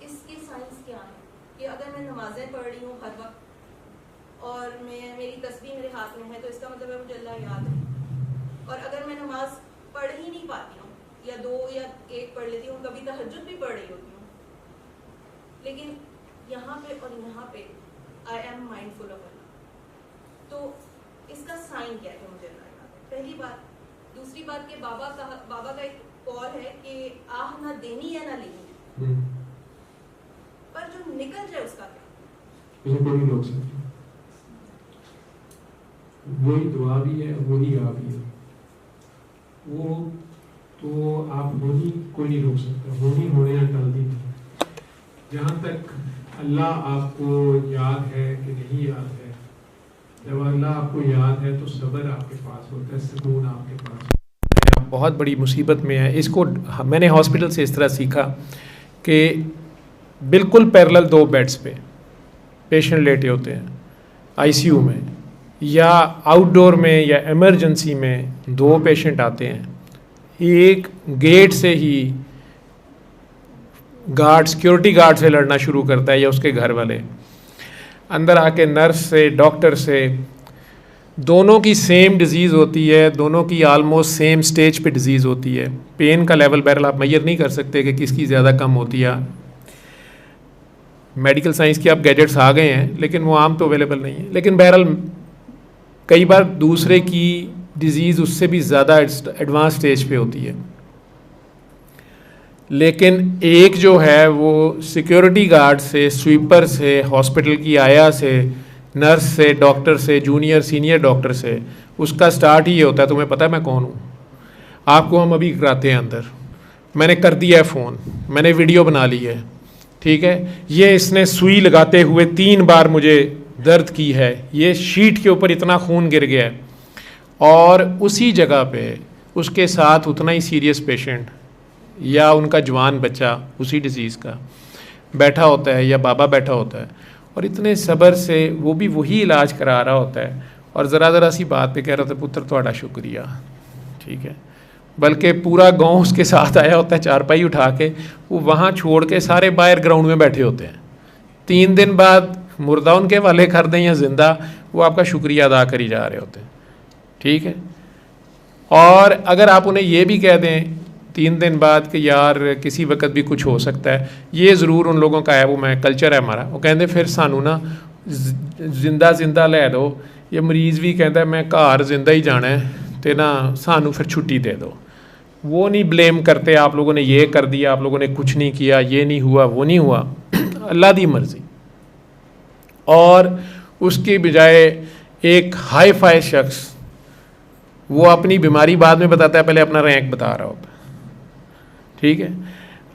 इसकी साइंस क्या है? कि अगर मैं नमाजें पढ़ रही हूँ हर वक्त और मेरी तस्बीह मेरे हाथ में है, तो इसका मतलब है मुझे अल्लाह याद है। और अगर मैं नमाज पढ़ ही नहीं पाती हूँ, या 2 या 1 पढ़ लेती हूँ, कभी तहज्जुद भी पढ़ रही होती हूँ, लेकिन यहाँ पे और यहाँ पे आई एम माइंडफुल ऑफ अल्लाह, तो इसका साइन क्या है मुझे अल्लाह याद है? पहली बात। दूसरी बात कि बाबा का एक कॉल है कि आह ना देनी या ना लेनी, पर जो निकल जाए उसका क्या? उसे कोई नहीं रोक सकता। वही दुआ भी है, वही आ भी है, वो तो आप होनी कोई नहीं रोक सकता, होनी होने टल दी। जहाँ तक अल्लाह आपको याद है कि नहीं याद है, जब अल्लाह आपको याद है तो सब्र आपके पास होता है, सुकून आपके पास होता है। बहुत बड़ी मुसीबत में है। इसको मैंने हॉस्पिटल से इस तरह सीखा कि बिल्कुल पैरेलल 2 बेड्स पे पेशेंट लेटे होते हैं आईसीयू में, या आउटडोर में या इमरजेंसी में 2 पेशेंट आते हैं। एक गेट से ही गार्ड, सिक्योरिटी गार्ड से लड़ना शुरू करता है या उसके घर वाले, अंदर आके नर्स से, डॉक्टर से, दोनों की सेम डिज़ीज़ होती है, दोनों की आलमोस्ट सेम स्टेज पे डिज़ीज़ होती है। पेन का लेवल बहरहाल आप मैयर नहीं कर सकते कि किसकी ज़्यादा कम होती है, मेडिकल साइंस के अब गैजेट्स आ गए हैं, लेकिन वो आम तो अवेलेबल नहीं है। लेकिन बहरहाल कई बार दूसरे की डिज़ीज़ उससे भी ज़्यादा एडवांस स्टेज पे होती है, लेकिन एक जो है वो सिक्योरिटी गार्ड से, स्वीपर से, हॉस्पिटल की आया से, नर्स से, डॉक्टर से, जूनियर सीनियर डॉक्टर से, उसका स्टार्ट ही ये होता है, तुम्हें पता है मैं कौन हूँ, आपको हम अभी कराते हैं अंदर, मैंने कर दिया है फ़ोन, मैंने वीडियो बना ली है, ठीक है। ये इसने सुई लगाते हुए 3 बार मुझे दर्द की है, ये शीट के ऊपर इतना खून गिर गया है, और उसी जगह पे उसके साथ उतना ही सीरियस पेशेंट या उनका जवान बच्चा उसी डिज़ीज़ का बैठा होता है या बाबा बैठा होता है, और इतने सब्र से वो भी वही इलाज करा रहा होता है, और ज़रा सी बात पे कह रहा था पुत्र थोड़ा शुक्रिया, ठीक है, बल्कि पूरा गांव उसके साथ आया होता है चारपाई उठा के, वो वहाँ छोड़ के सारे बाहर ग्राउंड में बैठे होते हैं। 3 दिन बाद मुर्दा उनके वाले कर दें या जिंदा, वो आपका शुक्रिया अदा करी जा रहे होते हैं, ठीक है। और अगर आप उन्हें ये भी कह दें 3 दिन बाद कि यार किसी वक्त भी कुछ हो सकता है, ये ज़रूर उन लोगों का है, वो मैं कल्चर है हमारा, वो कहते फिर सानू ना जिंदा लै दो, ये मरीज़ भी कहता है मैं घर जिंदा ही जाना है, तो ना सानू फिर छुट्टी दे दो। वो नहीं ब्लेम करते आप लोगों ने ये कर दिया, आप लोगों ने कुछ नहीं किया, ये नहीं हुआ, वो नहीं हुआ, अल्लाह दी मर्ज़ी। और उसकी बजाय एक हाई फाई शख्स वो अपनी बीमारी बाद में बताता है, पहले अपना रैंक बता रहा होता है, ठीक है।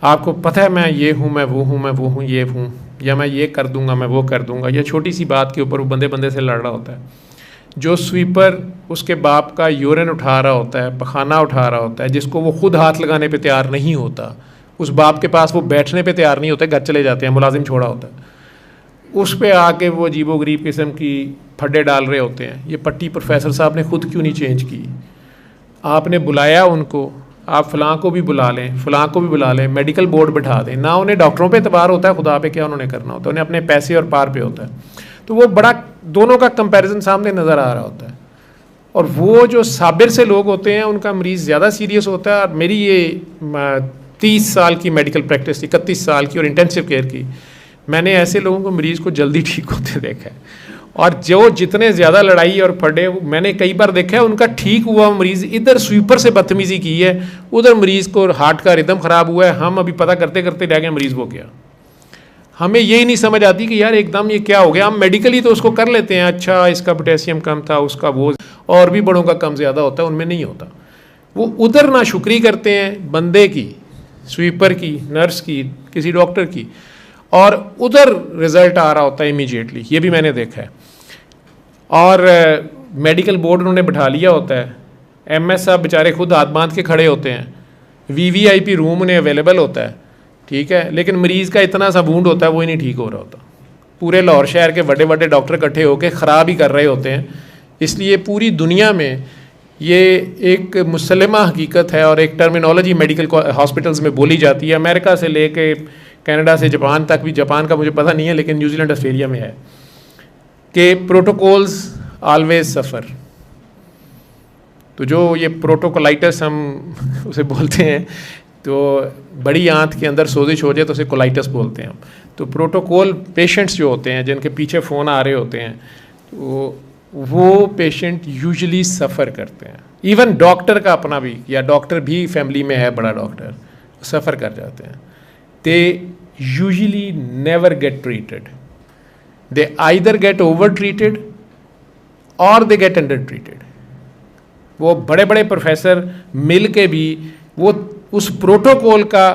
आपको पता है मैं ये हूँ, मैं वो हूँ, मैं वो हूँ, ये हूँ, या मैं ये कर दूंगा, मैं वो कर दूंगा, या छोटी सी बात के ऊपर वो बंदे से लड़ रहा होता है। जो स्वीपर उसके बाप का यूरिन उठा रहा होता है, पखाना उठा रहा होता है, जिसको वो खुद हाथ लगाने पे तैयार नहीं होता, उस बाप के पास वो बैठने पे तैयार नहीं होते, घर चले जाते हैं, मुलाजिम छोड़ा होता है, उस पे आके वो अजीबोगरीब किस्म की फड्डे डाल रहे होते हैं। ये पट्टी प्रोफेसर साहब ने खुद क्यों नहीं चेंज की? आपने बुलाया उनको, आप फ़लाँ को भी बुला लें, फ़लाँ को भी बुला लें, मेडिकल बोर्ड बिठा दें ना, उन्हें डॉक्टरों पे एतबार होता है, खुदा पे क्या उन्होंने करना होता है, उन्हें अपने पैसे और पार पे होता है। तो वो बड़ा दोनों का कंपैरिजन सामने नज़र आ रहा होता है। और वो जो साबिर से लोग होते हैं उनका मरीज़ ज़्यादा सीरियस होता है। और मेरी ये 30 साल की मेडिकल प्रैक्टिस, 31 साल की और इंटेंसिव केयर की, मैंने ऐसे लोगों को मरीज़ को जल्दी ठीक होते देखा है। और जो जितने ज़्यादा लड़ाई और फटे मैंने कई बार देखा है, उनका ठीक हुआ मरीज़ इधर स्वीपर से बदतमीज़ी की है, उधर मरीज़ को हार्ट का रिदम ख़राब हुआ है, हम अभी पता करते करते रह गए मरीज़ वो क्या। हमें यही नहीं समझ आती कि यार एकदम ये क्या हो गया। हम मेडिकली तो उसको कर लेते हैं, अच्छा इसका पोटेशियम कम था, उसका वो, और भी बड़ों का कम ज़्यादा होता है, उनमें नहीं होता। वो उधर ना शुक्री करते हैं बंदे की, स्वीपर की, नर्स की, किसी डॉक्टर की, और उधर रिज़ल्ट आ रहा होता है इमीडिएटली। ये भी मैंने देखा है। और मेडिकल बोर्ड उन्होंने बिठा लिया होता है, MS साहब बेचारे खुद हाथ बांध के खड़े होते हैं, VVIP रूम उन्हें अवेलेबल होता है, ठीक है, लेकिन मरीज़ का इतना सा वूंड होता है वो ही नहीं ठीक हो रहा होता। पूरे लाहौर शहर के बड़े बड़े डॉक्टर इकट्ठे होकर ख़राब ही कर रहे होते हैं। इसलिए पूरी दुनिया में ये एक मुसलमा हकीकत है और एक टर्मिनोलॉजी मेडिकल हॉस्पिटल्स में बोली जाती है। अमेरिका से लेके कनाडा से जापान तक भी, जापान का मुझे पता नहीं है लेकिन न्यूजीलैंड ऑस्ट्रेलिया में है, कि प्रोटोकॉल्स ऑलवेज सफ़र। तो जो ये प्रोटोकोलाइटिस हम उसे बोलते हैं, तो बड़ी आंत के अंदर सोजिश हो जाए तो उसे कोलाइटिस बोलते हैं हम। तो प्रोटोकॉल पेशेंट्स जो होते हैं जिनके पीछे फ़ोन आ रहे होते हैं, तो वो पेशेंट यूजुअली सफ़र करते हैं। इवन डॉक्टर का अपना भी, या डॉक्टर भी फैमिली में है बड़ा डॉक्टर, सफ़र कर जाते हैं। They usually never get treated, they either get over treated और दे गेट अंडर ट्रीटेड। वो बड़े बड़े प्रोफेसर मिल के भी वो उस प्रोटोकॉल का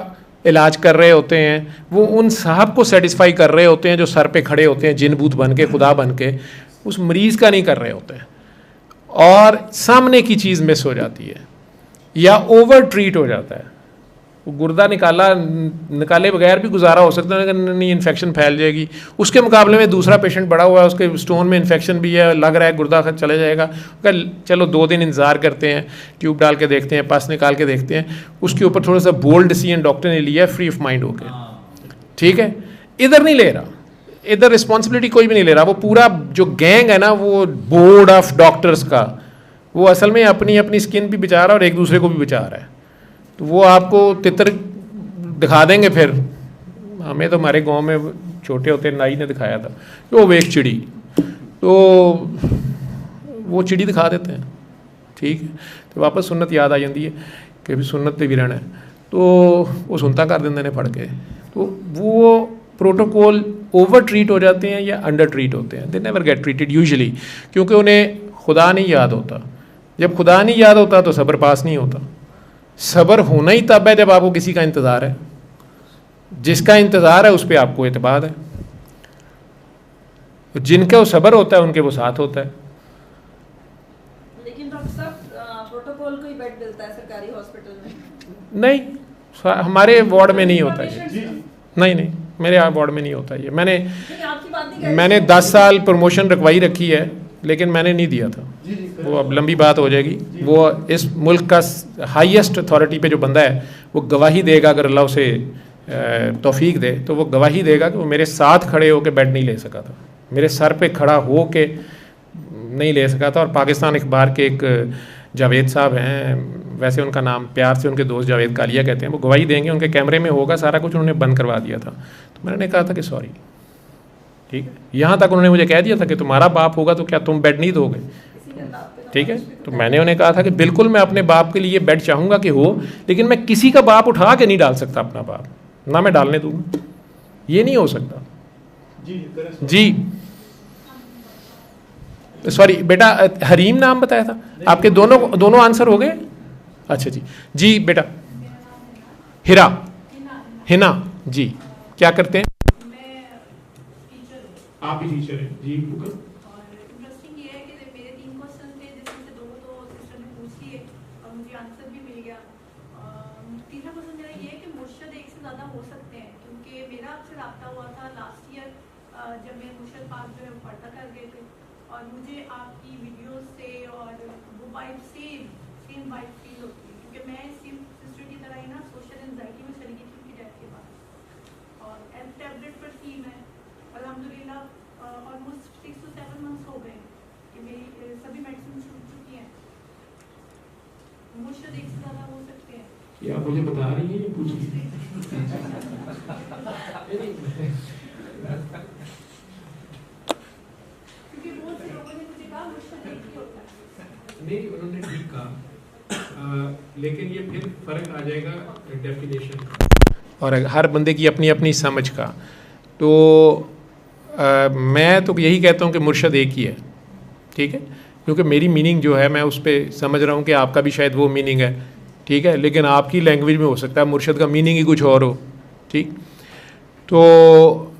इलाज कर रहे होते हैं, वो उन साहब को सेटिस्फाई कर रहे होते हैं जो सर पे खड़े होते हैं जिन भूत बन के, खुदा बन के, उस मरीज़ का नहीं कर रहे होते हैं। और सामने की चीज़ मिस हो जाती है या ओवर ट्रीट हो जाता है। वो गुर्दा निकाले बगैर भी गुजारा हो सकता है, लेकिन नहीं इन्फेक्शन फैल जाएगी। उसके मुकाबले में दूसरा पेशेंट बड़ा हुआ है, उसके स्टोन में इन्फेक्शन भी है, लग रहा है गुर्दा चले जाएगा, चलो 2 दिन इंतज़ार करते हैं, ट्यूब डाल के देखते हैं, पस निकाल के देखते हैं। उसके ऊपर थोड़ा सा बोल्ड डिसीजन डॉक्टर ने लिया, फ्री ऑफ माइंड होकर, ठीक है। इधर नहीं ले रहा, इधर रिस्पॉन्सिबिलिटी कोई भी नहीं ले रहा। वो पूरा जो गैंग है ना, वो बोर्ड ऑफ डॉक्टर्स का, वो असल में अपनी अपनी स्किन भी बचा रहा है और एक दूसरे को भी बचा रहा है। तो वो आपको तितर दिखा देंगे। फिर हमें तो हमारे गांव में छोटे होते नाई ने दिखाया था, तो वो एक चिड़ी, तो वो चिड़ी दिखा देते हैं, ठीक है। तो वापस सुन्नत याद आ जाती है कि भी सुन्नत पे भी रहना है, तो वो सुनता कर देंगे ने पढ़ के। तो वो प्रोटोकॉल ओवर ट्रीट हो जाते हैं या अंडर ट्रीट होते हैं, they never get treated usually, क्योंकि उन्हें खुदा नहीं याद होता। जब खुदा नहीं याद होता तो सब्र पास नहीं होता। सब्र होना ही तब है जब आपको किसी का इंतज़ार है। जिसका इंतज़ार है उस पर आपको एतबार है। जिनके वो सब्र होता है उनके वो साथ होता है। लेकिन डॉक्टर साहब प्रोटोकॉल को ही बेड मिलता है सरकारी हॉस्पिटल में? नहीं, हमारे वार्ड में नहीं होता ये। नहीं, मेरे यहाँ वार्ड में नहीं होता ये। मैंने 10 साल प्रमोशन रखवाई रखी है, लेकिन मैंने नहीं दिया था। वो अब लंबी बात हो जाएगी। वो इस मुल्क का हाईएस्ट अथॉरिटी पे जो बंदा है वो गवाही देगा, अगर अल्लाह उसे तौफीक दे तो वो गवाही देगा कि वो मेरे साथ खड़े होकर बेड नहीं ले सका था, मेरे सर पे खड़ा हो के नहीं ले सका था। और पाकिस्तान अखबार के एक जावेद साहब हैं, वैसे उनका नाम प्यार से उनके दोस्त जावेद कालिया कहते हैं, वो गवाही देंगे, उनके कैमरे में होगा सारा कुछ, उन्होंने बंद करवा दिया था। तो मैंने कहा था कि सॉरी, ठीक है। यहाँ तक उन्होंने मुझे कह दिया था कि तुम्हारा बाप होगा तो क्या तुम बेड नहीं दोगे, ठीक है। तो मैंने उन्हें कहा था कि बिल्कुल मैं अपने बाप के लिए बेड चाहूँगा कि हो, लेकिन मैं किसी का बाप उठा के नहीं डाल सकता अपना बाप, ना मैं डालने दूँगा, ये नहीं हो सकता। जी सॉरी बेटा, हरीम नाम बताया था आपके? दोनों आंसर हो गए? अच्छा जी बेटा हिना जी, क्या करते हैं? आप ही टीचर हैं जी। इंटरेस्टिंग ये है कि मेरे 3 क्वेश्चन थे, जिसमें से 2 तो सिस्टर ने पूछ लिए और मुझे आंसर भी मिल गया। तीसरा क्वेश्चन मेरा ये है कि मुर्शद एक से ज़्यादा हो सकते हैं, क्योंकि मेरा आपसे रब्ता हुआ था लास्ट ईयर जब मैं मुर्शद पाक जो है पर्दा कर गए थे, और मुझे आपकी वीडियो से और वो वाइब सेम वाइब फील होती है, क्योंकि मैं सेम सिस्टर की तरह ही ना सोशल एंजाइटी में चली गई थी उनकी डेथ के बाद, और टैबलेट पर थी मैं अल्हम्दुलिल्लाह। ऑलमोस्ट 6 to 7 months हो गए कि मेरी सभी मेडिसिन छूट चुकी हैं। मुर्शद एक से ज़्यादा हो सकते हैं? ये आप मुझे बता रही हैं, ये पूछ रही हैं? क्योंकि बहुत से लोगों ने मुझे कहा मुर्शद एक ही होता है। नहीं, उन्होंने ठीक कहा, लेकिन ये फिर फर्क आ जाएगा डेफिनेशन और हर बंदे की अपनी अपनी समझ का। तो मैं तो यही कहता हूँ कि मुर्शद एक ही है, ठीक है, क्योंकि मेरी मीनिंग जो है मैं उस पर समझ रहा हूँ कि आपका भी शायद वो मीनिंग है, ठीक है, लेकिन आपकी लैंग्वेज में हो सकता है मुर्शद का मीनिंग ही कुछ और हो, ठीक। तो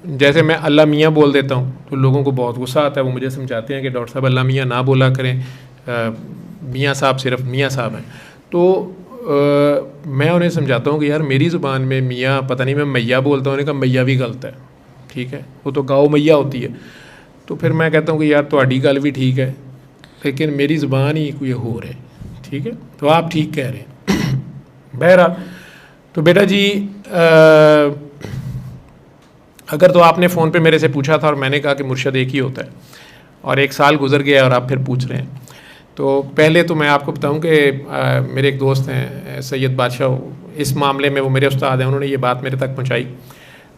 जैसे मैं अल्लाह मियाँ बोल देता हूँ तो लोगों को बहुत गुस्सा आता है, वो मुझे समझाते हैं कि डॉक्टर साहब अल्लाह मियाँ ना बोला करें, मियाँ साहब सिर्फ मियाँ साहब हैं। तो मैं उन्हें समझाता हूँ कि यार मेरी ज़ुबान में मियाँ, पता नहीं मैं मैया बोलता हूँ, उन्हें कहा मैया भी गलत है, ठीक है, वो तो गाँव मैया होती है। तो फिर मैं कहता हूँ कि यार तुम्हारी गल भी ठीक है, लेकिन मेरी ज़ुबान ही कोई हो रहा है, ठीक है, तो आप ठीक कह रहे हैं। बहरहाल तो बेटा जी अगर तो आपने फ़ोन पे मेरे से पूछा था और मैंने कहा कि मुर्शद एक ही होता है, और 1 साल गुजर गया और आप फिर पूछ रहे हैं, तो पहले तो मैं आपको बताऊं कि मेरे एक दोस्त हैं सैयद बादशाह, इस मामले में वो मेरे उस्ताद हैं, उन्होंने ये बात मेरे तक पहुंचाई।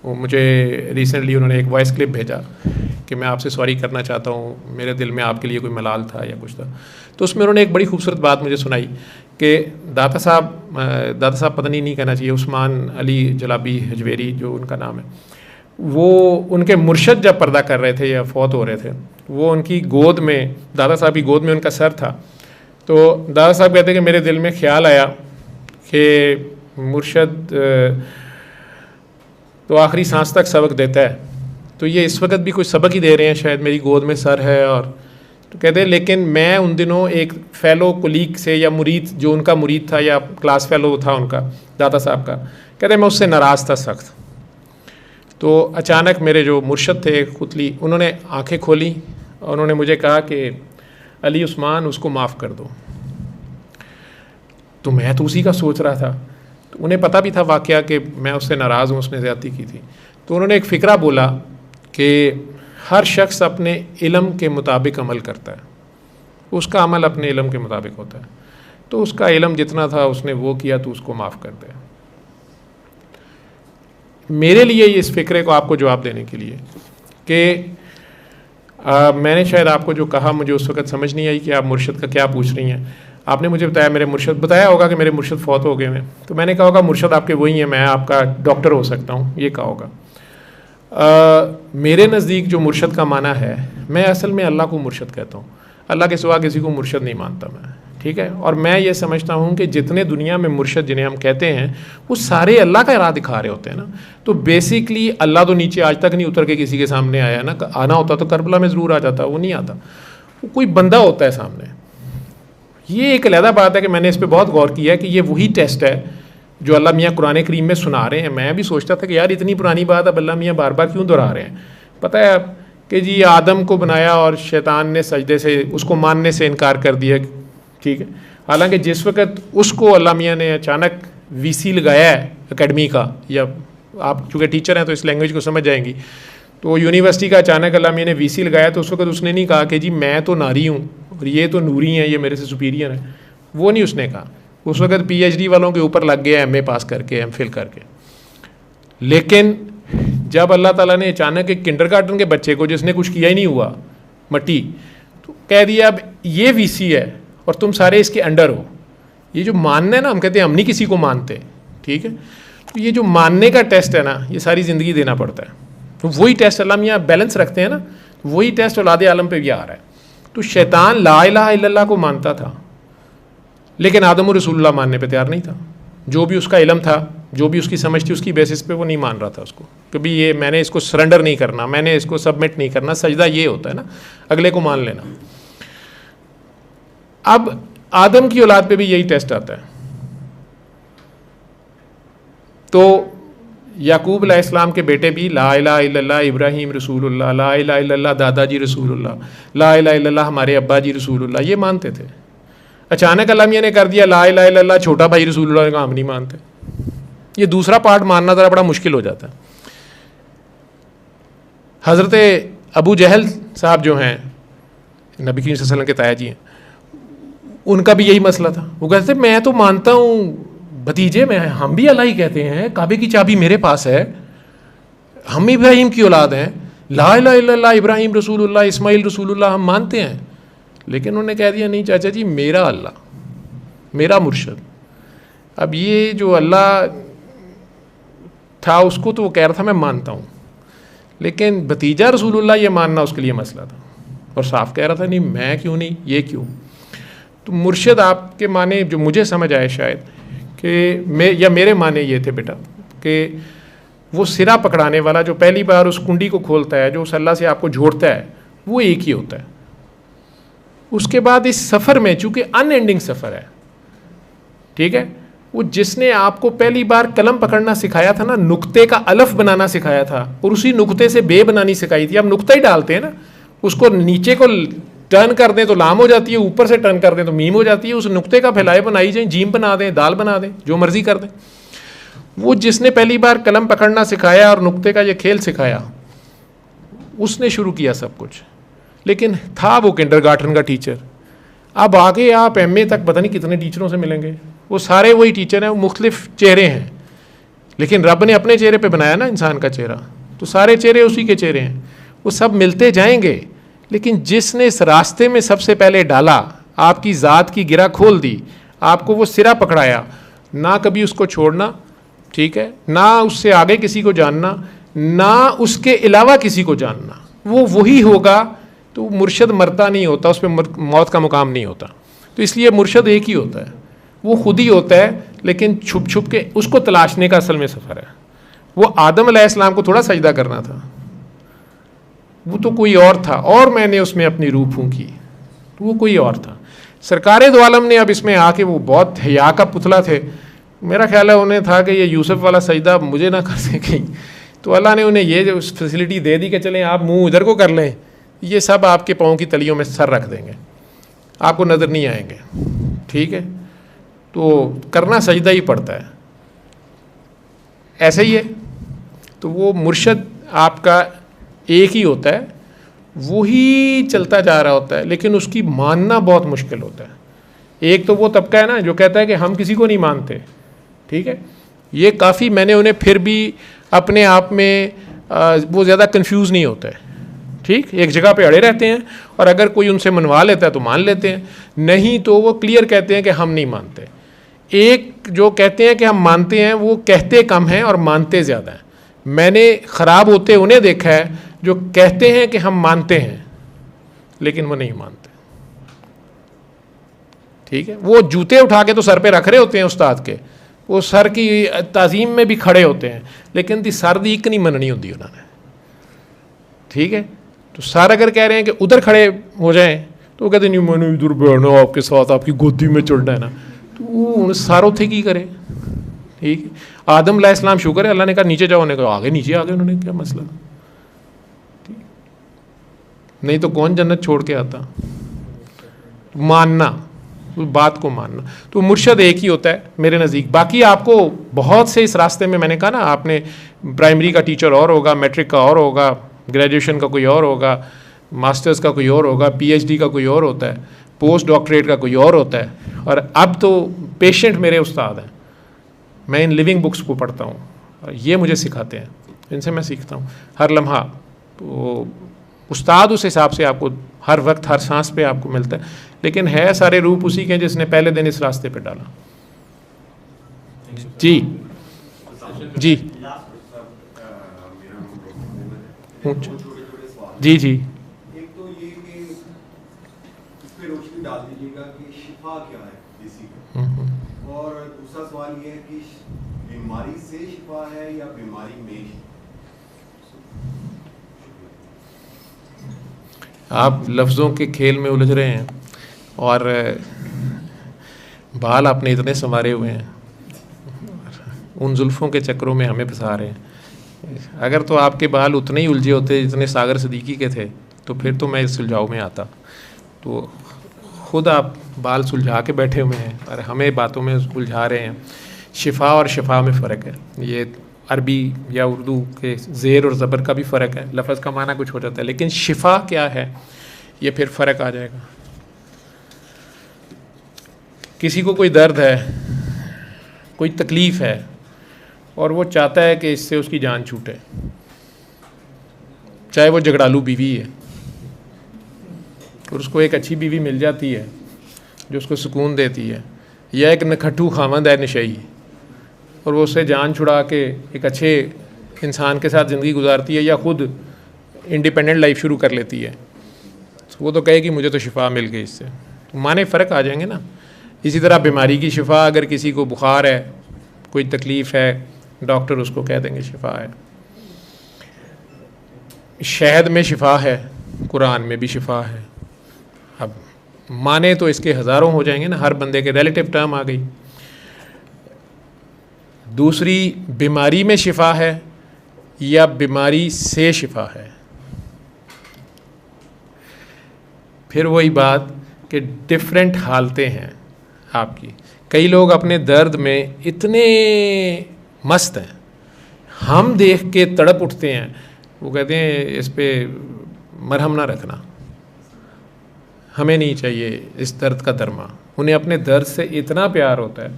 वो मुझे रिसेंटली उन्होंने एक वॉइस क्लिप भेजा कि मैं आपसे सॉरी करना चाहता हूँ, मेरे दिल में आपके लिए कोई मलाल था या कुछ था। तो उसमें उन्होंने एक बड़ी खूबसूरत बात मुझे सुनाई कि दाता साहब पता नहीं कहना चाहिए, उस्मान अली जलाबी हजवेरी जो उनका नाम है, वो उनके मुर्शद जब पर्दा कर रहे थे या फौत हो रहे थे, वो उनकी गोद में, दादा साहब की गोद में उनका सर था। तो दादा साहब कहते कि मेरे दिल में ख्याल आया कि मुर्शद तो आखिरी सांस तक सबक देता है, तो ये इस वक्त भी कुछ सबक ही दे रहे हैं, शायद मेरी गोद में सर है। और तो कहते हैं लेकिन मैं उन दिनों एक फ़ेलो कुलीग से या मुरीद, जो उनका मुरीद था या क्लास फ़ेलो था उनका, दादा साहब का, कहते मैं उससे नाराज़ था सख्त। तो अचानक मेरे जो मुर्शद थे खुतली, उन्होंने आंखें खोली और उन्होंने मुझे कहा कि अली उस्मान उसको माफ़ कर दो। तो मैं तो उसी का सोच रहा था, तो उन्हें पता भी था वाक़या कि मैं उससे नाराज़ हूँ, उसने ज़्यादती की थी। तो उन्होंने एक फ़िक्रा बोला कि हर शख्स अपने इल्म के मुताबिक अमल करता है, उसका अमल अपने इल्म के मुताबिक होता है, तो उसका इल्म जितना था उसने वो किया, तो उसको माफ़ कर दे। मेरे लिए इस फ़िक्रे को आपको जवाब देने के लिए कि मैंने शायद आपको जो कहा मुझे उस वक़्त समझ नहीं आई कि आप मुर्शद का क्या पूछ रही हैं। आपने मुझे बताया मेरे मुर्शद, बताया होगा कि मेरे मुर्शद फौत हो गए हैं, तो मैंने कहा होगा मुर्शद आपके वही हैं, मैं आपका डॉक्टर हो सकता हूँ, ये कहा होगा। मेरे नज़दीक जो मुर्शद का माना है, मैं असल में अल्लाह को मुर्शद कहता हूँ, अल्लाह के सिवा किसी को मुर्शद नहीं मानता मैं, ठीक है। और मैं ये समझता हूँ कि जितने दुनिया में मुर्शद जिन्हें हम कहते हैं वो सारे अल्लाह का राह दिखा रहे होते हैं ना। तो बेसिकली अल्लाह तो नीचे आज तक नहीं उतर के किसी के सामने आया ना, आना होता तो करबला में ज़रूर आ जाता, वो नहीं आता, वो कोई बंदा होता है सामने। ये एक अलहदा बात है कि मैंने इस पर बहुत गौर किया है कि ये वही टेस्ट है जो अल्लाह मियाँ कुरान करीम में सुना रहे हैं। मैं भी सोचता था कि यार इतनी पुरानी बात अब अल्लाह मियाँ बार बार क्यों दोहरा रहे हैं। पता है कि जी आदम को बनाया और शैतान ने सजदे से उसको मानने से इनकार कर दिया, ठीक है। हालांकि जिस वक्त उसको अल्लाह मियाँ ने अचानक वीसी लगाया है एकेडमी का, या आप चूँकि टीचर हैं तो इस लैंग्वेज को समझ जाएंगी, तो यूनिवर्सिटी का अचानक अल्लाह मियाँ ने वीसी लगाया तो उस वक्त उसने नहीं कहा कि जी मैं तो नारी हूँ और ये तो नूरी हैं, ये मेरे से सुपीरियर हैं, वो नहीं उसने कहा। उस वक्त PhD वालों के ऊपर लग गया, MA पास करके, MPhil करके। लेकिन जब अल्लाह ताला ने अचानक एक किंडरगार्टन के बच्चे को जिसने कुछ किया ही नहीं हुआ, मट्टी, तो कह दिया अब ये VC है और तुम सारे इसके अंडर हो। ये जो मानना है ना, हम कहते हैं हम नहीं किसी को मानते, ठीक है। तो ये जो मानने का टेस्ट है ना, ये सारी ज़िंदगी देना पड़ता है। तो वही टेस्ट अल्लाह मियाँ बैलेंस रखते हैं ना, वही टेस्ट औलाद आलम पे भी आ रहा है। तो शैतान ला इलाहा इल्लल्लाह को मानता था, लेकिन आदम और रसूलुल्लाह मानने पे तैयार नहीं था। जो भी उसका इल्म था, जो भी उसकी समझ थी, उसकी बेसिस पे वो नहीं मान रहा था उसको, कभी ये मैंने इसको सरेंडर नहीं करना, मैंने इसको सबमिट नहीं करना। सजदा ये होता है ना, अगले को मान लेना। अब आदम की औलाद पे भी यही टेस्ट आता है। तो याकूब अलैहिस्सलाम के बेटे भी ला इलाहा इल्लल्लाह इब्राहीम रसूलुल्लाह, ला इलाहा इल्लल्लाह दादाजी रसूलुल्लाह, ला इलाहा इल्लल्लाह हमारे अब्बा जी रसूलुल्लाह, ये मानते थे। अचानक अल्लाह मियाँ ने कर दिया ला इलाहा इल्लल्लाह छोटा भाई रसूलुल्लाह का हम नहीं मानते। ये दूसरा पार्ट मानना ज़रा बड़ा मुश्किल हो जाता है। हज़रत अबू जहल साहब जो हैं, नबी करीम सल्लल्लाहु अलैहि वसल्लम के ताया जी हैं, उनका भी यही मसला था। वो कहते मैं तो मानता हूँ भतीजे में हम भी अल्लाह ही कहते हैं, काबे की चाबी मेरे पास है, हम इब्राहिम की औलाद हैं, ला इलाहा इल्लल्लाह इब्राहिम रसूलुल्लाह इस्माइल रसूलुल्लाह हम मानते हैं। लेकिन उन्होंने कह दिया नहीं चाचा जी, मेरा अल्लाह, मेरा मुर्शद। अब ये जो अल्लाह था उसको तो वो कह रहा था मैं मानता हूँ, लेकिन भतीजा रसूलुल्लाह ये मानना उसके लिए मसला था, और साफ कह रहा था नहीं मैं क्यों नहीं, ये क्यों। तो मुर्शद आपके माने जो मुझे समझ आए शायद कि मेरे माने ये थे बेटा कि वो सिरा पकड़ाने वाला जो पहली बार उस कुंडी को खोलता है, जो उस अल्लाह से आपको जोड़ता है, वो एक ही होता है। उसके बाद इस सफ़र में चूँकि अनएंडिंग सफ़र है, ठीक है, वो जिसने आपको पहली बार कलम पकड़ना सिखाया था ना, नुक्ते का अलफ बनाना सिखाया था, और उसी नुक्ते से बे बनानी सिखाई थी। अब नुक्ता ही डालते हैं ना, उसको नीचे को टर्न कर दें तो लाम हो जाती है, ऊपर से टर्न कर दें तो मीम हो जाती है। उस नुक्ते का फैलाए बनाई जाए, जीम बना दें, दाल बना दें, जो मर्जी कर दें। वो जिसने पहली बार कलम पकड़ना सिखाया और नुक्ते का ये खेल सिखाया, उसने शुरू किया सब कुछ। लेकिन था वो किंडरगार्टन का टीचर। अब आगे आप MA तक पता नहीं कितने टीचरों से मिलेंगे, वो सारे वही टीचर हैं, वो मुख्तलिफ चेहरे हैं, लेकिन रब ने अपने चेहरे पे बनाया ना इंसान का चेहरा, तो सारे चेहरे उसी के चेहरे हैं। वो सब मिलते जाएंगे, लेकिन जिसने इस रास्ते में सबसे पहले डाला, आपकी ज़ात की गिरा खोल दी, आपको वो सिरा पकड़ाया, ना कभी उसको छोड़ना, ठीक है, ना उससे आगे किसी को जानना, ना उसके अलावा किसी को जानना, वो वही होगा। तो मुर्शद मरता नहीं होता, उस पर मौत का मुकाम नहीं होता। तो इसलिए मुर्शद एक ही होता है, वो खुद ही होता है, लेकिन छुप छुप के उसको तलाशने का असल में सफ़र है। वो आदम अलैहिस्सलाम को थोड़ा सजदा करना था, वो तो कोई और था, और मैंने उसमें अपनी रूह फूंकी, तो वो कोई और था। सरकारे दो आलम ने अब इसमें आके, वो बहुत हया का पुतला थे, मेरा ख्याल है उन्हें था कि ये यूसुफ वाला सजदा मुझे ना कर सकें, तो अल्लाह ने उन्हें ये जो फैसिलिटी दे दी कि चलें आप मुंह इधर को कर लें, ये सब आपके पाँव की तलियों में सर रख देंगे, आपको नज़र नहीं आएंगे, ठीक है। तो करना सजदा ही पड़ता है, ऐसे ही है। तो वो मुर्शद आपका एक ही होता है, वो ही चलता जा रहा होता है, लेकिन उसकी मानना बहुत मुश्किल होता है। एक तो वो तबका है ना जो कहता है कि हम किसी को नहीं मानते, ठीक है, ये काफ़ी, मैंने उन्हें फिर भी अपने आप में वो ज़्यादा कंफ्यूज नहीं होता है, ठीक, एक जगह पे अड़े रहते हैं, और अगर कोई उनसे मनवा लेता है तो मान लेते हैं, नहीं तो वो क्लियर कहते हैं कि हम नहीं मानते। एक जो कहते हैं कि हम मानते हैं, वो कहते कम हैं और मानते ज़्यादा हैं। मैंने ख़राब होते उन्हें देखा है जो कहते हैं कि हम मानते हैं, लेकिन वो नहीं मानते, ठीक है, वो जूते उठा के तो सर पे रख रहे होते हैं उस्ताद के, वो सर की ताज़ीम में भी खड़े होते हैं, लेकिन दी सर दी एक नहीं मननी होती उन्होंने, ठीक है। तो सर अगर कह रहे हैं कि उधर खड़े हो जाएं तो वो कहते नहीं मैंने इधर बैठना आपके साथ, आपकी गोदी में चढ़ना है ना, तो वो सर उथे की करे, ठीक है। आदम अलैहिस्सलाम शुक्र है अल्लाह ने कहा नीचे जाओ, उन्होंने कहा आगे नीचे आ गए, उन्होंने क्या मसला, ठीक, नहीं तो कौन जन्नत छोड़ के आता। मानना, बात को मानना, तो मुर्शद एक ही होता है मेरे नज़दीक। बाकी आपको बहुत से इस रास्ते में, मैंने कहा ना, आपने प्राइमरी का टीचर और होगा, मैट्रिक का और होगा, ग्रेजुएशन का कोई और होगा, मास्टर्स का कोई और होगा, पीएचडी का कोई और होता है, पोस्ट डॉक्टरेट का कोई और होता है, और अब तो पेशेंट मेरे उस्ताद हैं। मैं इन लिविंग बुक्स को पढ़ता हूँ और ये मुझे सिखाते हैं, इनसे मैं सीखता हूँ हर लम्हा। तो उस्ताद उस हिसाब से आपको हर वक्त हर सांस पे आपको मिलता है, लेकिन है सारे रूप उसी के जिसने पहले दिन इस रास्ते पे डाला। जी जी जी जी। एक तो ये कि इस पे रोशनी डाल दीजिएगा कि शिफा क्या है बेसिक, और दूसरा सवाल ये है कि बीमारी से शिफा है या बीमारी में। आप लफ्ज़ों के खेल में उलझ रहे हैं और बाल आपने इतने संवारे हुए हैं, उन जुल्फ़ों के चक्रों में हमें फंसा रहे हैं। अगर तो आपके बाल उतने ही उलझे होते जितने सागर सिद्दीकी के थे तो फिर तो मैं इस सुलझाव में आता। तो ख़ुद आप बाल सुलझा के बैठे हुए हैं और हमें बातों में उलझा रहे हैं। शिफा और शिफा में फ़र्क है, ये अरबी या उर्दू के ज़ेर और ज़बर का भी फ़र्क है, लफ्ज़ का माना कुछ हो जाता है, लेकिन शिफा क्या है ये फिर फ़र्क आ जाएगा। किसी को कोई दर्द है, कोई तकलीफ़ है और वो चाहता है कि इससे उसकी जान छूटे, चाहे वो झगड़ालू बीवी है और उसको एक अच्छी बीवी मिल जाती है जो उसको सुकून देती है, या एक नखट्टू खामद है नशई और वो उससे जान छुड़ा के एक अच्छे इंसान के साथ ज़िंदगी गुजारती है, या ख़ुद इंडिपेंडेंट लाइफ शुरू कर लेती है, तो वो तो कहेगी मुझे तो शिफा मिल गई इससे। तो माने फ़र्क आ जाएंगे ना। इसी तरह बीमारी की शिफा, अगर किसी को बुखार है, कोई तकलीफ़ है, डॉक्टर उसको कह देंगे शिफा है। शहद में शिफा है, कुरान में भी शिफा है। अब माने तो इसके हज़ारों हो जाएंगे ना, हर बंदे के रिलेटिव टर्म आ गई। दूसरी, बीमारी में शिफा है या बीमारी से शिफा है, फिर वही बात कि डिफरेंट हालतें हैं आपकी। कई लोग अपने दर्द में इतने मस्त हैं, हम देख के तड़प उठते हैं, वो कहते हैं इस पे मरहम ना रखना, हमें नहीं चाहिए इस दर्द का दरमा। उन्हें अपने दर्द से इतना प्यार होता है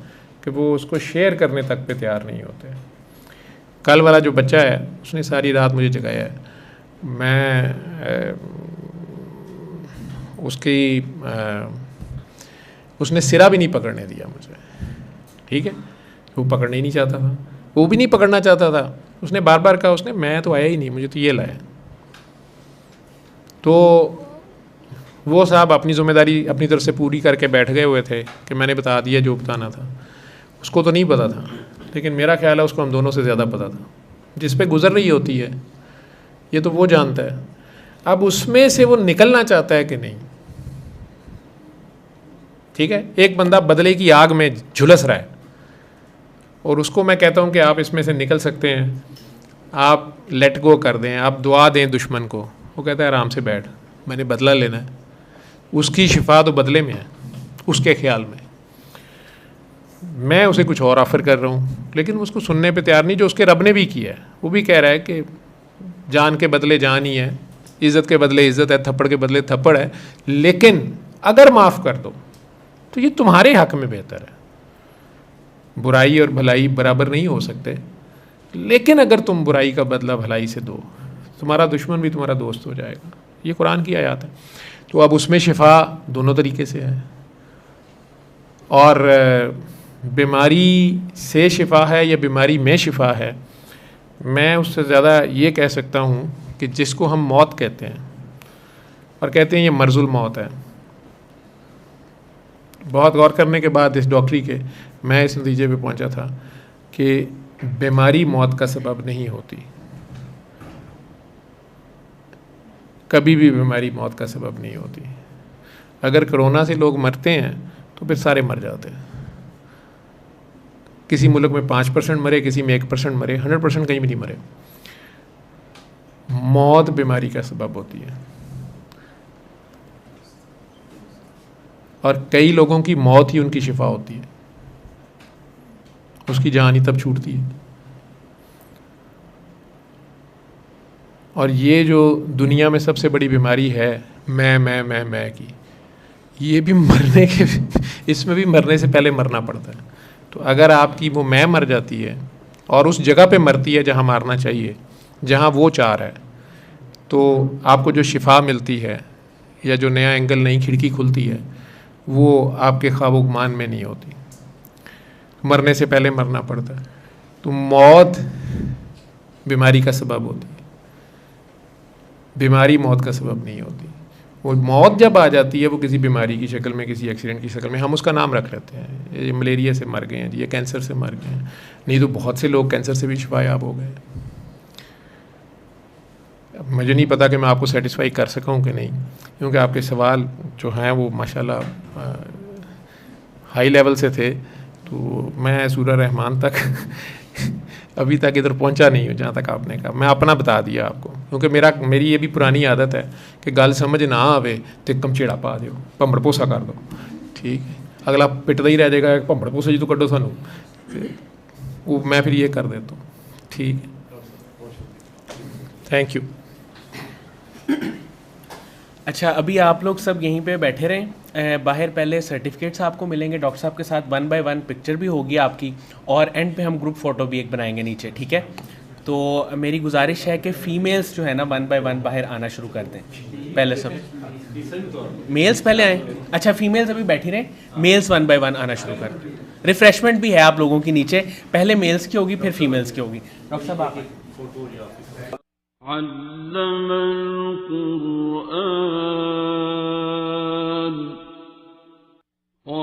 कि वो उसको शेयर करने तक पे तैयार नहीं होते। कल वाला जो बच्चा है उसने सारी रात मुझे जगाया है, मैं उसने सिरा भी नहीं पकड़ने दिया मुझे, ठीक है, वो पकड़ना ही नहीं चाहता था, वो भी नहीं पकड़ना चाहता था। उसने बार बार कहा, उसने मैं तो आया ही नहीं, मुझे तो ये लाया। तो वो साहब अपनी ज़िम्मेदारी अपनी तरफ से पूरी करके बैठ गए हुए थे कि मैंने बता दिया जो बताना था। उसको तो नहीं पता था, लेकिन मेरा ख्याल है उसको हम दोनों से ज़्यादा पता था। जिस पे गुजर रही होती है ये तो वो जानता है, अब उसमें से वो निकलना चाहता है कि नहीं। ठीक है, एक बंदा बदले की आग में झुलस रहा है और उसको मैं कहता हूँ कि आप इसमें से निकल सकते हैं, आप लेट गो कर दें, आप दुआ दें दुश्मन को। वो कहता है आराम से बैठ, मैंने बदला लेना है। उसकी शिफा तो बदले में है, उसके ख्याल में। मैं उसे कुछ और ऑफ़र कर रहा हूँ, लेकिन उसको सुनने पे तैयार नहीं। जो उसके रब ने भी किया है, वो भी कह रहा है कि जान के बदले जान ही है, इज़्ज़त के बदले इज़्ज़त है, थप्पड़ के बदले थप्पड़ है, लेकिन अगर माफ़ कर दो तो ये तुम्हारे हक़ में बेहतर है। बुराई और भलाई बराबर नहीं हो सकते, लेकिन अगर तुम बुराई का बदला भलाई से दो, तुम्हारा दुश्मन भी तुम्हारा दोस्त हो जाएगा। ये कुरान की आयत है। तो अब उसमें शिफा दोनों तरीके से है, और बीमारी से शिफा है या बीमारी में शिफा है, मैं उससे ज़्यादा ये कह सकता हूँ कि जिसको हम मौत कहते हैं और कहते हैं ये मर्जुल मौत है, बहुत गौर करने के बाद इस डॉक्टरी के मैं इस नतीजे पे पहुंचा था कि बीमारी मौत का सबब नहीं होती, कभी भी बीमारी मौत का सबब नहीं होती। अगर कोरोना से लोग मरते हैं तो फिर सारे मर जाते हैं। किसी मुल्क में 5% मरे, किसी में 1% मरे, 100% कहीं भी नहीं मरे। मौत बीमारी का सबब होती है और कई लोगों की मौत ही उनकी शिफा होती है, उसकी जान ही तब छूटती है। और ये जो दुनिया में सबसे बड़ी बीमारी है मैं की, ये भी मरने के इसमें भी मरने से पहले मरना पड़ता है। तो अगर आपकी वो मैं मर जाती है और उस जगह पे मरती है जहाँ मारना चाहिए, जहाँ वो चाह रहा है, तो आपको जो शिफा मिलती है या जो नया एंगल, नई खिड़की खुलती है, वो आपके ख्वाब गुमान में नहीं होती। मरने से पहले मरना पड़ता है। तो मौत बीमारी का सबब होती है, बीमारी मौत का सबब नहीं होती। वो मौत जब आ जाती है वो किसी बीमारी की शक्ल में, किसी एक्सीडेंट की शक्ल में, हम उसका नाम रख लेते हैं, ये मलेरिया से मर गए हैं, ये कैंसर से मर गए हैं। नहीं तो बहुत से लोग कैंसर से भी शिफायाब हो गए। मुझे नहीं पता कि मैं आपको सेटिस्फाई कर सकूं कि नहीं, क्योंकि आपके सवाल जो हैं वो माशाल्लाह हाई लेवल से थे। तो मैं सूरह रहमान तक अभी तक इधर पहुंचा नहीं हूँ जहाँ तक आपने कहा। मैं अपना बता दिया आपको, क्योंकि मेरी ये भी पुरानी आदत है कि गल समझ ना आवे तो कमचेड़ा पा दो, भंबड़ पोसा कर दो, ठीक है। अगला पिटदा ही रह जाएगा, भंबड़ पोसा जी तो कड्डो सानू, वो मैं फिर ये कर देता हूँ, ठीक है। Thank you. अच्छा, अभी आप लोग सब यहीं पे बैठे रहें, बाहर पहले सर्टिफिकेट्स आपको मिलेंगे डॉक्टर साहब के साथ, 1 बाय 1 पिक्चर भी होगी आपकी, और एंड पे हम ग्रुप फ़ोटो भी एक बनाएंगे नीचे, ठीक है। तो मेरी गुजारिश है कि फ़ीमेल्स जो है ना 1 बाय 1 बाहर आना शुरू कर दें। पहले सब मेल्स पहले आएँ। अच्छा, फीमेल्स अभी बैठी रहें, मेल्स 1 बाय 1 आना शुरू कर दें। रिफ़्रेशमेंट भी है आप लोगों की नीचे, पहले मेल्स की होगी फिर फीमेल्स की होगी। डॉक्टर साहब आप फोटो